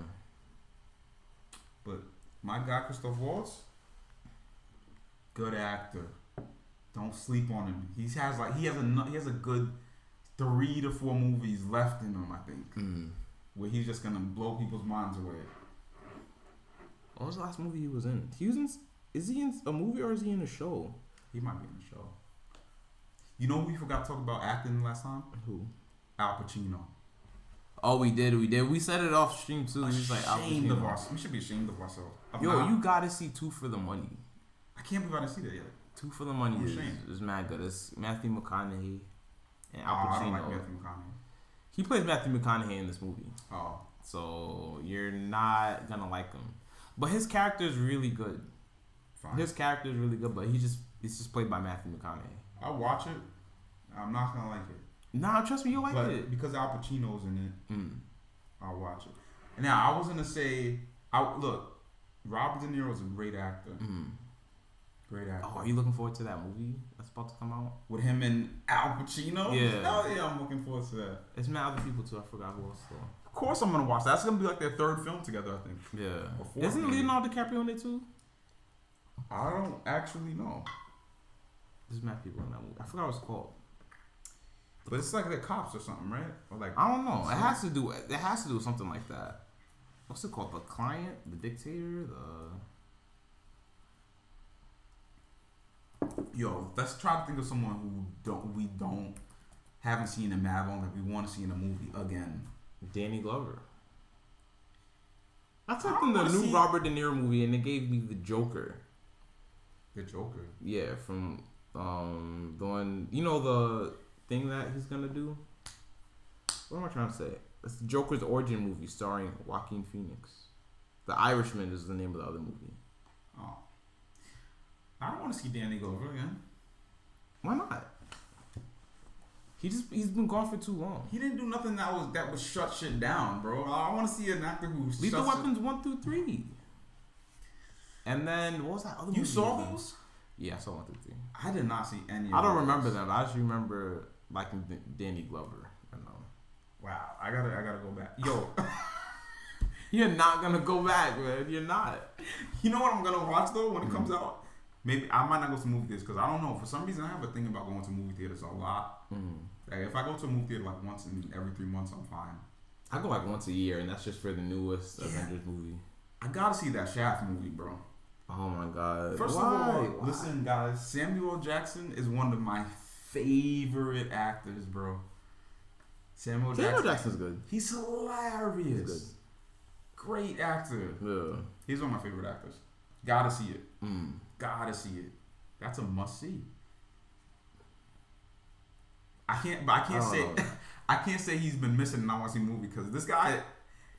But my guy Christoph Waltz, good actor. Don't sleep on him. He has a good 3 to 4 movies left in him, I think, where he's just gonna blow people's minds away. What was the last movie he was in? Is he in a movie or is he in a show? He might be in a show. You know who we forgot to talk about acting last time? Who? Al Pacino. Oh, we did. We said it off stream too. We was like, ashamed of ourselves. We should be ashamed of ourselves. You gotta see 2 for the Money. I can't believe I didn't see that yet. 2 for the Money is mad good. It's Matthew McConaughey and Al Pacino. I don't like Matthew McConaughey. He plays Matthew McConaughey in this movie. Oh. So you're not gonna like him. But his character is really good. Fine. His character is really good, but it's just played by Matthew McConaughey. I'll watch it. I'm not gonna like it. Nah, trust me, you'll like it. Because Al Pacino's in it, I'll watch it. Now, I was gonna say, look, Robert De Niro is a great actor. Great actor. Oh, are you looking forward to that movie that's about to come out? With him and Al Pacino? Yeah. Oh, yeah, I'm looking forward to that. It's mad other people too. I forgot who else though. Of course I'm gonna watch that. That's gonna be like their 3rd film together, I think. Yeah. Isn't Leonardo DiCaprio in it too? I don't actually know. There's mad people in that movie. I forgot what it's called. But it's like they're cops or something, right? Or like I don't know. It has to do with something like that. What's it called? The Client, the Dictator, Yo, let's try to think of someone who we haven't seen in mad long that we want to see in a movie again. Danny Glover. I typed in the new Robert De Niro movie and it gave me the Joker. The Joker? Yeah, from the one, the thing that he's gonna do. What am I trying to say? It's the Joker's origin movie starring Joaquin Phoenix. The Irishman is the name of the other movie. Oh, I don't want to see Danny Glover again. Why not? He's been gone for too long. He didn't do nothing that was shut shit down, bro. I want to see an actor who Lethal Weapons 1 through 3. And then what was that other movie? You saw those? Yeah, I saw 1 through 3. I did not see any. I don't remember them. I just remember liking Danny Glover. Wow, I gotta go back. Yo, you're not gonna go back, man. You're not. You know what I'm gonna watch though when it comes out? Maybe I might not go to movie theaters because I don't know. For some reason, I have a thing about going to movie theaters a lot. Like if I go to a movie theater like once in every 3 months, I'm fine. I go like once a year, and that's just for the newest Avengers movie. I gotta see that Shaft movie, bro. Oh my god. First of all, listen, guys. Samuel L. Jackson is one of my favorite actors, bro. Samuel Jackson's good. He's hilarious. He's good. Great actor. Yeah. He's one of my favorite actors. Gotta see it. Gotta see it. That's a must see. I can't say he's been missing and I want to see a movie because this guy.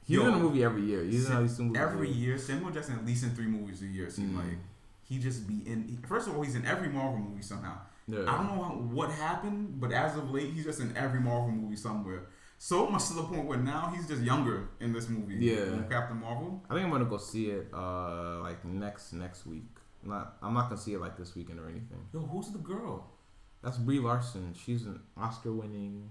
He's in a movie every year. He's in at least 2 movies every year. Samuel Jackson at least in 3 movies a year. It seems like he just be in. First of all, he's in every Marvel movie somehow. Yeah. I don't know what happened, but as of late, he's just in every Marvel movie somewhere. So much to the point where now he's just younger in this movie. Yeah. Captain Marvel. I think I'm gonna go see it like next week. I'm not gonna see it like this weekend or anything. Yo, who's the girl? That's Brie Larson. She's an Oscar-winning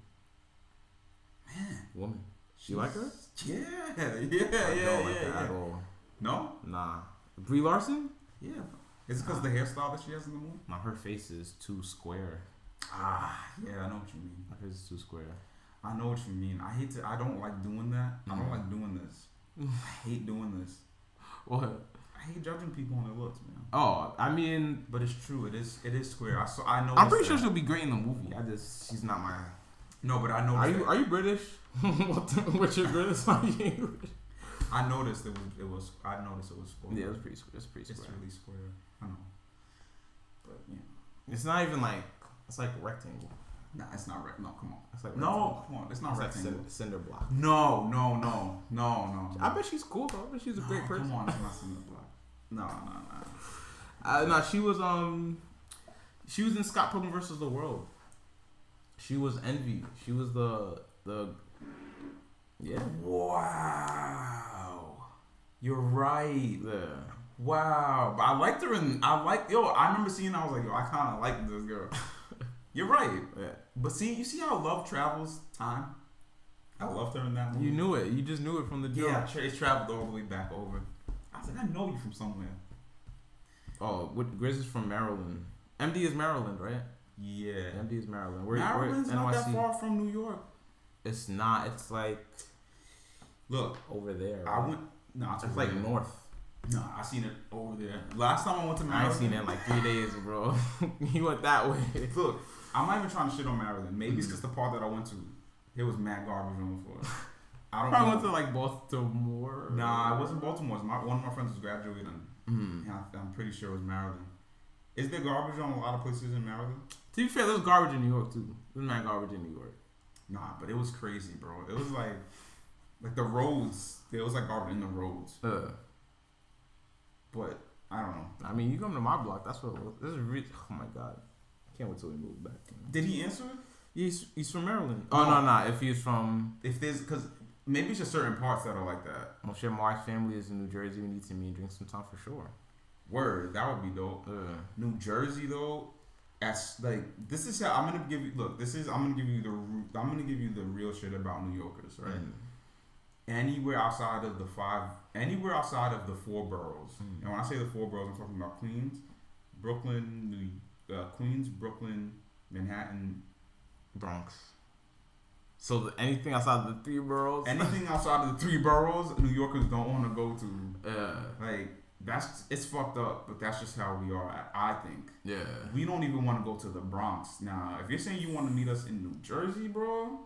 woman. You like her? Yeah. I don't like her at all. No? Nah. Brie Larson? Yeah. Is it because the hairstyle that she has in the movie? Nah, her face is too square. Yeah, I know what you mean. Her face is too square. I know what you mean. I don't like doing that. I don't like doing this. I hate doing this. What? I hate judging people on their looks, man. Oh, I mean, but it's true. It is square. I know. I'm pretty sure she'll be great in the movie. She's not my. No, but I know. Are you British? What's your British? I noticed it was. I noticed it was square. Yeah, it's pretty square. It's really square. I know. But yeah, it's not even like it's like a rectangle. Nah, it's not No, come on. It's like no, come on. It's not rectangle. Like cinder block. No. I bet she's cool though. I bet she's a great person. Come on, it's not cinder block. No. She was in Scott Pilgrim vs. the World. She was Envy. She was the yeah. Wow. You're right. Yeah. Wow. But I liked her I remember seeing her, I was like, I kinda like this girl. You're right. Yeah. But you see how love travels time? I loved her in that movie. You knew it. You just knew it from the jump. Yeah, Trace traveled all the way back over. I was like, I know you from somewhere. Oh, Grizz is from Maryland. MD is Maryland, right? Yeah. MD is Maryland. Maryland's not that far from New York. It's not. It's like look over there. Right? I went. No, it's like there. North. No, I seen it over there. Last time I went to Maryland, I ain't seen it in like 3 days, bro. You went that way. Look, I'm not even trying to shit on Maryland. Maybe it's just the part that I went to. It was mad garbage on the floor. I went to like Baltimore. Nah, it wasn't Baltimore. One of my friends was graduating. And I'm pretty sure it was Maryland. Is there garbage on a lot of places in Maryland? To be fair, there's garbage in New York too. There's not garbage in New York. Nah, but it was crazy, bro. It was like the roads. There was like garbage in the roads. But I don't know. I mean, you come to my block. That's what. This is really. Oh my god, can't wait till we move back. Did he answer it? He's from Maryland. Oh no. If he's from, because maybe it's just certain parts that are like that. I'm sure Mark's family is in New Jersey. We need to meet and drink some time for sure. Word, that would be dope. New Jersey though, that's like this is how I'm gonna give you. Look, I'm gonna give you the real shit about New Yorkers, right? Anywhere outside of the 4 boroughs, and when I say the 4 boroughs, I'm talking about Queens, Brooklyn, Manhattan, Bronx. So anything outside of the 3 boroughs? Anything outside of the 3 boroughs, New Yorkers don't want to go to. Like it's fucked up, but that's just how we are. I think. Yeah. We don't even want to go to the Bronx now. If you're saying you want to meet us in New Jersey, bro,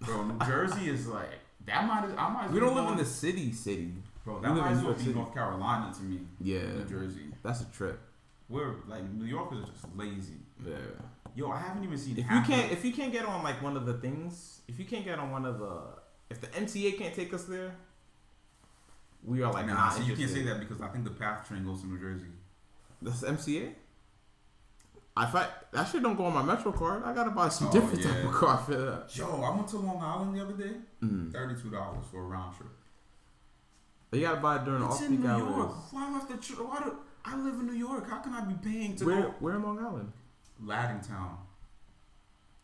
New Jersey is like that. We don't live in the city, bro. That might as well be North Carolina to me. Yeah. New Jersey. That's a trip. We're like New Yorkers are just lazy. Yeah. Yo, I haven't even seen. If you can't get on like one of the things, if the MTA can't take us there, we are like nah. So you can't say that because I think the PATH train goes to New Jersey. That's MCA. That shit don't go on my Metro card. I gotta buy some different type of card for that. Yo, I went to Long Island the other day. $32 for a round trip. But you gotta buy it during off-peak hours. Why do I have to? I live in New York. How can I be paying to go? Where in Long Island? Laddingtown.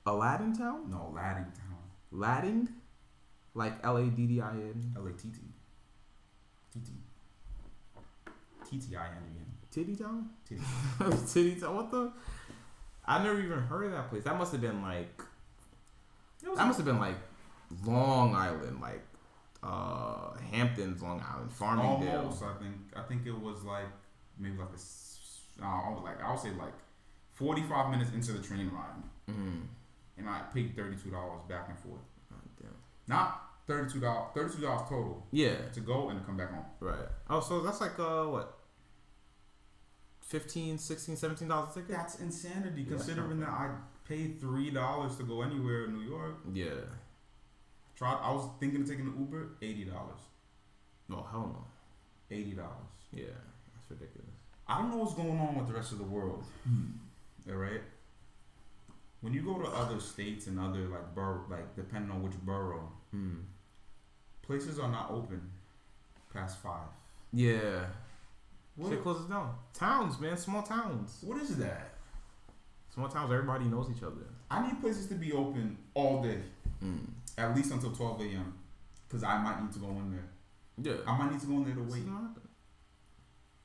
Aladdin Town? No, Laddingtown. Ladding? Like Laddin? Latt. TTINGN. Titty Town? Titty Town? What the? I never even heard of that place. That must have been like. Long Island, like Hamptons, Long Island, Farmingdale. Almost, I think it was like maybe like I would say like 45 minutes into the train ride, and I paid $32 back and forth. Oh, damn. Not $32 total. Yeah. To go and to come back home. Right. Oh, so that's like what? $15, $16, $17 a ticket? That's insanity, considering that I paid $3 to go anywhere in New York. Yeah. I was thinking of taking an Uber, $80. No, hell no. $80. Yeah, that's ridiculous. I don't know what's going on with the rest of the world. All right. When you go to other states and other like depending on which borough, places are not open past 5. Yeah. What? Shit closes down. Towns, man, small towns. What is that? Small towns, everybody knows each other. I need places to be open all day, at least until 12 a.m. Because I might need to go in there. Yeah. I might need to go in there to wait. It's not happening.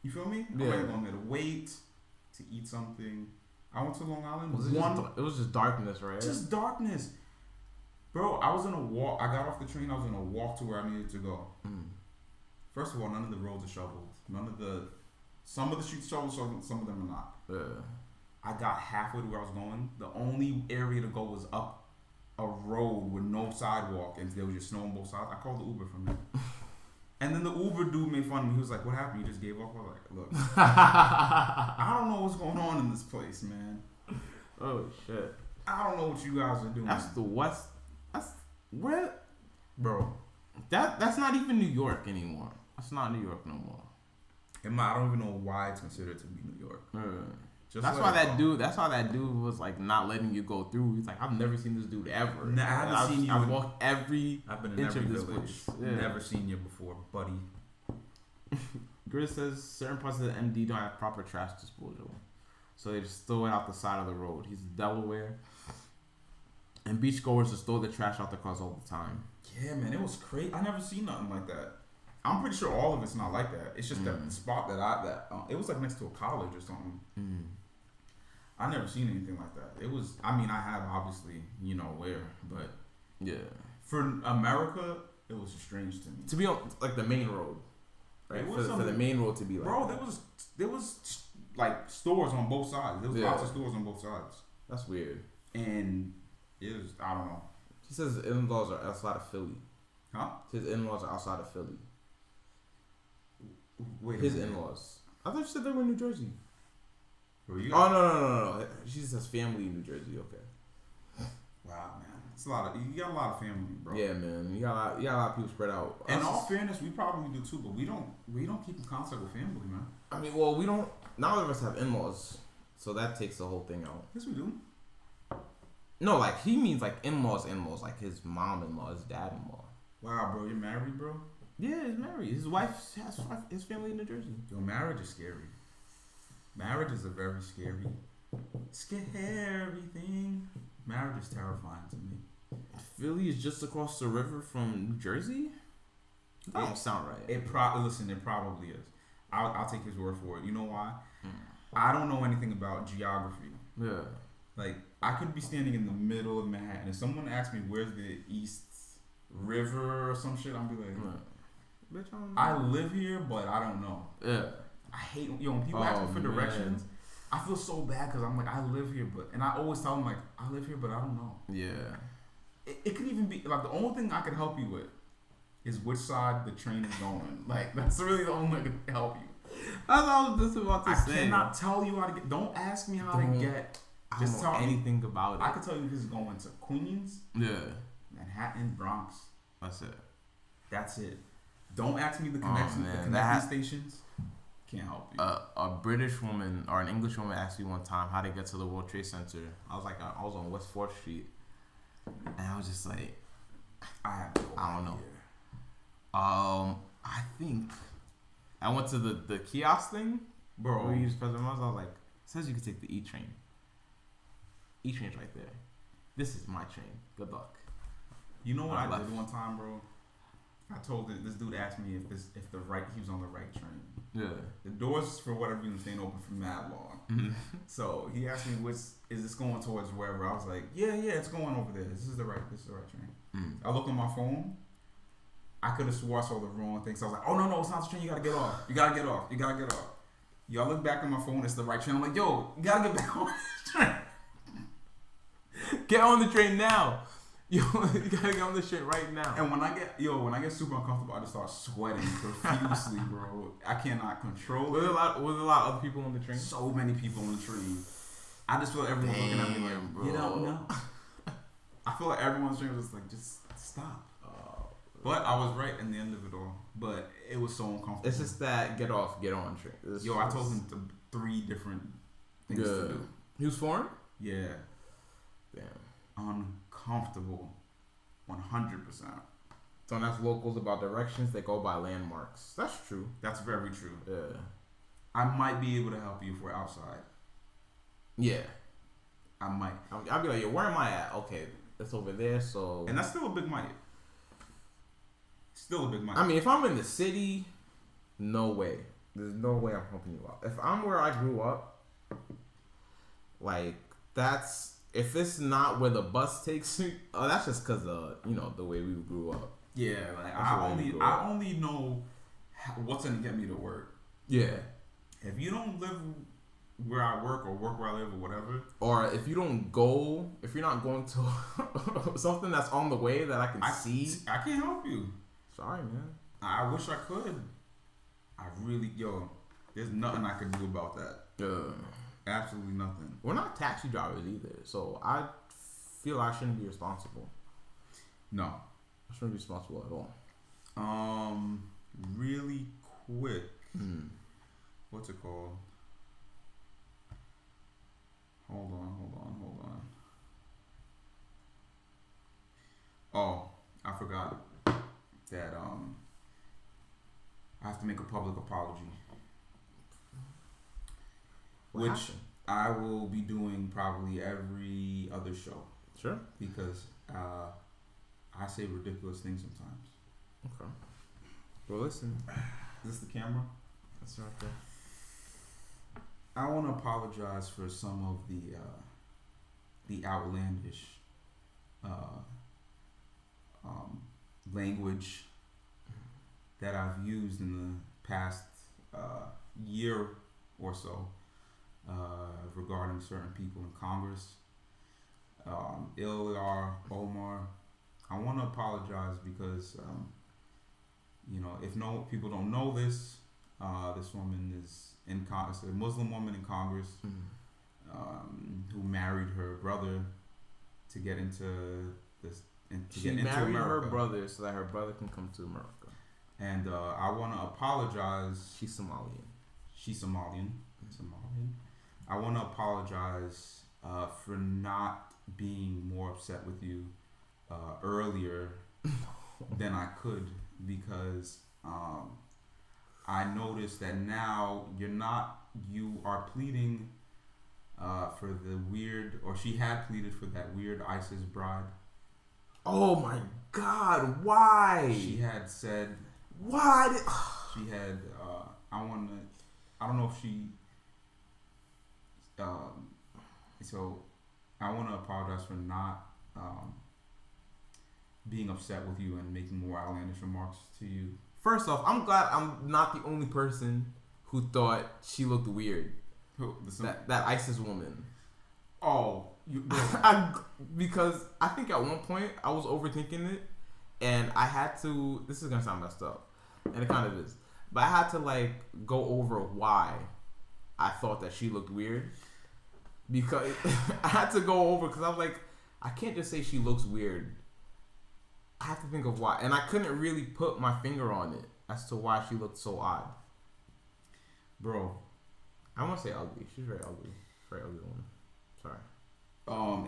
You feel me? Yeah. I might go in there to wait, to eat something. I went to Long Island. It was just darkness, right? Just darkness. Bro, I was in a walk. I got off the train. I was in a walk to where I needed to go. First of all, none of the roads are shoveled. Some of the streets shoveled, some of them are not. Yeah. I got halfway to where I was going. The only area to go was up a road with no sidewalk, and there was just snow on both sides. I called the Uber from there. And then the Uber dude made fun of me. He was like, "What happened? You just gave up?" I was like, "Look, I don't know what's going on in this place, man. Oh shit! I don't know what you guys are doing." That's the West. That's where, bro. That's not even New York anymore. That's not New York no more. I don't even know why it's considered to be New York. That's why that dude. That's why that dude was like not letting you go through. He's like, I've never seen this dude ever. I haven't seen you. I've walked every I've been in inch every of this village. place. Yeah. Never seen you before, buddy. Grizz says certain parts of the MD don't have proper trash disposal, so they just throw it out the side of the road. He's in Delaware, and beachgoers just throw the trash out the cars all the time. Yeah, man, it was crazy. I never seen nothing like that. I'm pretty sure all of it's not like that. It's just that spot it was like next to a college or something. I never seen anything like that. It was. I mean, I have obviously, where, but yeah, for America, it was strange to me. To be on like the main road, right? For the main road to be like, bro, there was like stores on both sides. There was lots of stores on both sides. That's weird. And it was, I don't know. He says his in-laws are outside of Philly. Huh? His in-laws are outside of Philly. Wait. His in-laws. I thought you said they were in New Jersey. Were you? Oh no. She just has family in New Jersey. Okay. Wow, man, it's you got a lot of family, bro. Yeah, man, you got a lot of people spread out. In all fairness, we probably do too, but we don't keep in contact with family, man. I mean, well, we don't. None of us have in-laws, so that takes the whole thing out. Yes, we do. No, like he means like in-laws, like his mom-in-law, his dad-in-law. Wow, bro, you're married, bro? Yeah, he's married. His wife has his family in New Jersey. Yo, marriage is scary. Marriage is a very scary thing. Marriage is terrifying to me. Philly is just across the river from New Jersey? That don't sound right. It probably is. I'll take his word for it. You know why? I don't know anything about geography. Yeah. Like, I could be standing in the middle of Manhattan. If someone asked me where's the East River or some shit, I'll be like, bitch, I don't know. I live here, but I don't know. Yeah. I hate when people ask me for directions. I feel so bad because I'm like, I live here, and I always tell them like, I live here, but I don't know. Yeah. It could even be like the only thing I could help you with is which side the train is going. Like that's really the only way I could help you. That's all I was just about to say. I cannot tell you how to get. Don't ask me how to get. Just tell anything about it. I can tell you this is going to Queens. Yeah. Manhattan, Bronx. That's it. That's it. Don't ask me the connections, the connecting stations. Can't help you. A British woman or an English woman asked me one time how to get to the World Trade Center. I was on West 4th Street, and I was just like, I don't know. I think I went to the kiosk thing, bro. Where you just press the mouse. I was like, it says you can take the E train. E train's right there. This is my train. Good luck. You know what I did one time, bro? I told this dude asked me if he was on the right train. Yeah. The doors for whatever reason staying open for mad long. So he asked me, is this going towards wherever? I was like, yeah, it's going over there. This is the right train. I look on my phone. I could have swore I saw the wrong thing. So I was like, oh no, it's not the train. You gotta get off. You gotta get off. You gotta get off. Y'all look back on my phone. It's the right train. I'm like, yo, you gotta get back on this train. Get on the train now. Yo, you gotta get on this shit right now. And when I get super uncomfortable, I just start sweating profusely, bro. I cannot control Was it. a lot of other people on the train? So many people on the train. I just feel like everyone's looking at me like, bro. you don't know. I feel like everyone's train was like, just stop. But I was right in the end of it all. But it was so uncomfortable. It's just that get off, get on train. I told him 3 different things to do. He was foreign? Yeah. Damn. Uncomfortable. 100%. So that's locals about directions. They go by landmarks. That's true. That's very true. Yeah. I might be able to help you if we're outside. Yeah. I might. I'll be like, yo, where am I at? Okay, it's over there, so... And that's still a big might. Still a big might. I mean, if I'm in the city, no way. There's no way I'm helping you out. If I'm where I grew up, like, that's... If it's not where the bus takes me, that's just because of, the way we grew up. Yeah, like, I only know what's going to get me to work. Yeah. If you don't live where I work or work where I live or whatever. Or if you're not going to something that's on the way that I can see. I can't help you. Sorry, man. I wish I could. There's nothing I could do about that. Absolutely nothing. We're not taxi drivers either, so I feel I shouldn't be responsible. No. I shouldn't be responsible at all. Really quick. What's it called? Hold on. Oh, I forgot that I have to make a public apology. What happened? I will be doing probably every other show. Sure. Because I say ridiculous things sometimes. Okay. Well, listen. Is this the camera? That's right there. I want to apologize for some of the outlandish language that I've used in the past year or so regarding certain people in Congress. Ilyar Omar. I want to apologize because if people don't know this, this woman is in Congress, a Muslim woman in Congress, who married her brother to get into this. She married her brother so that her brother can come to America. And I want to apologize. She's Somalian. I want to apologize for not being more upset with you earlier than I could, because I noticed that now you are pleading for the weird, or she had pleaded for that weird ISIS bride. Oh my God, why? She had said, why? She had, I don't know if she, so I want to apologize for not being upset with you and making more outlandish remarks to you. First off, I'm glad I'm not the only person who thought she looked weird. Who? That ISIS woman. Oh, because I think at one point I was overthinking it, and I had to. This is gonna sound messed up, and it kind of is, but I had to go over why I thought that she looked weird. Because I had to go over, because I was like, I can't just say she looks weird. I have to think of why, and I couldn't really put my finger on it as to why she looked so odd. Bro, I want to say ugly. She's very ugly. Very ugly woman. Sorry.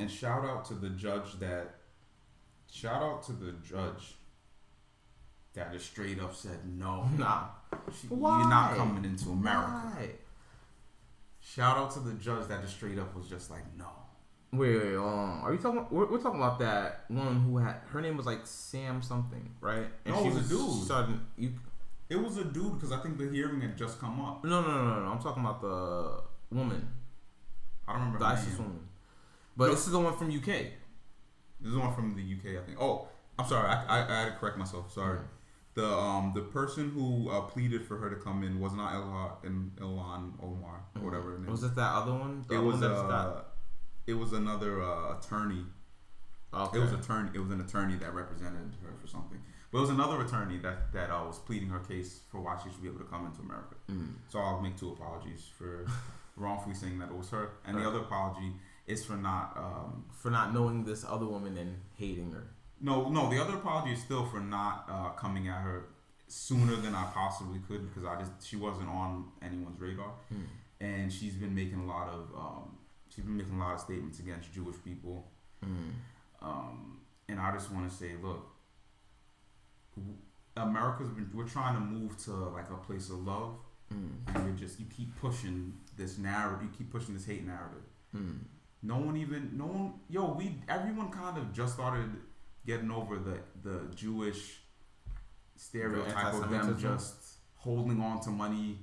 And shout out to the judge that just straight up said no. Nah. You're not coming into America. Why? Shout out to the judge that just straight up was just like no. Wait, are you talking? We're talking about that one who had, her name was Sam something, right? And no, she it was a dude. It was a dude because I think the hearing had just come up. No. I'm talking about the woman. I don't remember the ISIS woman. But this is the one from UK. This is the one from the UK, I think. Oh, I'm sorry. I had to correct myself. Sorry. The person who pleaded for her to come in was not Ilhan Omar or whatever her name Was it that other one? It was another attorney. Okay. It was an attorney that represented her for something. But it was another attorney that was pleading her case for why she should be able to come into America. So I'll make 2 apologies for wrongfully saying that it was her, and the other apology is for not knowing this other woman and hating her. No. The other apology is still for not coming at her sooner than I possibly could, because she wasn't on anyone's radar, and she's been making a lot of statements against Jewish people, and I just want to say, look, we're trying to move to like a place of love, and you keep pushing this narrative, you keep pushing this hate narrative. Everyone kind of just started getting over the Jewish stereotype of them just holding on to money,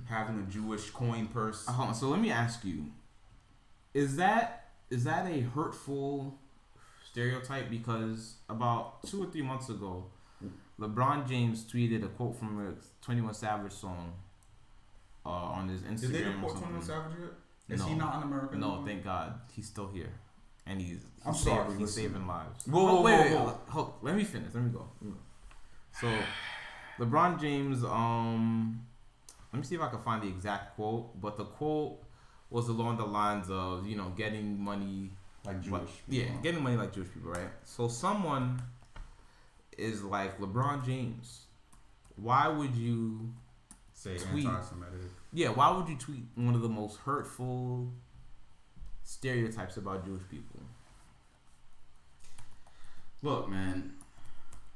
having a Jewish coin purse. So let me ask you, is that a hurtful stereotype? Because about 2 or 3 months ago, LeBron James tweeted a quote from a 21 Savage song on his Instagram. Did they report 21 Savage yet? Is he not in America? No, anymore? Thank God. He's still here. And he's saving lives. Wait. Hold, let me finish. Let me go. So, LeBron James, let me see if I can find the exact quote. But the quote was along the lines of, getting money like Jewish people. Yeah, getting money like Jewish people, right? So someone is like, LeBron James, why would you say tweet anti-Semitic? Yeah, why would you tweet one of the most hurtful stereotypes about Jewish people? Look, man.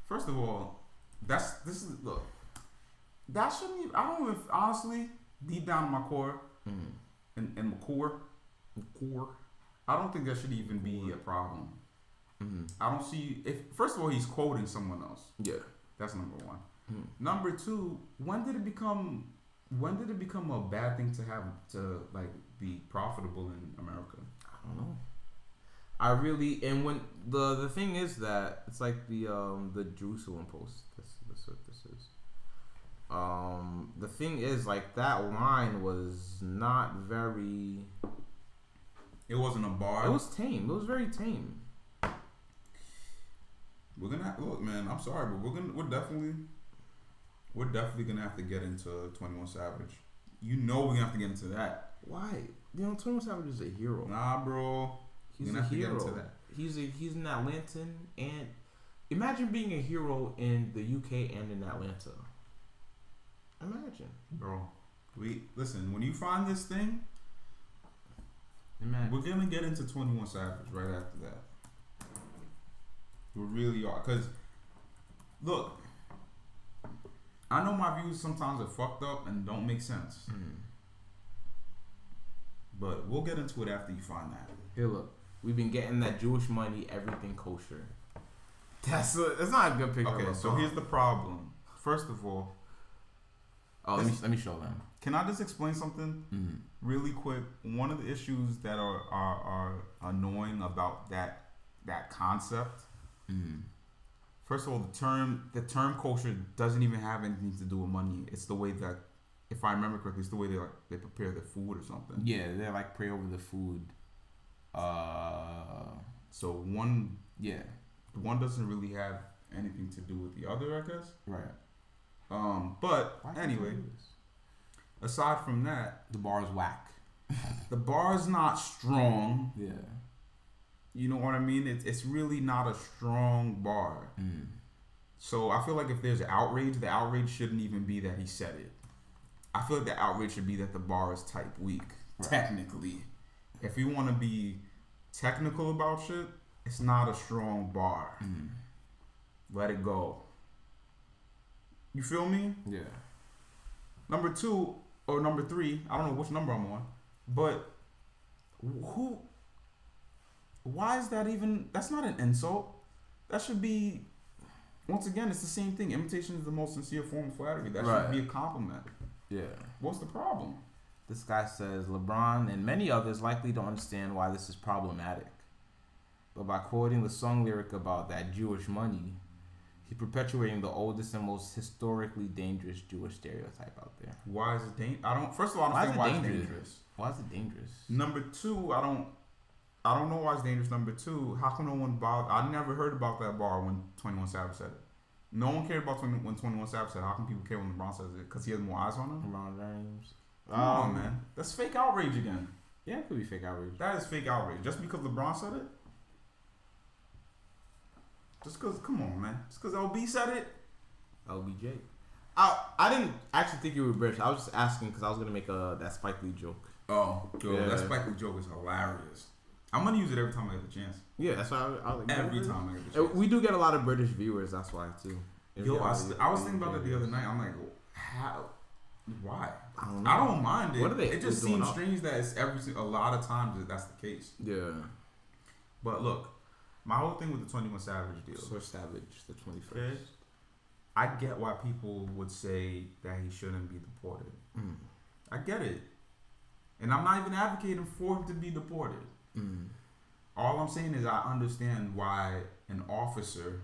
First of all, that shouldn't even. I don't even, honestly, deep down in my core, in my core, I don't think that should even be a problem. I don't see first of all, he's quoting someone else. Yeah, that's number one. Number two, when did it become a bad thing to be profitable in America? I don't know. When the thing is that it's like the Jerusalem Post. That's what this is. The thing is, like, that line was not very. It wasn't a bar. It was tame. It was very tame. We're gonna look, man. I'm sorry, but we're definitely gonna have to get into 21 Savage. We're gonna have to get into that. Why? 21 Savage is a hero. Nah, bro. He's a hero. To get into that. He's an Atlantan, and imagine being a hero in the UK and in Atlanta. Imagine, bro. Listen. When you find this thing, we're gonna get into 21 Savage right after that. We really are, cause look, I know my views sometimes are fucked up and don't make sense, but we'll get into it after you find that. Here, look, we've been getting that Jewish money, everything kosher. That's not a good picture. Okay, so here's the problem. First of all, let me show them. Can I just explain something really quick? One of the issues that are annoying about that concept. First of all, the term kosher doesn't even have anything to do with money. It's the way that, if I remember correctly, it's the way they prepare the food or something. Yeah, they pray over the food. So one doesn't really have anything to do with the other, I guess. Right. But anyway, aside from that, the bar is whack. The bar is not strong. Yeah. You know what I mean? It's really not a strong bar. So I feel like if there's outrage, the outrage shouldn't even be that he said it. I feel like the outrage should be that the bar is type weak. Right. Technically. If you want to be technical about shit, it's not a strong bar. Let it go. You feel me? Yeah. Number 2 or number 3, I don't know which number I'm on, but why is that even? That's not an insult. That should be, once again, it's the same thing. Imitation is the most sincere form of flattery. That should be a compliment. Yeah. What's the problem? This guy says, LeBron and many others likely don't understand why this is problematic. But by quoting the song lyric about that Jewish money, He's perpetuating the oldest and most historically dangerous Jewish stereotype out there. Why is it dangerous? I don't. First of all, I don't Why think is why it it's dangerous? dangerous. Why is it dangerous? Number two, I don't know why it's dangerous. Number two, how come no one bothered? I never heard about that bar when 21 Savage said it. No one cared about when 21 Savage said it. How come people care when LeBron says it? Because he has more eyes on him? LeBron James. Come on, man. That's fake outrage again. Yeah, it could be fake outrage. That is fake outrage. Just because LeBron said it? Just because, come on, man. Just because LB said it? LBJ. I didn't actually think you were British. I was just asking because I was going to make that Spike Lee joke. Oh, yo, Yeah. that Spike Lee joke is hilarious. I'm going to use it every time I get the chance. Yeah, that's why I was like, Every time I get the chance. We do get a lot of British viewers, that's why, too. Yo, I was thinking about that the other night. I'm like, how? Why? I don't know. I don't mind it. What are they It just doing seems up? strange that it's a lot of times that that's the case. Yeah. But look, my whole thing with the 21 Savage deal. So Savage, the 21st. Okay. I get why people would say that he shouldn't be deported. Mm. I get it. And I'm not even advocating for him to be deported. Mm. All I'm saying is I understand why an officer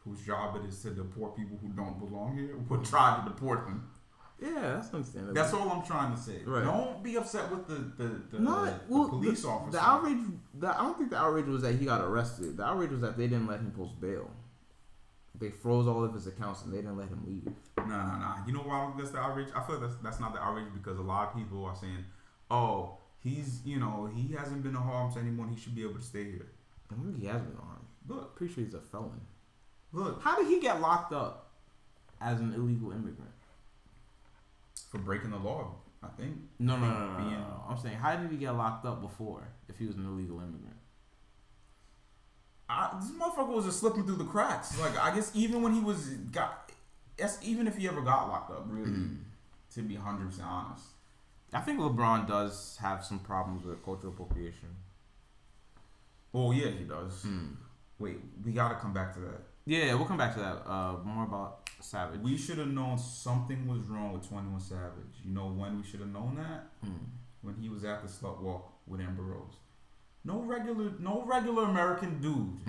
whose job it is to deport people who don't belong here would try to deport them. Yeah, that's understandable. That's all I'm trying to say. Right. Don't be upset with the Well, police officer. The outrage. I don't think the outrage was that he got arrested. The outrage was that they didn't let him post bail. They froze all of his accounts and they didn't let him leave. Nah. You know why that's the outrage? I feel like that's not the outrage because a lot of people are saying, "Oh, he hasn't been harmed to anyone. He should be able to stay here." I think he has been harmed. Look, Pretty sure he's a felon. look, How did he get locked up as an illegal immigrant? for breaking the law, I think. No. Being- I'm saying, how did he get locked up before if he was an illegal immigrant? This motherfucker was just slipping through the cracks. Like I guess even when he even if he ever got locked up, really, to be 100% honest. I think LeBron does have some problems with cultural appropriation. Oh yeah, he does. Wait, we gotta come back to that. Yeah, we'll come back to that. More about Savage. We should have known something was wrong with 21 Savage. You know when we should have known that? When he was at the slut walk with Amber Rose. No regular American dude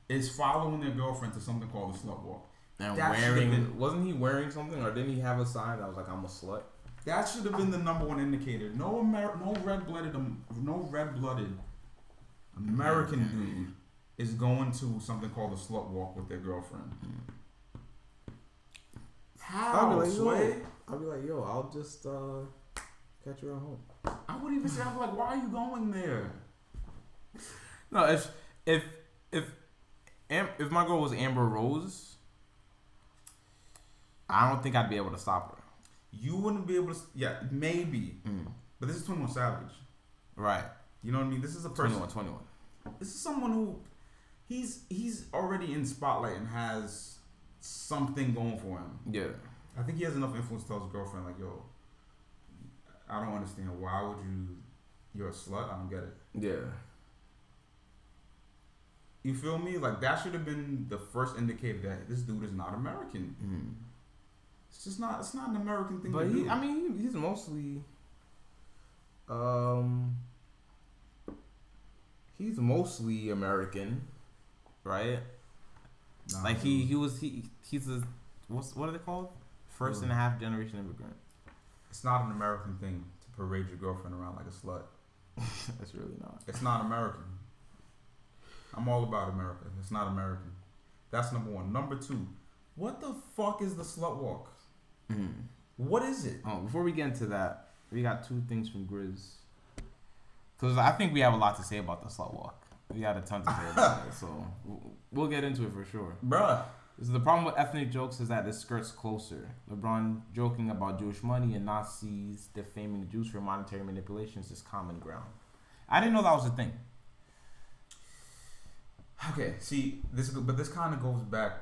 is following their girlfriend to something called the slut walk. And That should've been- wasn't he wearing something, or didn't he have a sign that was like, "I'm a slut"? That should have been the number one indicator. No red-blooded American dude is going to something called the slut walk with their girlfriend. How, Sway? I'll be like, yo, I'll just catch you at home. I would even say, I'm like, why are you going there? No, if my girl was Amber Rose, I don't think I'd be able to stop her. You wouldn't be able to. Yeah, maybe. But this is 21 Savage. Right. You know what I mean? This is a person. 21. This is someone who he's already in spotlight and has something going for him. Yeah. I think he has enough influence to tell his girlfriend, like, yo, I don't understand. Why would you're a slut? I don't get it. Yeah. You feel me? Like, that should have been the first indicator that this dude is not American. It's just not, it's not an American thing But to do. he's mostly, he's mostly American, right? Nah, Like he's a, what are they called? First and a half generation immigrant. It's not an American thing to parade your girlfriend around like a slut. That's really not. It's not American. I'm all about America. It's not American. That's number one. Number two, what the fuck is the slut walk? What is it? Oh, before we get into that, we got two things from Grizz. Because I think we have a lot to say about the slut walk. We got a ton to say about it, so we'll get into it for sure. Bruh. So the problem with ethnic jokes is that it skirts closer. LeBron joking about Jewish money and Nazis defaming Jews for monetary manipulations is common ground. I didn't know that was a thing. Okay, see, this kind of goes back.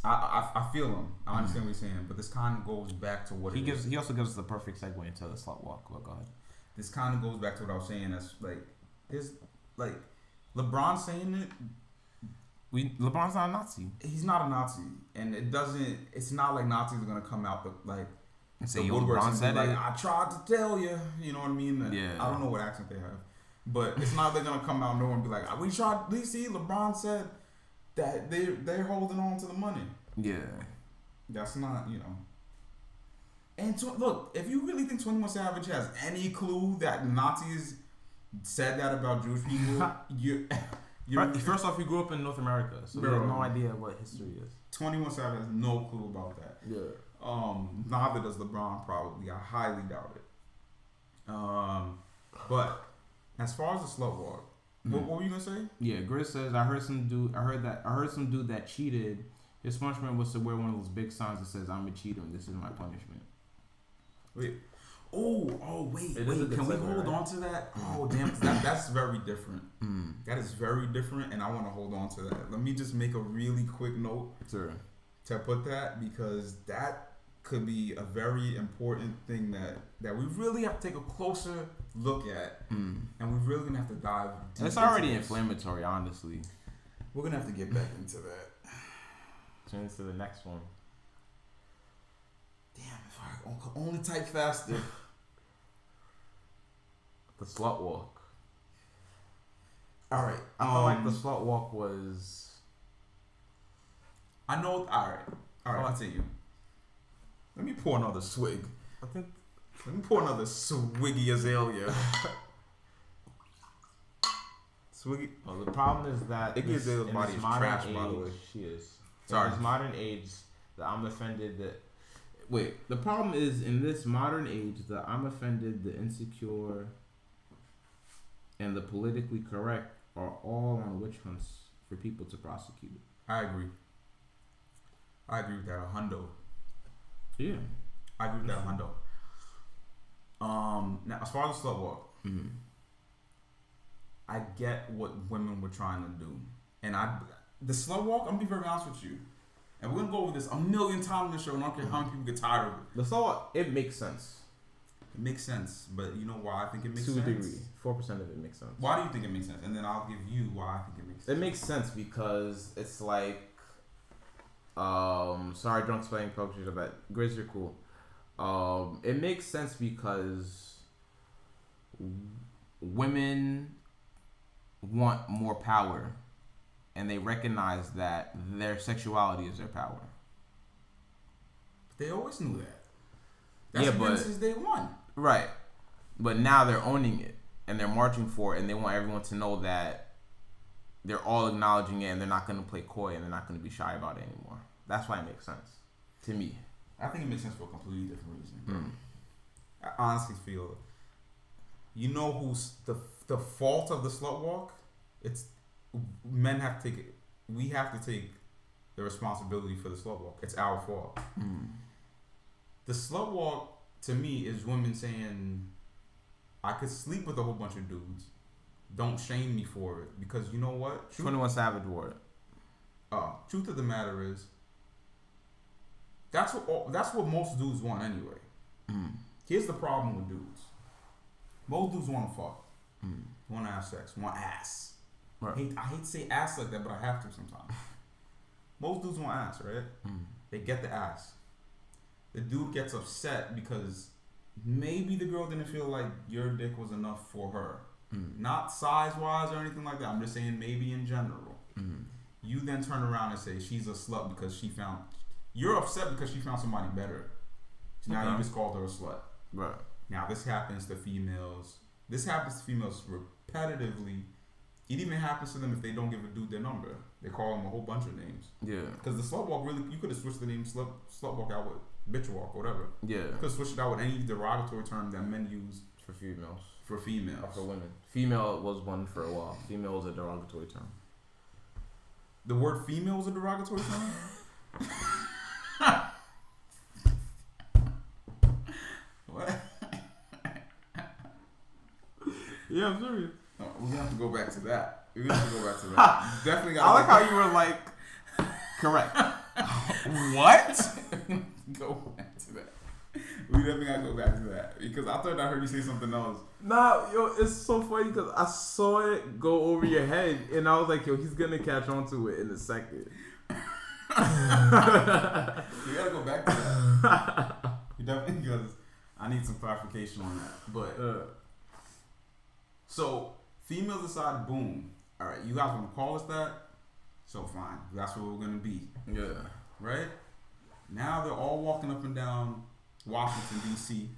I feel him. I understand what he's saying, but this kind of goes back to what He also gives us the perfect segue into the slut walk. Well, go ahead. This kind of goes back to what I was saying. That's like, there's like, LeBron saying it. LeBron's not a Nazi. He's not a Nazi, and it doesn't. It's not like Nazis are gonna come out, but like And say, the yo, woodworks LeBron and be said like, it. I tried to tell you. You know what I mean? Yeah. I don't know what accent they have, but it's not they're gonna come out and no one be like, we tried. We see LeBron said that they're holding on to the money. Yeah. That's not, And look, if you really think 21 Savage has any clue that Nazis said that about Jewish people, you're First off, he grew up in North America, so he has no idea what history is. 21 Savage has no clue about that. Yeah. Neither does LeBron, probably. I highly doubt it. But as far as the slut walk, what were you gonna say? Yeah, Grizz says I heard some dude that cheated. His punishment was to wear one of those big signs that says "I'm a cheater and this is my punishment." Wait. Wait. Can we hold on to that? Oh, damn. That's very different. That is very different, and I want to hold on to that. Let me just make a really quick note to put that, because that could be a very important thing that we really have to take a closer look at, and we're really going to have to dive deep. It's already inflammatory, honestly. We're going to have to get back into that. Turn to the next one. Damn, if I could only type faster. The slut walk. All right. I feel like the slut walk was. I know. All right. I'll tell you. Let me pour another swig. Let me pour another swiggy azalea. Swiggy. Well, the problem is that Iggy Azalea's body is trash, age, by the way. She is. Sorry. In this modern age, the I'm offended that. Wait, the problem is in this modern age, the I'm offended, the insecure, and the politically correct are all on witch hunts for people to prosecute. I agree with that. A hundo. Yeah. I agree with that. A hundo. Now, as far as the slut walk, I get what women were trying to do, and the slut walk. I'm gonna be very honest with you, and we're gonna go over this a million times in the show. And I don't care how many people get tired of it. The slut walk, it makes sense. It makes sense, but you know why I think it makes sense? sense? To a degree. 4% of it makes sense. Why do you think it makes sense? And then I'll give you why I think it makes sense. It makes sense because it's like, sorry, don't explain culture, but Grizz, you're cool. It makes sense because women want more power, and they recognize that their sexuality is their power. They always knew that. That's been since day one. Right. But now they're owning it, and they're marching for it, and they want everyone to know that they're all acknowledging it, and they're not going to play coy, and they're not going to be shy about it anymore. That's why it makes sense to me. I think it makes sense for a completely different reason. I honestly feel, you know who's the fault of the slut walk? It's men have to take it. We have to take the responsibility for the slut walk. It's our fault. The slut walk, to me, is women saying, I could sleep with a whole bunch of dudes. Don't shame me for it. Because you know what? 21 Savage wore it. Truth of the matter is, that's what most dudes want anyway. Here's the problem with dudes. Most dudes want to fuck. Want to have sex. Want ass. Right. I hate to say ass like that, but I have to sometimes. Most dudes want ass, right? They get the ass. The dude gets upset because maybe the girl didn't feel like your dick was enough for her. Not size-wise or anything like that. I'm just saying maybe in general. You then turn around and say she's a slut because she found... You're upset because she found somebody better. So now you just called her a slut. Right. Now this happens to females. This happens to females repetitively. It even happens to them if they don't give a dude their number. They call them a whole bunch of names. Yeah. Because the slut walk really... You could have switched the name slut walk out with bitch walk or whatever. Yeah. You could have switched it out with any derogatory term that men use for females. For females. Or for women. Female was one for a while. Female was a derogatory term. The word female was a derogatory term? What? Yeah, I'm serious. No, we're gonna have to go back to that. Definitely got. I like how you were like, correct. What? Go back to that. We definitely gotta go back to that because I thought I heard you say something else. Nah, yo, it's so funny because I saw it go over your head and I was like, yo, he's gonna catch on to it in a second. We gotta go back to that. You definitely, because I need some clarification on that. But so females decide, boom. All right, you guys want to call us that? So fine, that's what we're gonna be. Yeah. right? Now they're all walking up and down Washington D.C.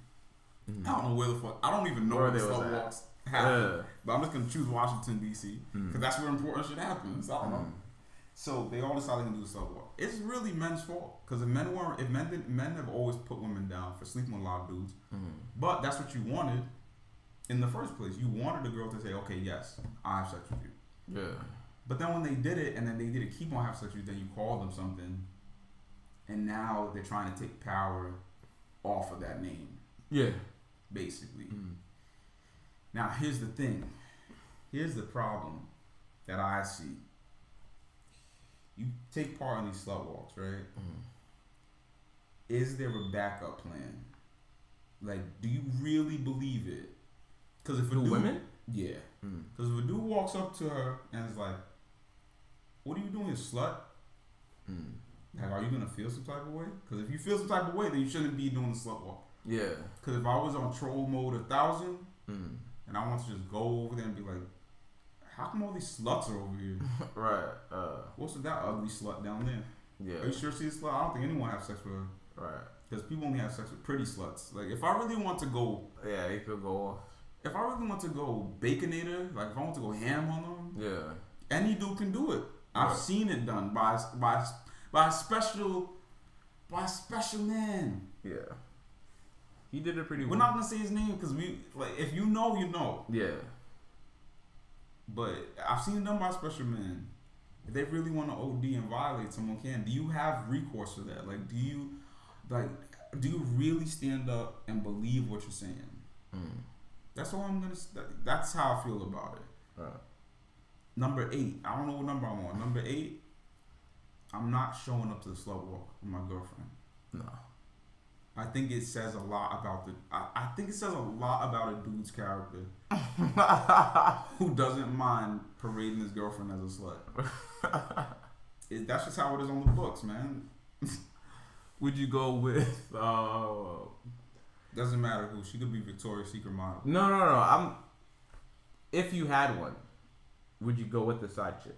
I don't know where the fuck. I don't even know where the slut walks happen. But I'm just gonna choose Washington D.C. because that's where important shit happens. I don't know. So they all decided to do the slut walk. It's really men's fault because men have always put women down for sleeping with a lot of dudes. But that's what you wanted in the first place. You wanted the girl to say, "Okay, yes, I have sex with you." Yeah. But then when they did it, and then they didn't keep on having sex with you, then you called them something, and now they're trying to take power off of that name. Yeah. Basically. Now here's the thing. Here's the problem that I see. You take part in these slut walks, right? Is there a backup plan? Like, do you really believe it? Because if a dude, women? Yeah. Because if a dude walks up to her and is like, "What are you doing, you slut?" Like, are you gonna feel some type of way? Because if you feel some type of way, then you shouldn't be doing the slut walk. Yeah. Because if I was on troll mode 1,000, and I want to just go over there and be like, "How come all these sluts are over here?" Right. What's with that ugly slut down there? Yeah. Are you sure she's a slut? I don't think anyone have sex with her. Right. Because people only have sex with pretty sluts. Like, if I really want to go, Yeah, it could go off. if I really want to go baconator, like if I want to go ham on them, Yeah. any dude can do it. I've seen it done by a special man. Yeah. He did it pretty well. We're not gonna say his name because if you know, you know. Yeah. But I've seen it done by a special man. If they really want to OD and violate someone, can. Do you have recourse for that? Like, do you really stand up and believe what you're saying? That's all I'm gonna. That's how I feel about it. Number 8. I don't know what number I'm on. Number 8. I'm not showing up to the slut walk with my girlfriend. No. I think it says a lot about I think it says a lot about a dude's character who doesn't mind parading his girlfriend as a slut. That's just how it is on the books, man. Would you go with? Doesn't matter who. She could be Victoria's Secret model. No. If you had one, would you go with the side chick?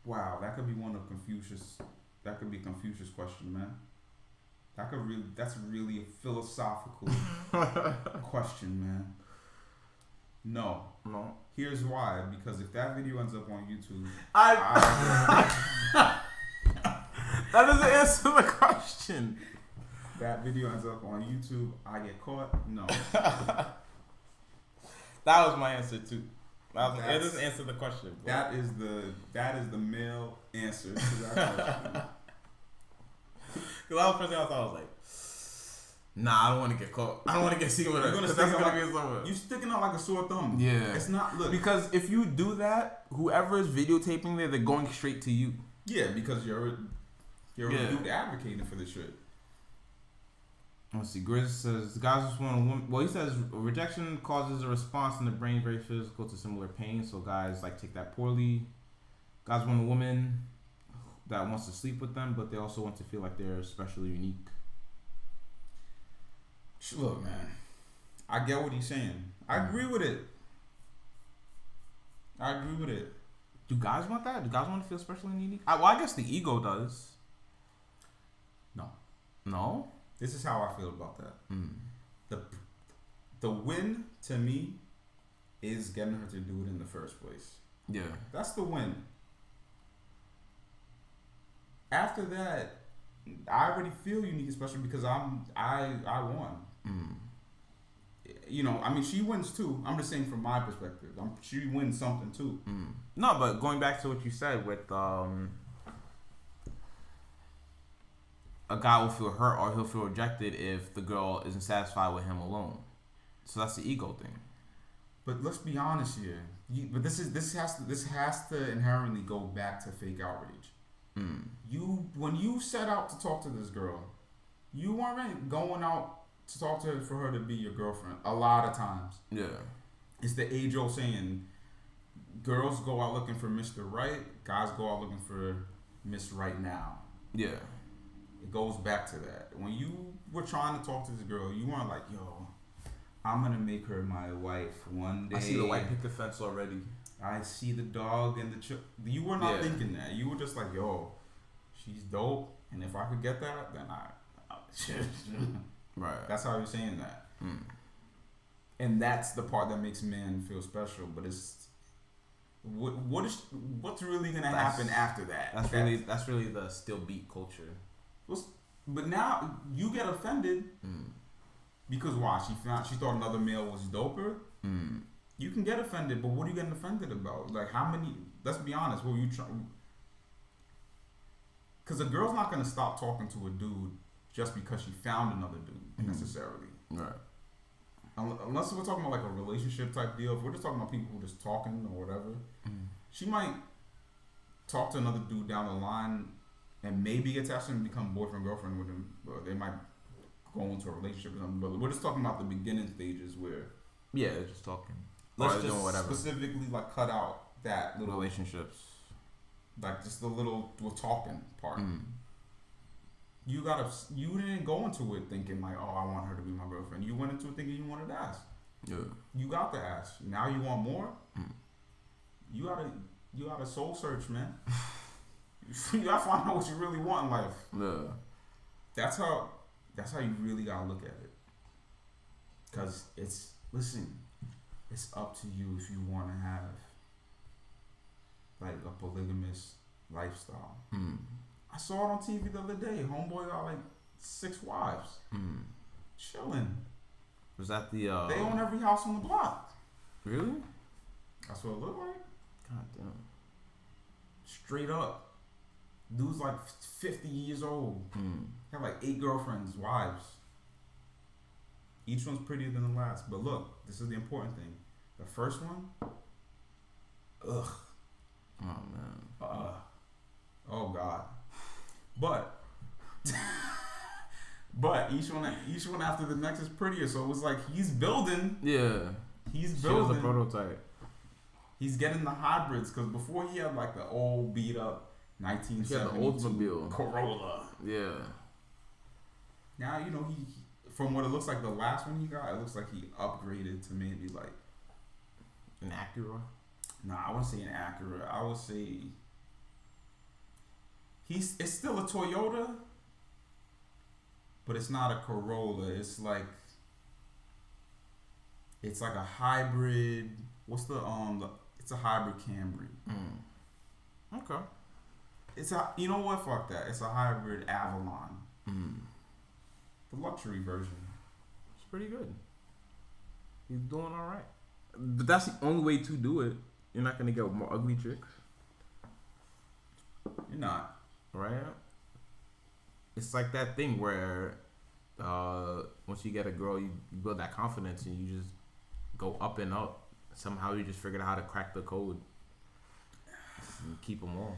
Wow, that could be one of Confucius. That could be Confucius' question, man. That's really a philosophical question, man. No. Here's why. Because if that video ends up on YouTube, that doesn't answer the question. That video ends up on YouTube, I get caught. No. That was my answer too. It doesn't answer the question. Bro. That is the male answer to that question. Because I was first thing I thought, I was like, nah, I don't want to get caught. I don't want to get seen with her. Because that's gonna be somewhere. You sticking out like a sore thumb. Yeah. It's not. Look. Because if you do that, whoever is videotaping there, they're going straight to you. Yeah, because you're a dude advocating for this shit. Let's see. Grizz says guys just want a woman. Well, he says rejection causes a response in the brain very physical to similar pain. So guys take that poorly. Guys want a woman that wants to sleep with them, but they also want to feel like they're especially unique. Look, man, I get what he's saying. I agree with it. Do guys want that? Do guys want to feel special and unique? I guess the ego does. No. This is how I feel about that. The win to me is getting her to do it in the first place. Yeah. That's the win. After that, I already feel unique, especially because I won. You know, I mean, she wins too. I'm just saying from my perspective. She wins something too. No, but going back to what you said with a guy will feel hurt or he'll feel rejected if the girl isn't satisfied with him alone. So that's the ego thing. But let's be honest here. But this has to inherently go back to fake outrage. When you set out to talk to this girl, you weren't going out to talk to her for her to be your girlfriend. A lot of times, yeah, it's the age-old saying: girls go out looking for Mr. Right, guys go out looking for Miss Right Now. Yeah. It goes back to that. When you were trying to talk to this girl, you weren't like, yo, I'm gonna make her my wife one day. I see the white picket fence already. I see the dog and you were not thinking that. You were just like, yo, she's dope, and if I could get that, then Right. That's how you're saying that. Mm. And that's the part that makes men feel special. But it's what's really gonna happen after that? That's really the still beat culture. But now you get offended because why? She thought another male was doper. Mm. You can get offended, but what are you getting offended about? Like how many? Let's be honest. What were you trying? Because a girl's not gonna stop talking to a dude just because she found another dude necessarily. Right. Unless we're talking about like a relationship type deal. If we're just talking about people just talking or whatever, she might talk to another dude down the line and maybe get attached and become boyfriend girlfriend with him. Or they might go into a relationship or something. But we're just talking about the beginning stages where just talking. let's just specifically like cut out that little relationships, like just the little talking part. You didn't go into it thinking like, oh, I want her to be my girlfriend. You went into it thinking you wanted to ask. Yeah. You got the ass. Now you want more. You gotta soul search, man. You gotta find out what you really want in life. Yeah. That's how you really gotta look at it. Cause it's up to you if you want to have like a polygamous lifestyle. I saw it on TV the other day. Homeboy got like 6 wives. Chilling. Was that the They own every house on the block. Really? That's what it looked like. God damn. Straight up. Dude's like 50 years old. Have like 8 girlfriends, wives. Each one's prettier than the last. But look, this is the important thing. The first one, ugh. Oh man. Oh God. But each one after the next is prettier. So it was like he's building. Yeah. He's She building. was a prototype. He's getting the hybrids because before he had like the old beat up 1972 Corolla. Yeah. Now he from what it looks like the last one he got, it looks like he upgraded to maybe like an Acura. Nah, I wouldn't say an Acura. I would say it's still a Toyota, but it's not a Corolla. It's like a hybrid. What's the it's a hybrid Camry. Okay. It's you know what? Fuck that. It's a hybrid Avalon. The luxury version. It's pretty good. He's doing all right. But that's the only way to do it. You're not gonna get more ugly chicks. You're not. Right? It's like that thing where once you get a girl, you build that confidence and you just go up and up. Somehow you just figured out how to crack the code and keep them all.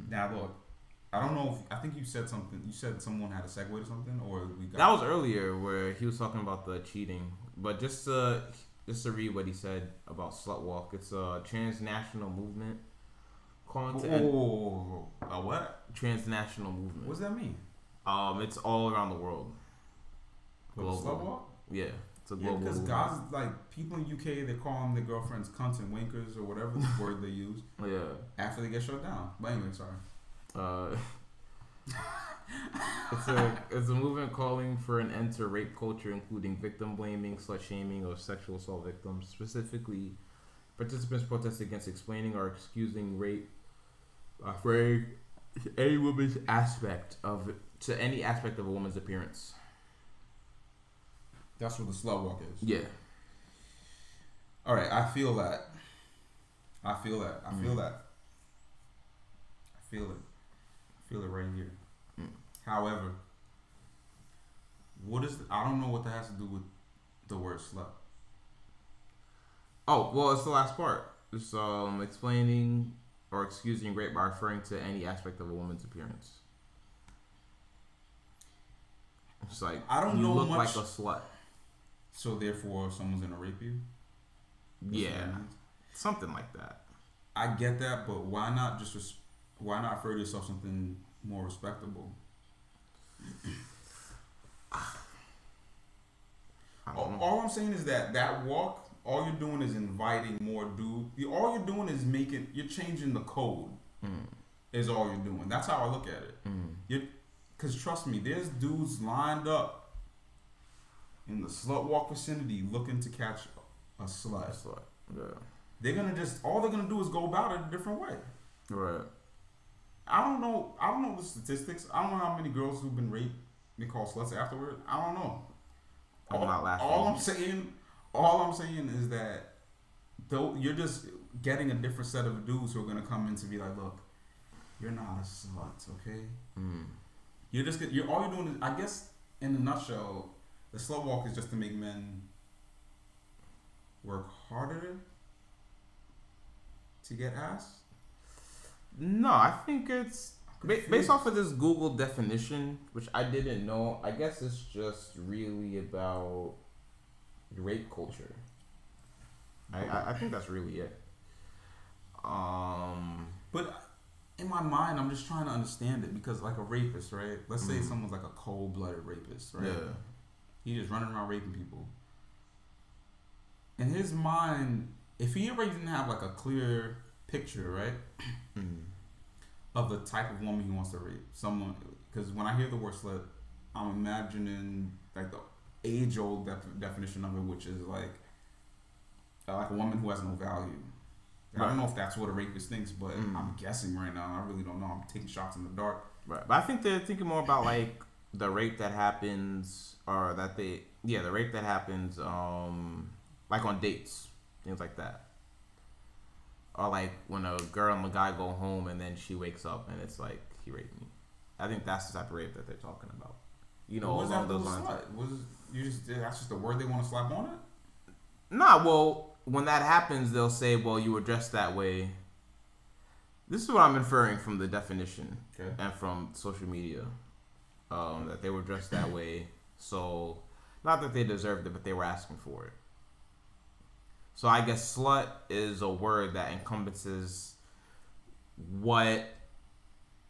Now look, I don't know I think you said something. You said someone had a segue to something, or we got that was earlier where he was talking about the cheating. But just to read what he said about slut walk, it's a transnational movement calling to a what? Transnational movement. What does that mean? It's all around the world. Global. Slut walk? Yeah, it's a global. Because guys, like people in UK, they call them their girlfriends cunts and winkers or whatever the word they use. Yeah. After they get shut down. But anyway, sorry. It's a movement calling for an end to rape culture, including victim blaming, slut shaming of sexual assault victims. Specifically, participants protest against explaining or excusing rape for any woman's aspect of to any aspect of a woman's appearance. That's what the slut walk is. Yeah. All right, I feel that. I feel it. I feel it right here. However, I don't know what that has to do with the word slut. Oh, well, it's the last part. It's explaining or excusing rape by referring to any aspect of a woman's appearance. It's like, I don't you know look much, like a slut. So therefore, someone's gonna rape you. Yeah, something like that. I get that, but why not refer to yourself something more respectable? All I'm saying is that walk, all you're doing is inviting more dude. All you're doing is you're changing the code. Is all you're doing. That's how I look at it. Because trust me, there's dudes lined up in the slut walk vicinity looking to catch a slut. Yeah. They're gonna all they're gonna do is go about it a different way. Right. I don't know the statistics. I don't know how many girls who've been raped they call sluts afterward. I don't know. I'm not laughing. All I'm saying is that though you're just getting a different set of dudes who are gonna come in to be like, look, you're not a slut, okay? You're all you're doing is, I guess, in a nutshell, the slut walk is just to make men work harder to get ass. No, I think it's based off of this Google definition, which I didn't know. I guess it's just really about rape culture. I think that's really it. But in my mind, I'm just trying to understand it because, like a rapist, right? Let's say someone's like a cold-blooded rapist, right? Yeah. He's just running around raping people. In his mind, if he already didn't have like a clear picture, right, of the type of woman he wants to rape, someone, because when I hear the word slut, I'm imagining like the age-old definition of it, which is like a woman who has no value. I don't know if that's what a rapist thinks, but I'm guessing right now. I really don't know. I'm taking shots in the dark. Right, but I think they're thinking more about like the rape that happens, or the rape that happens, like on dates, things like that, or like when a girl and a guy go home and then she wakes up and it's like he raped me. I think that's the type of rape that they're talking about. You know, what's along that those lines. That's just the word they want to slap on it? Nah, well, when that happens, they'll say, well, you were dressed that way. This is what I'm inferring from the definition and from social media, that they were dressed that way. So, not that they deserved it, but they were asking for it. So I guess slut is a word that encompasses what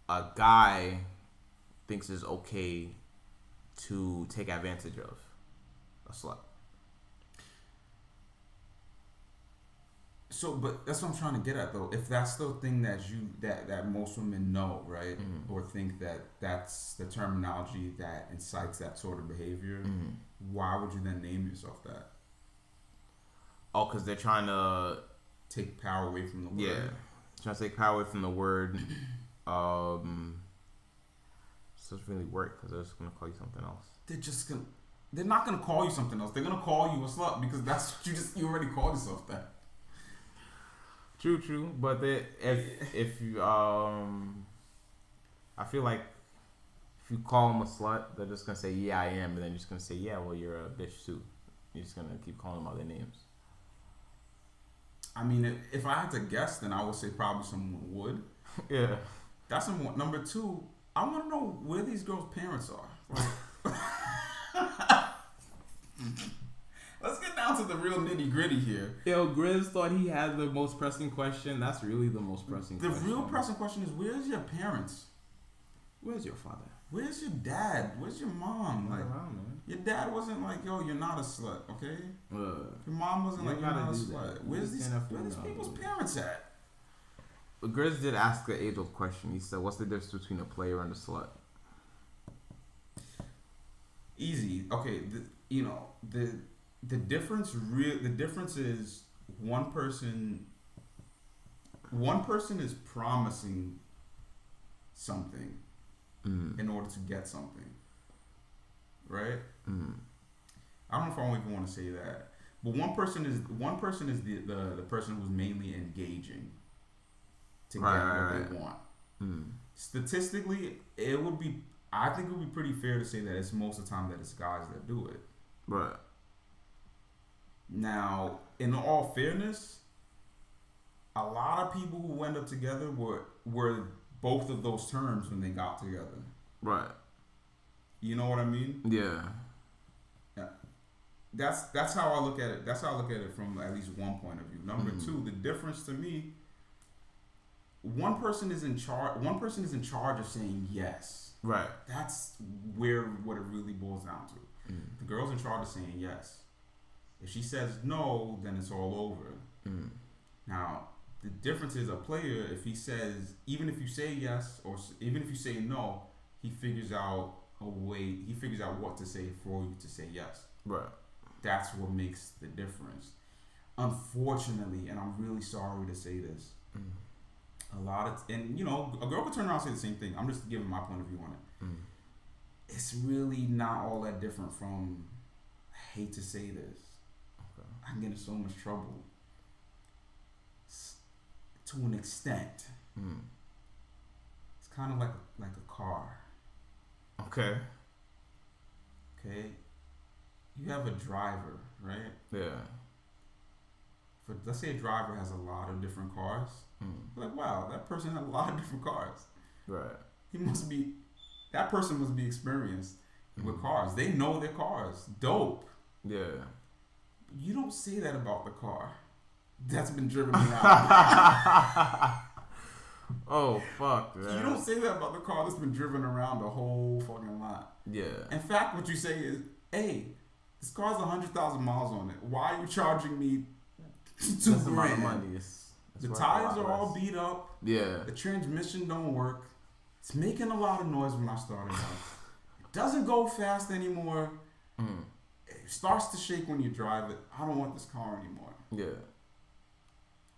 a guy thinks is okay to take advantage of. A slut. So, but that's what I'm trying to get at, though. If that's the thing that most women know, right, or think that that's the terminology that incites that sort of behavior, why would you then name yourself that? Oh, because they're trying to take power away from the word. Yeah, trying to take power away from the word. So it doesn't really work because they're just gonna call you something else. They're not gonna call you something else. They're gonna call you a slut because that's what you already called yourself that. True, but if you I feel like if you call them a slut, they're just gonna say yeah I am, and then you're just gonna say yeah well you're a bitch too. You're just gonna keep calling them all their names. I mean, if I had to guess, then I would say probably someone would. Yeah. That's number two. I want to know where these girls' parents are. Let's get down to the real nitty gritty here. Yo, Grizz thought he had the most pressing question. That's really the most pressing question. The real pressing question is, where's your parents? Where's your father? Where's your dad? Where's your mom? Like, around, man. Your dad wasn't like, yo, you're not a slut, okay? Your mom wasn't like, you're not a slut. Where's these people's parents at? But Grizz did ask the age-old question. He said, what's the difference between a player and a slut? Easy. Okay, the difference is one person is promising something in order to get something, right? I don't know if I even want to say that, but one person is the person who's mainly engaging to get what they want. Statistically, I think it would be pretty fair to say that it's most of the time that it's guys that do it. Right. Now, in all fairness, a lot of people who end up together were both of those terms when they got together. Right. You know what I mean? Yeah. That's how I look at it. That's how I look at it from at least one point of view. Number two, the difference to me, one person is in charge of saying yes. Right. That's what it really boils down to. The girl's in charge of saying yes. If she says no, then it's all over. Now, the difference is a player, if he says, even if you say yes or even if you say no, he figures out a way, he figures out what to say for you to say yes. Right. That's what makes the difference. Unfortunately, and I'm really sorry to say this, a lot of, and you know, a girl could turn around and say the same thing. I'm just giving my point of view on it. It's really not all that different from, I hate to say this, I can get in so much trouble. To an extent, it's kind of like a car. Okay. Okay. You have a driver, right? Yeah. Let's say a driver has a lot of different cars. Like, wow, that person has a lot of different cars. Right. That person must be experienced with cars. They know their cars. Dope. Yeah. You don't say that about the car that's been driven around. Oh, fuck, man. You don't say that about the car that's been driven around the whole fucking lot. Yeah. In fact, what you say is, hey, this car's 100,000 miles on it. Why are you charging me $2 grand? Money. The tires are all beat up. Yeah. The transmission don't work. It's making a lot of noise when I start it out. It doesn't go fast anymore. It starts to shake when you drive it. I don't want this car anymore. Yeah.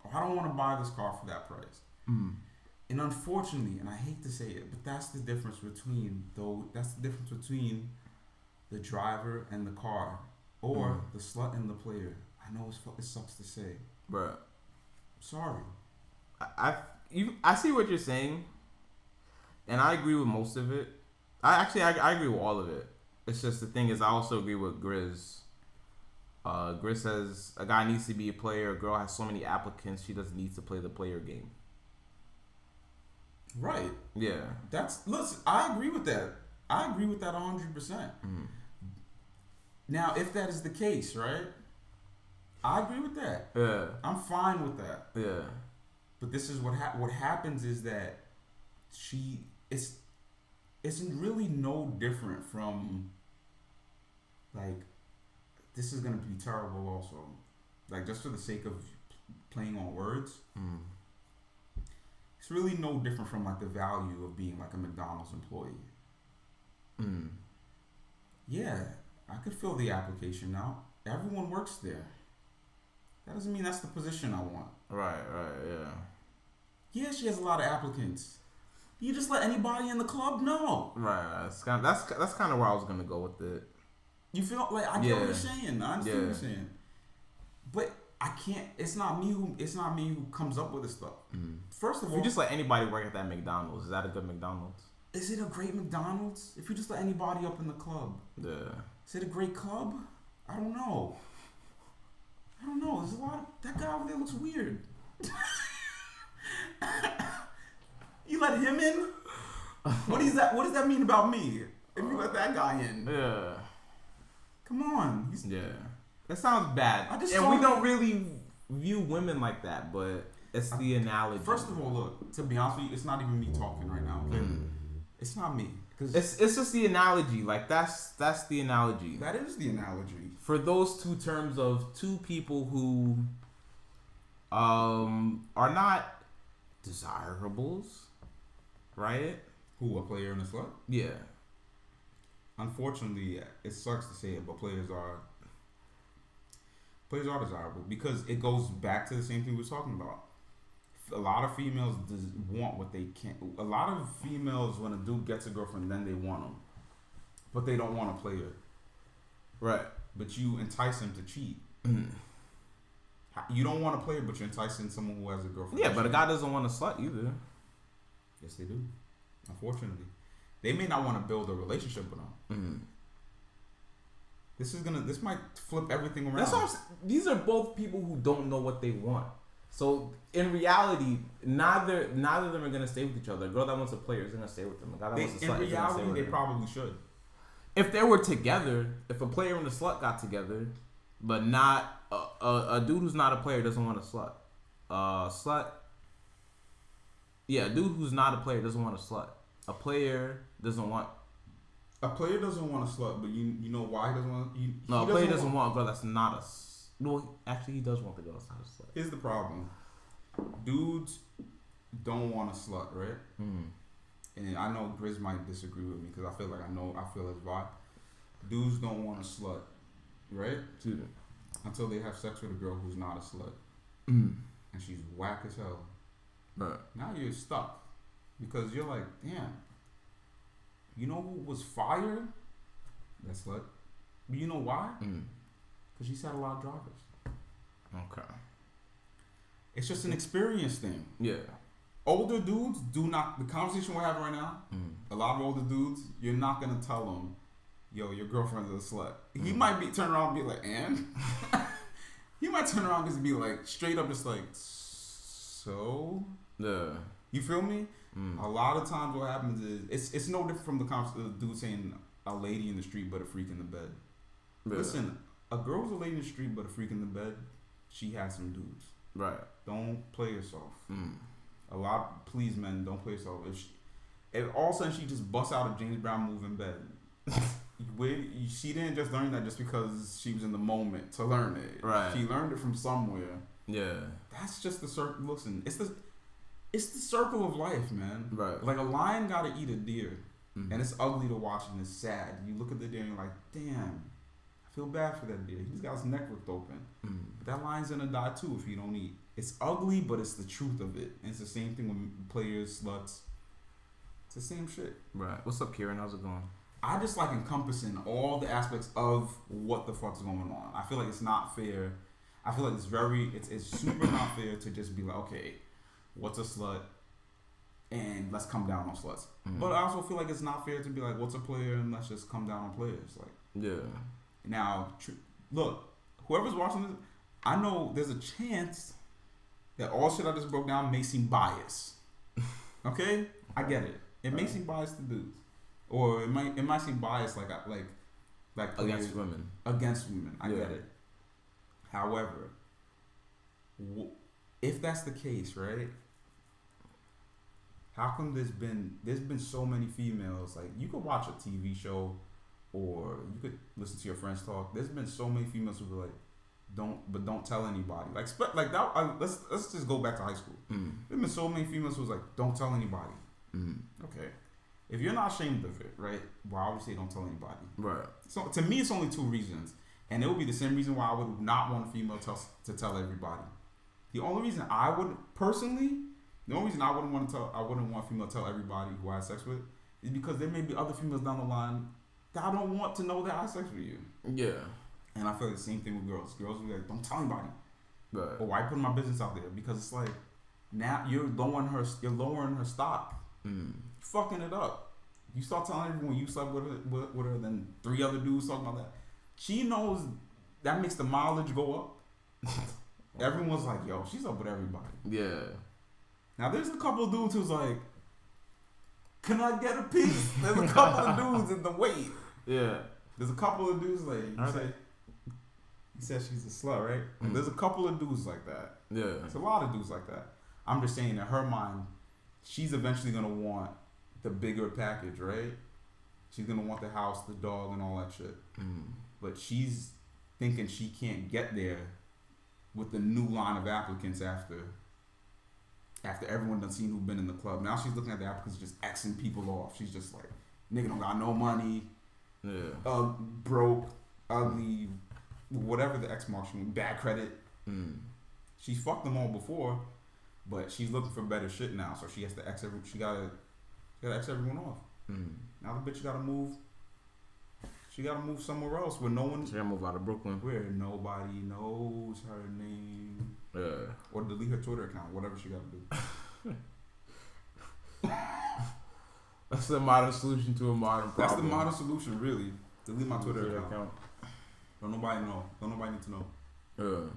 Or I don't want to buy this car for that price. And unfortunately, and I hate to say it, but that's the difference between the driver and the car, or the slut and the player. I know it sucks to say, Bruh. Sorry. I see what you're saying, and I agree with most of it. I agree with all of it. It's just the thing is, I also agree with Grizz. Grizz says a guy needs to be a player. A girl has so many applicants, she doesn't need to play the player game. Right. Yeah. Listen, I agree with that. I agree with that 100%. Now, if that is the case, right? I agree with that. Yeah. I'm fine with that. Yeah. But this is what happens is that it's really no different from, like, this is gonna be terrible also. Like, just for the sake of playing on words, it's really no different from, like, the value of being, like, a McDonald's employee. Yeah, I could fill the application out. Everyone works there. That doesn't mean that's the position I want. Right, yeah. Yeah, she has a lot of applicants. You just let anybody in the club? No. Right, that's kind of where I was gonna go with it. You feel like I get what you're saying. I understand what you're saying. But I can't. It's not me who comes up with this stuff. First of all, if you just let anybody work at that McDonald's, is that a good McDonald's? Is it a great McDonald's? If you just let anybody up in the club, is it a great club? I don't know. There's a lot of, that guy over there looks weird. You let him in? What does that mean about me? If you let that guy in? Yeah. Come on. That sounds bad. And we don't really view women like that, but it's the analogy. First of all, look, to be honest with you, it's not even me talking right now. Okay? It's not me. It's just the analogy. Like, that's the analogy. That is the analogy. For those two terms of two people who are not desirables, right? Who, a player and a slut? Yeah. Unfortunately, it sucks to say it, but players are desirable because it goes back to the same thing we were talking about. A lot of females want what they can't. A lot of females, when a dude gets a girlfriend, then they want him, but they don't want a player. Right. But you entice him to cheat. You don't want a player, but you're enticing someone who has a girlfriend. Yeah, but a guy doesn't want a slut either. Yes, they do. Unfortunately, they may not want to build a relationship with them. This might flip everything around. That's what I'm saying. These are both people who don't know what they want. So in reality, neither of them are gonna stay with each other. A girl that wants a player is gonna stay with them. A guy that wants a slut is gonna stay with they them. probably should. If they were together, if a player and a slut got together, but not a dude who's not a player doesn't want a slut. A dude who's not a player doesn't want a slut. A player doesn't want. A player doesn't want a slut, but you know why he doesn't want. A player doesn't want a girl that's not a Well, actually, he does want the girls to have a slut. Here's the problem. Dudes don't want a slut, right? And I know Grizz might disagree with me because I feel his vibe. Dudes don't want a slut, right? Dude. Until they have sex with a girl who's not a slut. And she's whack as hell. Right. Now you're stuck. Because you're like, damn. You know who was fire? That slut. But you know why? Because she's had a lot of drivers. Okay. It's just an experience thing. Yeah. Older dudes do not. The conversation we're having right now, a lot of older dudes, you're not going to tell them, yo, your girlfriend's a slut. He might turn around and be like, and? He might turn around and just be like, straight up just like, so? Yeah. You feel me? A lot of times what happens is, it's no different from the dude saying a lady in the street but a freak in the bed. Yeah. Listen, a girl's a lady in the street but a freak in the bed, she has some dudes. Right. Don't play yourself. Please, men, don't play yourself. If all of a sudden she just busts out a James Brown move in bed, she didn't just learn that just because she was in the moment to learn it. Right. She learned it from somewhere. Yeah. That's just the circle. Listen, it's the circle of life, man. Right. Like a lion gotta eat a deer, and it's ugly to watch and it's sad. You look at the deer and you're like, damn, I feel bad for that deer. He's got his neck ripped open. But that lion's gonna die too if he don't eat. It's ugly, but it's the truth of it. And it's the same thing with players, sluts. It's the same shit. Right. What's up, Kieran? How's it going? I just like encompassing all the aspects of what the fuck's going on. I feel like it's not fair. I feel like it's super not fair to just be like, okay, what's a slut? And let's come down on sluts. But I also feel like it's not fair to be like, what's a player? And let's just come down on players. Like, yeah. Now, look, whoever's watching this, I know there's a chance that all shit I just broke down may seem biased. Okay? I get it. It may seem biased to dudes. Or it might seem biased like against women. Against women. I get it. However, if that's the case, right? How come there's been so many females, like you could watch a TV show or you could listen to your friends talk. There's been so many females who were like, don't tell anybody. Like that. Let's just go back to high school. There's been so many females who was like, don't tell anybody. Okay. If you're not ashamed of it, right? Well, I would say don't tell anybody. Right. So to me, it's only two reasons, and it would be the same reason why I would not want a female to tell everybody. The only reason I wouldn't want a female to tell everybody who I had sex with is because there may be other females down the line that I don't want to know that I had sex with you. Yeah. And I feel like the same thing with girls. Girls will be like, don't tell anybody. Right. Or why put my business out there? Because it's like, now you're lowering her stock. Fucking it up. You start telling everyone you slept with her, then 3 other dudes talking about that. She knows that makes the mileage go up. Everyone's like, yo, she's up with everybody. Yeah. Now there's a couple of dudes who's like, can I get a piece? There's a couple of dudes in the wait. Yeah. There's a couple of dudes like, you said she's a slut, right? There's a couple of dudes like that. Yeah. There's a lot of dudes like that. I'm just saying, in her mind, she's eventually going to want the bigger package, right? She's going to want the house, the dog, and all that shit. But she's thinking she can't get there with the new line of applicants after everyone done seen who've been in the club. Now she's looking at the applicants just Xing people off. She's just like, nigga don't got no money. Yeah. Broke, ugly, whatever the X marks, bad credit. She's fucked them all before, but she's looking for better shit now. So she has to X she gotta X everyone off. Now the bitch gotta move. She gotta move somewhere else where no one. She gotta move out of Brooklyn, where nobody knows her name. Yeah. Or delete her Twitter account, whatever she gotta do. That's the modern solution to a modern problem. That's the modern solution, really. Delete my Twitter account. Don't nobody know. Don't nobody need to know. Yeah.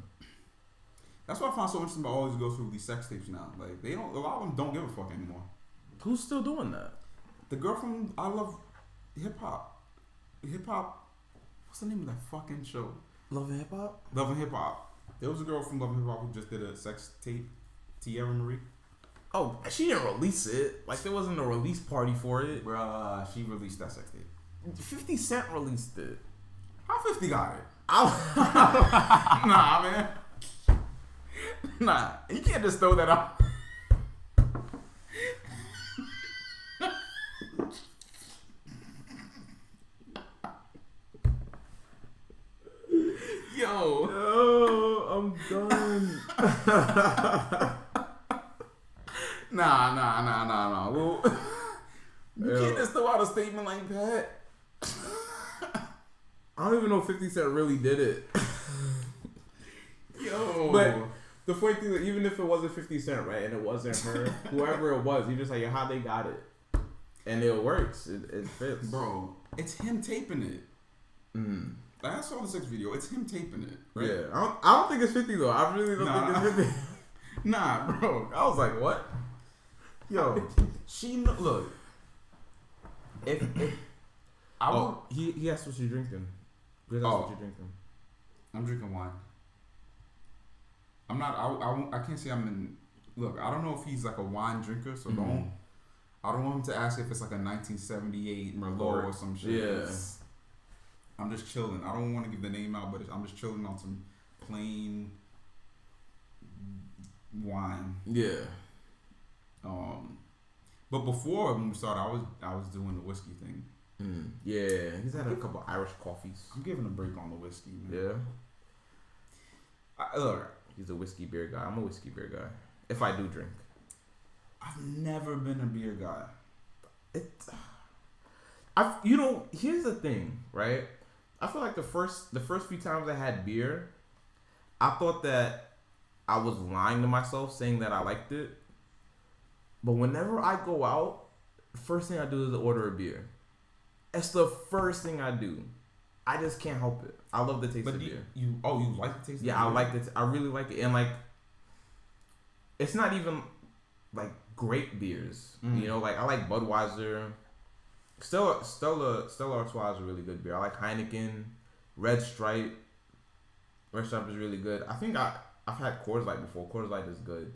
That's what I find so interesting about all these girls who release sex tapes now. Like a lot of them don't give a fuck anymore. Who's still doing that? The girl from I Love Hip Hop. What's the name of that fucking show? Love and Hip Hop? Love and Hip Hop. There was a girl from Love and Hip Hop who just did a sex tape. Tierra Marie. Oh, she didn't release it. Like there wasn't a release party for it. Bruh, she released that sex tape. 50 Cent released it. How 50 got it? Nah, man. Nah, you can't just throw that out. Yo, I'm done. Nah. Well, you can't just throw out a statement like that. I don't even know if 50 Cent really did it. Yo. But the funny thing is, even if it wasn't 50 Cent, right, and it wasn't her, whoever it was, you just like, how they got it. And it works. It fits. Bro, it's him taping it. Mm. I saw the 6 video. It's him taping it. Right? Yeah. I don't think it's 50 though. I really don't think it's 50. Nah, bro. I was like, what? Yo, look. If I will, he asked what you're drinking. He asked what you're drinking. I'm drinking wine. I'm not. I can't say I'm in. Look, I don't know if he's like a wine drinker, so I don't want him to ask if it's like a 1978 Merlot or some shit. Yeah. I'm just chilling. I don't want to give the name out, but I'm just chilling on some plain wine. Yeah. But before when we started, I was doing the whiskey thing. Yeah, he's had a couple Irish coffees. I'm giving a break on the whiskey, man. Yeah. Look, he's a whiskey beer guy. I'm a whiskey beer guy. If I do drink. I've never been a beer guy. Here's the thing, right? I feel like the first few times I had beer, I thought that I was lying to myself saying that I liked it. But whenever I go out, the first thing I do is order a beer. That's the first thing I do. I just can't help it. I love the taste of beer. You like the taste of beer? Yeah, I like it. I really like it. And like, it's not even like great beers. You know, like I like Budweiser. Stella Artois is a really good beer. I like Heineken, Red Stripe. Red Stripe is really good. I think I've had Coors Light before. Coors Light is good.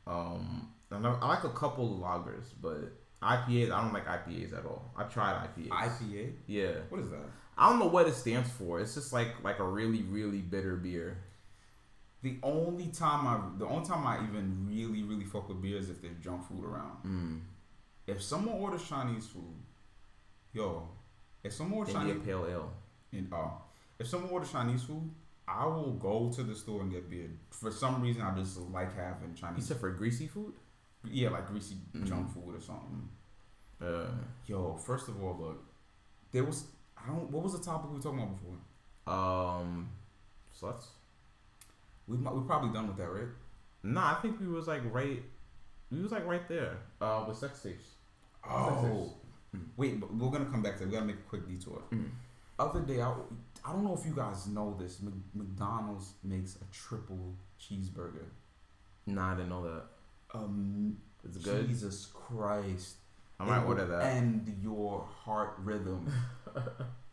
And I like a couple of lagers, but IPAs, I don't like IPAs at all. I tried IPAs. IPA? Yeah. What is that? I don't know what it stands for. It's just like a really, really bitter beer. The only time I even really, really fuck with beer is if there's junk food around. If someone orders Chinese food, if someone orders India Pale Ale. If someone orders Chinese food, I will go to the store and get beer. For some reason, I just like having Chinese. You said for greasy food? Yeah, like greasy junk food or something. First of all, look, what was the topic we were talking about before? Sluts. We probably done with that, right? Nah, I think we was like right there. With sex tapes. Oh, wait, but we're gonna come back to that. We gotta make a quick detour. Other day, I don't know if you guys know this. McDonald's makes a triple cheeseburger. Nah, I didn't know that. It's good. Jesus Christ! I might order that. And your heart rhythm.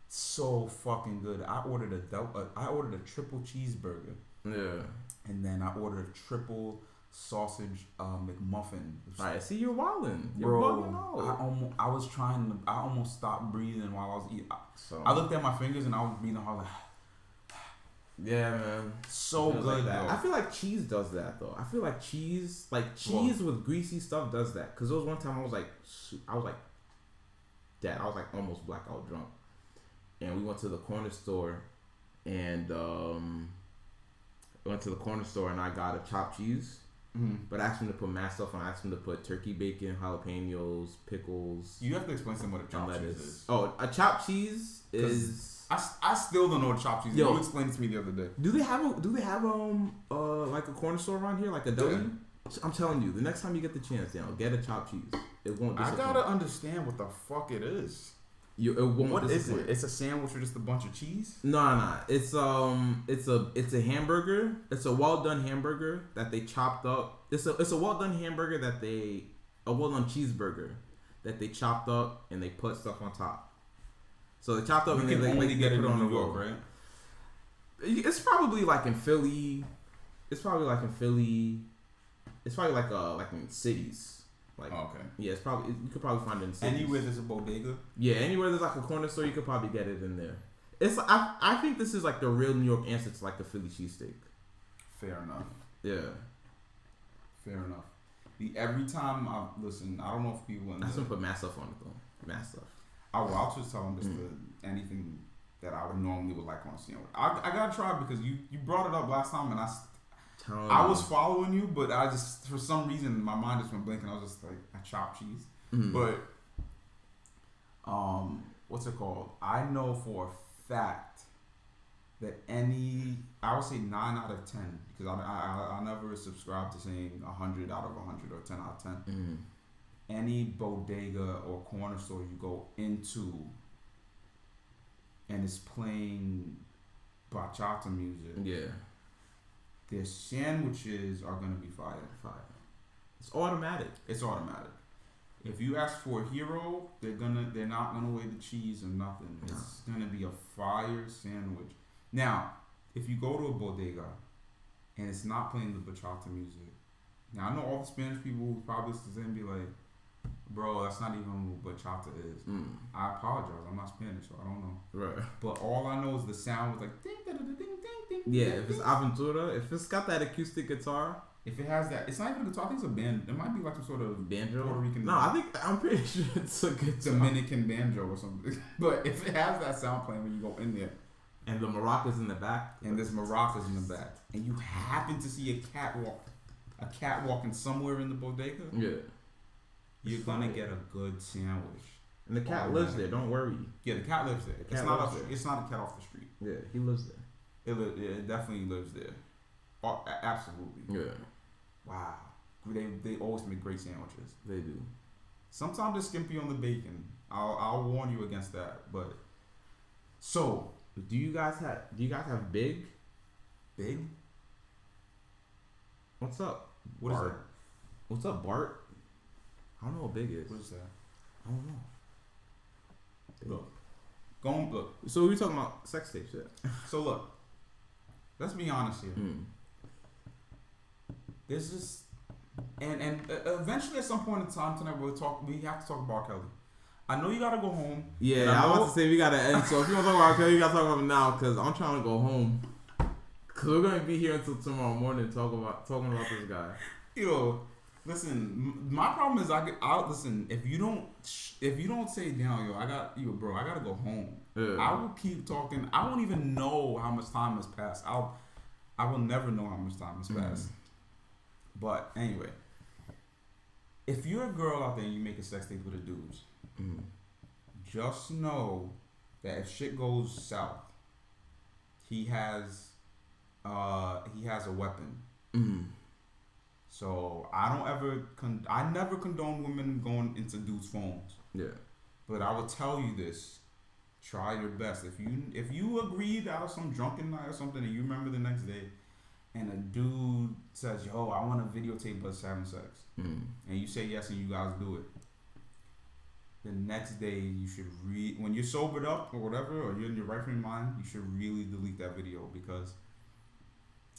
So fucking good. I ordered a triple cheeseburger. Yeah. And then I ordered a triple sausage McMuffin. Alright, see, you're wildin'. Bro, I almost stopped breathing while I was eating. I looked at my fingers and I was breathing hard. Yeah, man. So good. Like I feel like cheese does that though. I feel like cheese with greasy stuff does that. Cause there was one time I was like, Dad, I was like almost blackout drunk, and we went to the corner store, and I got a chopped cheese. But I asked him to put mad stuff on. I asked him to put turkey bacon, jalapenos, pickles. You have to explain to him what a chopped cheese is. Oh, a chopped cheese is. I still don't know what chopped cheese is. You explained it to me the other day. Do they have like a corner store around here, like a deli? Yeah. I'm telling you, the next time you get the chance, get a chopped cheese. It won't disappoint. I gotta understand what the fuck it is. It won't what disappoint. Is it? It's a sandwich or just a bunch of cheese? No. It's a hamburger. It's a well done hamburger that they chopped up. It's a well done hamburger a well done cheeseburger that they chopped up and they put stuff on top. So they chopped up and they only get it on New York, right? It's probably like in Philly. It's probably like in cities. Like, okay. Yeah, it's probably you could probably find it in cities. Anywhere there's a bodega. Yeah, anywhere there's like a corner store, you could probably get it in there. It's I think this is like the real New York answer to like the Philly cheesesteak. Fair enough. Yeah. Fair enough. Every time I listen, I don't know if people. I just gonna put mad stuff on it though. Mad stuff. I'll just tell them just anything that I would normally like on a sandwich. I gotta try it because you brought it up last time and I was following you, but I just for some reason my mind just went blank and I was just like I chop cheese. But what's it called? I know for a fact that I would say 9 out of 10 because I never subscribe to saying 100 out of 100 or 10 out of 10. Any bodega or corner store you go into and it's playing bachata music, their sandwiches are gonna be fire. It's automatic. If you ask for a hero, they're not gonna weigh the cheese or nothing. No. It's gonna be a fire sandwich. Now, if you go to a bodega and it's not playing the bachata music, now I know all the Spanish people will probably listen to it and be like, bro, that's not even what bachata is. I apologize. I'm not Spanish, so I don't know. Right. But all I know is the sound was like ding ding ding ding ding. Yeah, if it's Aventura, if it's got that acoustic guitar. If it has that, it's not even a guitar. I think it's a band. It might be like some sort of banjo. Puerto Rican. No, I'm pretty sure it's a guitar. Dominican banjo or something. But if it has that sound playing when you go in there, and the maracas in the back, and there's maracas in the back, and you happen to see a cat walking somewhere in the bodega, you're gonna get a good sandwich. And the cat lives there. Don't worry. Yeah, the cat lives there. It's not a cat off the street. Yeah, he lives there. It definitely lives there. Oh, absolutely. Yeah. Wow. They always make great sandwiches. They do. Sometimes they're skimpy on the bacon. I'll warn you against that. But so, do you guys have Big? Big? What's up? What Bart? is that? What's up, Bart? I don't know what Big is. What is that? I don't know. Look. So we talking about sex tape shit. So look. Let's be honest here. There's just and eventually at some point in time tonight we have to talk about R. Kelly. I know you gotta go home. Yeah, I was about to say we gotta end. So if you want to talk about R. Kelly, you gotta talk about him now because I'm trying to go home. Cause we're gonna be here until tomorrow morning talking about this guy. Yo, listen. My problem is I'll listen. If you don't say it down, I gotta go home. Yeah. I will keep talking. I won't even know how much time has passed. I will never know how much time has passed. But anyway, if you're a girl out there and you make a sex tape with a dude, just know that if shit goes south, he has a weapon. So I never condone women going into dudes' phones. Yeah. But I will tell you this. Try your best. If you agreed out of some drunken night or something and you remember the next day and a dude says, yo, I want to videotape us having sex, and you say yes and you guys do it, the next day you should when you're sobered up or whatever, or you're in your right frame of mind, you should really delete that video because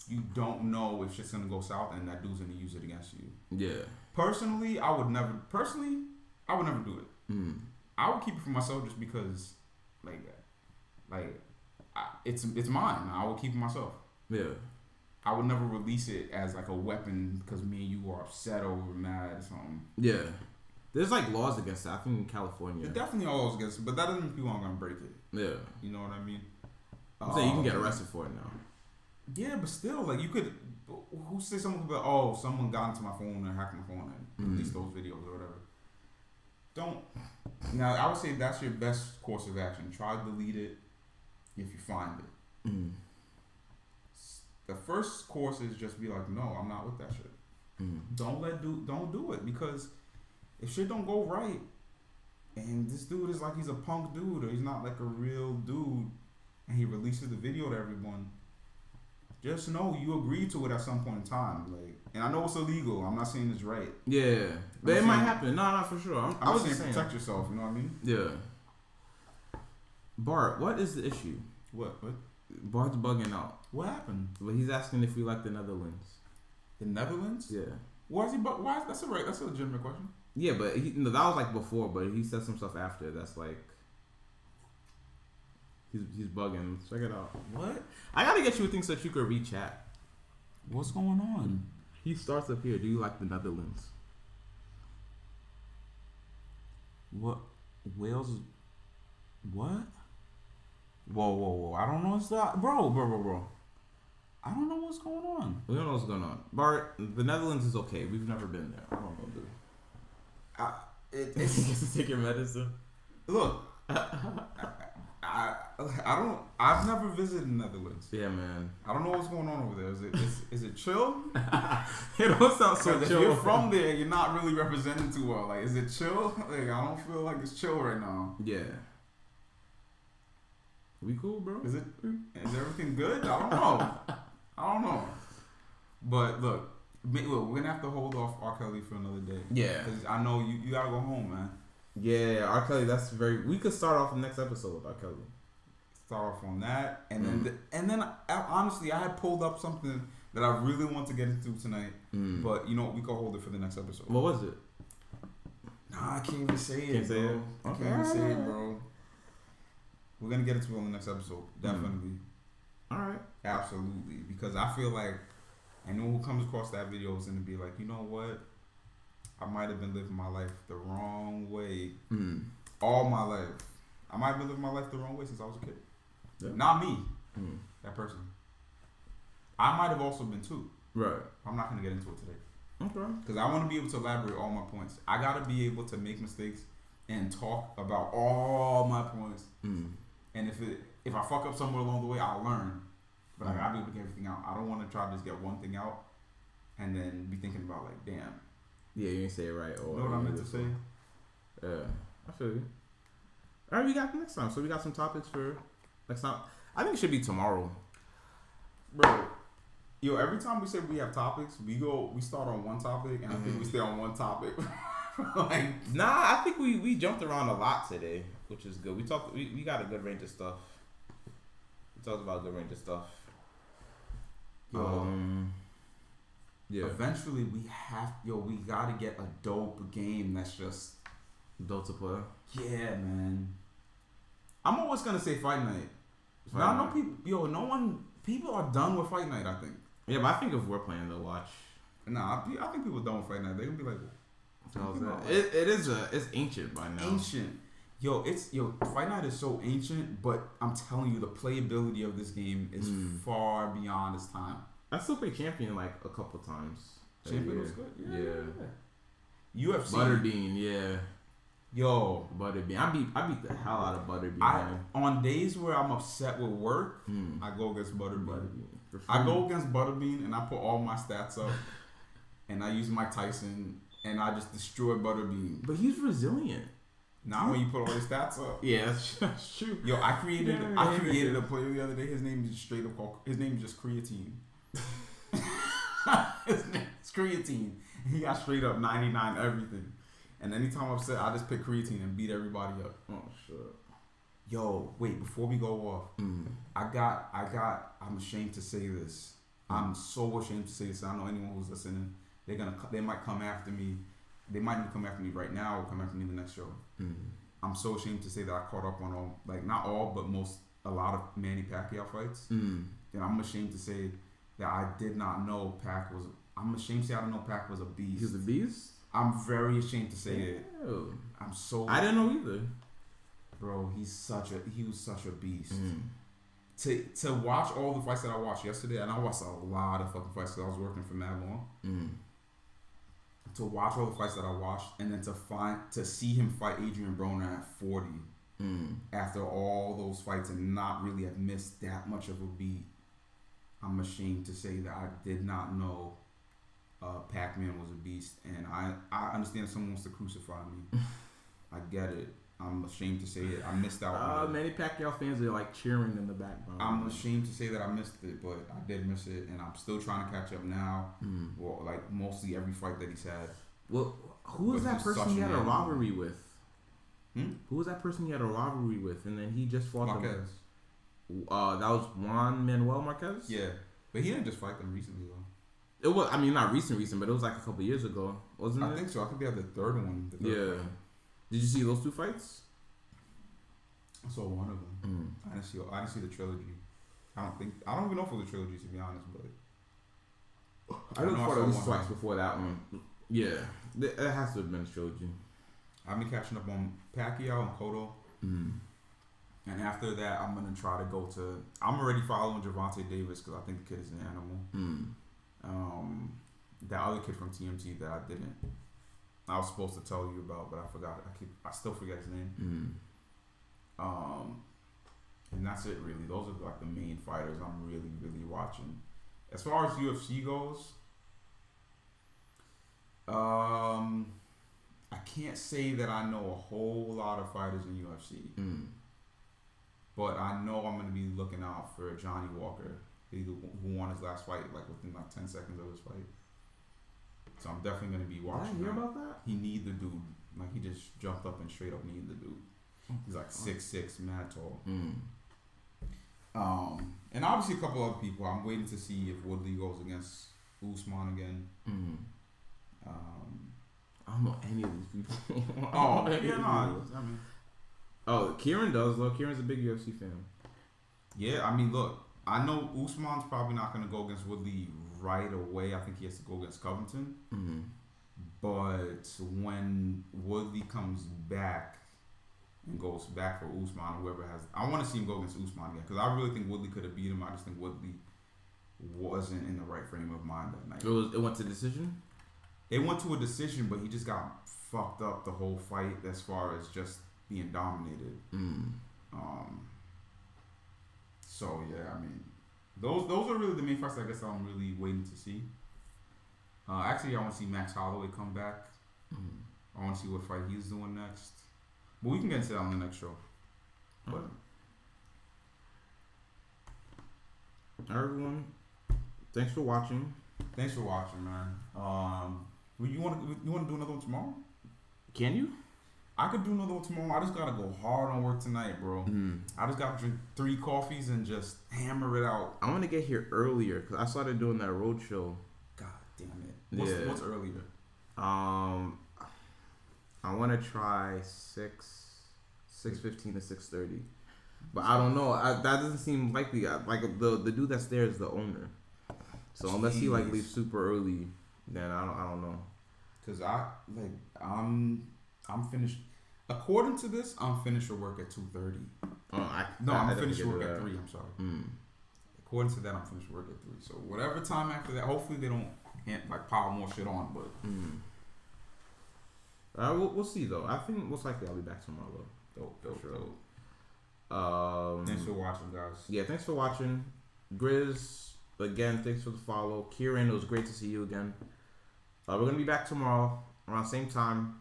you don't know if shit's gonna go south and that dude's gonna use it against you. Yeah. Personally, I would never do it. I would keep it for myself just because it's mine. I will keep it myself. Yeah. I would never release it as like a weapon because me and you are upset over mad or something. Yeah. There's like laws against that. I think in California. There's definitely laws against it, but that doesn't mean people aren't gonna break it. Yeah. You know what I mean? I'm saying you can get arrested for it now. Yeah, but still, like you could. Who say someone could be like, oh, someone got into my phone and hacked my phone and released those videos or whatever. Don't. Now, I would say that's your best course of action. Try to delete it if you find it. The first course is just be like, no, I'm not with that shit. Don't do it because if shit don't go right, and this dude is like he's a punk dude or he's not like a real dude, and he releases the video to everyone, just know you agreed to it at some point in time. Like, and I know it's illegal. I'm not saying it's right. Yeah, but it might happen. No, for sure. I was just saying protect yourself. You know what I mean? Yeah. Bart, what is the issue? What? Bart's bugging out. What happened? Well, he's asking if we like the Netherlands. The Netherlands? Yeah. Why is he? Why? That's a legitimate question. Yeah, but that was like before. But he said some stuff after. That's like. He's bugging. Check it out. What? I gotta get you a thing so that you could read chat. What's going on? He starts up here. Do you like the Netherlands? What? Wales? What? Whoa. I don't know what's that. Bro. I don't know what's going on. We don't know what's going on. Bart, the Netherlands is okay. We've never been there. I don't know, dude. It's take your medicine. Look, I've never visited the Netherlands. Yeah, man. I don't know what's going on over there. Is it chill? It don't sound so If chill. you're from there, you're not really represented too well. Like, is it chill? Like, I don't feel like it's chill right now. Yeah. We cool, bro? Is everything good? I don't know. But look, we're gonna have to hold off R. Kelly for another day. Yeah. Because I know you gotta go home, man. Yeah, R. Kelly. That's very. We could start off the next episode with R. Kelly. Start off on that, and then honestly, I had pulled up something that I really want to get into tonight. But you know, we could hold it for the next episode. What was it? Nah, I can't even say it. Can't say it? I can't even say it, bro. We're gonna get into it on the next episode, definitely. All right. Absolutely, because I feel like anyone who comes across that video is gonna be like, you know what? I might have been living my life the wrong way all my life. I might have been living my life the wrong way since I was a kid. Yeah. Not me, that person. I might have also been too. Right. I'm not gonna get into it today. Okay. Because I want to be able to elaborate all my points. I gotta be able to make mistakes and talk about all my points. And if I fuck up somewhere along the way, I'll learn. But I gotta be able to get everything out. I don't want to try to just get one thing out and then be thinking about like, damn. Yeah, you didn't say it right. Or You know what I meant to say? Yeah, I feel you. All right, we got next time. So we got some topics for next time. I think it should be tomorrow. Bro, yo, every time we say we have topics, we start on one topic, and I think we stay on one topic. Like, nah, I think we jumped around a lot today, which is good. We got a good range of stuff. We talked about a good range of stuff. Yeah. Eventually, we gotta get a dope game that's just dope to play. Yeah, man. I'm always gonna say Fight Night. Now, people are done with Fight Night, I think. Yeah, but I think if we're playing, they'll watch. Nah, I think people are done with Fight Night. They're gonna be like, it's ancient by now. Ancient. Fight Night is so ancient, but I'm telling you, the playability of this game is far beyond its time. I still play Champion like a couple times. Champion was good. Yeah. UFC. Butterbean, yeah. Yo, Butterbean. I beat the hell out of Butterbean. On days where I'm upset with work, I go against Butterbean. I go against Butterbean and I put all my stats up, and I use Mike Tyson and I just destroy Butterbean. But he's resilient. Not when you put all your stats up. Yeah, that's true. Yo, I created a player the other day. His name is straight up called. His name is just Creatine. His name is Creatine. He got straight up 99 everything. And anytime I'm upset, I just pick Creatine and beat everybody up. Oh shit. Yo, wait, before we go off, I'm ashamed to say this. I'm so ashamed to say this. I know anyone who's listening, they might come after me. They might even come after me right now or come after me in the next show. I'm so ashamed to say that I caught up on all, like not all, but a lot of Manny Pacquiao fights. And I'm ashamed to say that I did not know I'm ashamed to say I didn't know Pac was a beast. He's a beast? I'm very ashamed to say it. I didn't know either. Bro, he was such a beast. To watch all the fights that I watched yesterday, and I watched a lot of fucking fights because I was working for mad long. To watch all the fights that I watched, and then to see him fight Adrian Broner at 40 after all those fights and not really have missed that much of a beat. I'm ashamed to say that I did not know Pac-Man was a beast, and I understand someone wants to crucify me. I get it. I'm ashamed to say it. I missed out. Many Pacquiao fans are like cheering in the background. I'm ashamed to say that I missed it, but I did miss it, and I'm still trying to catch up now. Well, like mostly every fight that he's had. Well, who was that person he had a rivalry with? Who was that person he had a rivalry with, and then he just fought Marquez. That was Juan Manuel Marquez. Yeah, but he didn't just fight them recently though. It was, I mean, not recent, but it was like a couple years ago, wasn't it? I think so. I think they have the third one. Yeah. Did you see those two fights? I saw one of them. I didn't see the trilogy. I don't even know if it was a trilogy, to be honest, but I looked know for I it at saw least one. twice before that one. Yeah, it has to have been a trilogy. I've been catching up on Pacquiao and Cotto. And after that, I'm gonna try to go to. I'm already following Gervonta Davis because I think the kid is an animal. That other kid from TMT that I was supposed to tell you about, but I forgot. I still forget his name. And that's it really. Those are like the main fighters I'm really, really watching. As far as UFC goes, I can't say that I know a whole lot of fighters in UFC. But I know I'm going to be looking out for Johnny Walker, who won his last fight like within like 10 seconds of his fight. So I'm definitely going to be watching. Did I hear about that? He kneed the dude. Like he just jumped up and straight up kneed the dude. He's like 6'6", mad tall. And obviously a couple other people. I'm waiting to see if Woodley goes against Usman again. I don't know any of these people. Oh, Kieran does. Look, Kieran's a big UFC fan. Yeah, I mean, look, I know Usman's probably not going to go against Woodley right away. I think he has to go against Covington. But when Woodley comes back and goes back for Usman, whoever has, I want to see him go against Usman again because I really think Woodley could have beat him. I just think Woodley wasn't in the right frame of mind that night. It went to decision? It went to a decision, but he just got fucked up the whole fight as far as just being dominated. So yeah, I mean, those are really the main fights I guess I'm really waiting to see. Actually, I want to see Max Holloway come back. I want to see what fight he's doing next. But we can get into that on the next show. But everyone, thanks for watching. Thanks for watching, man. You want to do another one tomorrow? Can you? I could do another one tomorrow. I just gotta go hard on work tonight, bro. I just gotta drink 3 coffees and just hammer it out. I want to get here earlier because I started doing that road show. God damn it! What's earlier? I want to try 6:15 to 6:30, but I don't know. That doesn't seem likely. Like the dude that's there is the owner, so unless he like leaves super early, then I don't know. Cause I'm finished. According to this, I'm finished with work at 2:30. I'm finished with work at 3. I'm sorry. According to that, I'm finished with work at 3. So whatever time after that, hopefully they don't like pile more shit on. But we'll see though. I think most likely I'll be back tomorrow. Dope. Thanks for watching, guys. Yeah, thanks for watching. Grizz, again, thanks for the follow. Kieran, it was great to see you again. We're gonna be back tomorrow around the same time.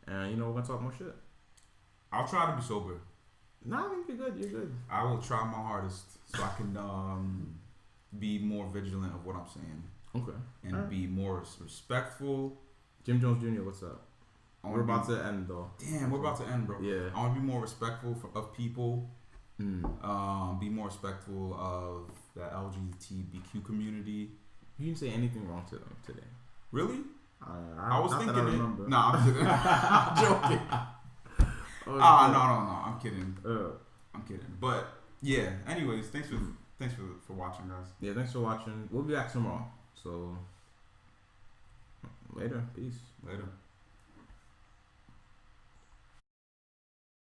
And we're gonna talk more shit. I'll try to be sober. Nah, I think you're good. You're good. I will try my hardest so I can be more vigilant of what I'm saying. Okay. And be more respectful. Jim Jones Jr., what's up? We're about to end though. Damn, we're about to end, bro. Yeah. I want to be more respectful of people. Be more respectful of the LGBTQ community. You didn't say anything wrong to them today. Really? I was thinking it. Remember. No, I'm kidding. I'm joking. No. I'm kidding. I'm kidding. But yeah. Anyways, thanks for watching, guys. Yeah, thanks for watching. We'll be back tomorrow. So later. Peace. Later.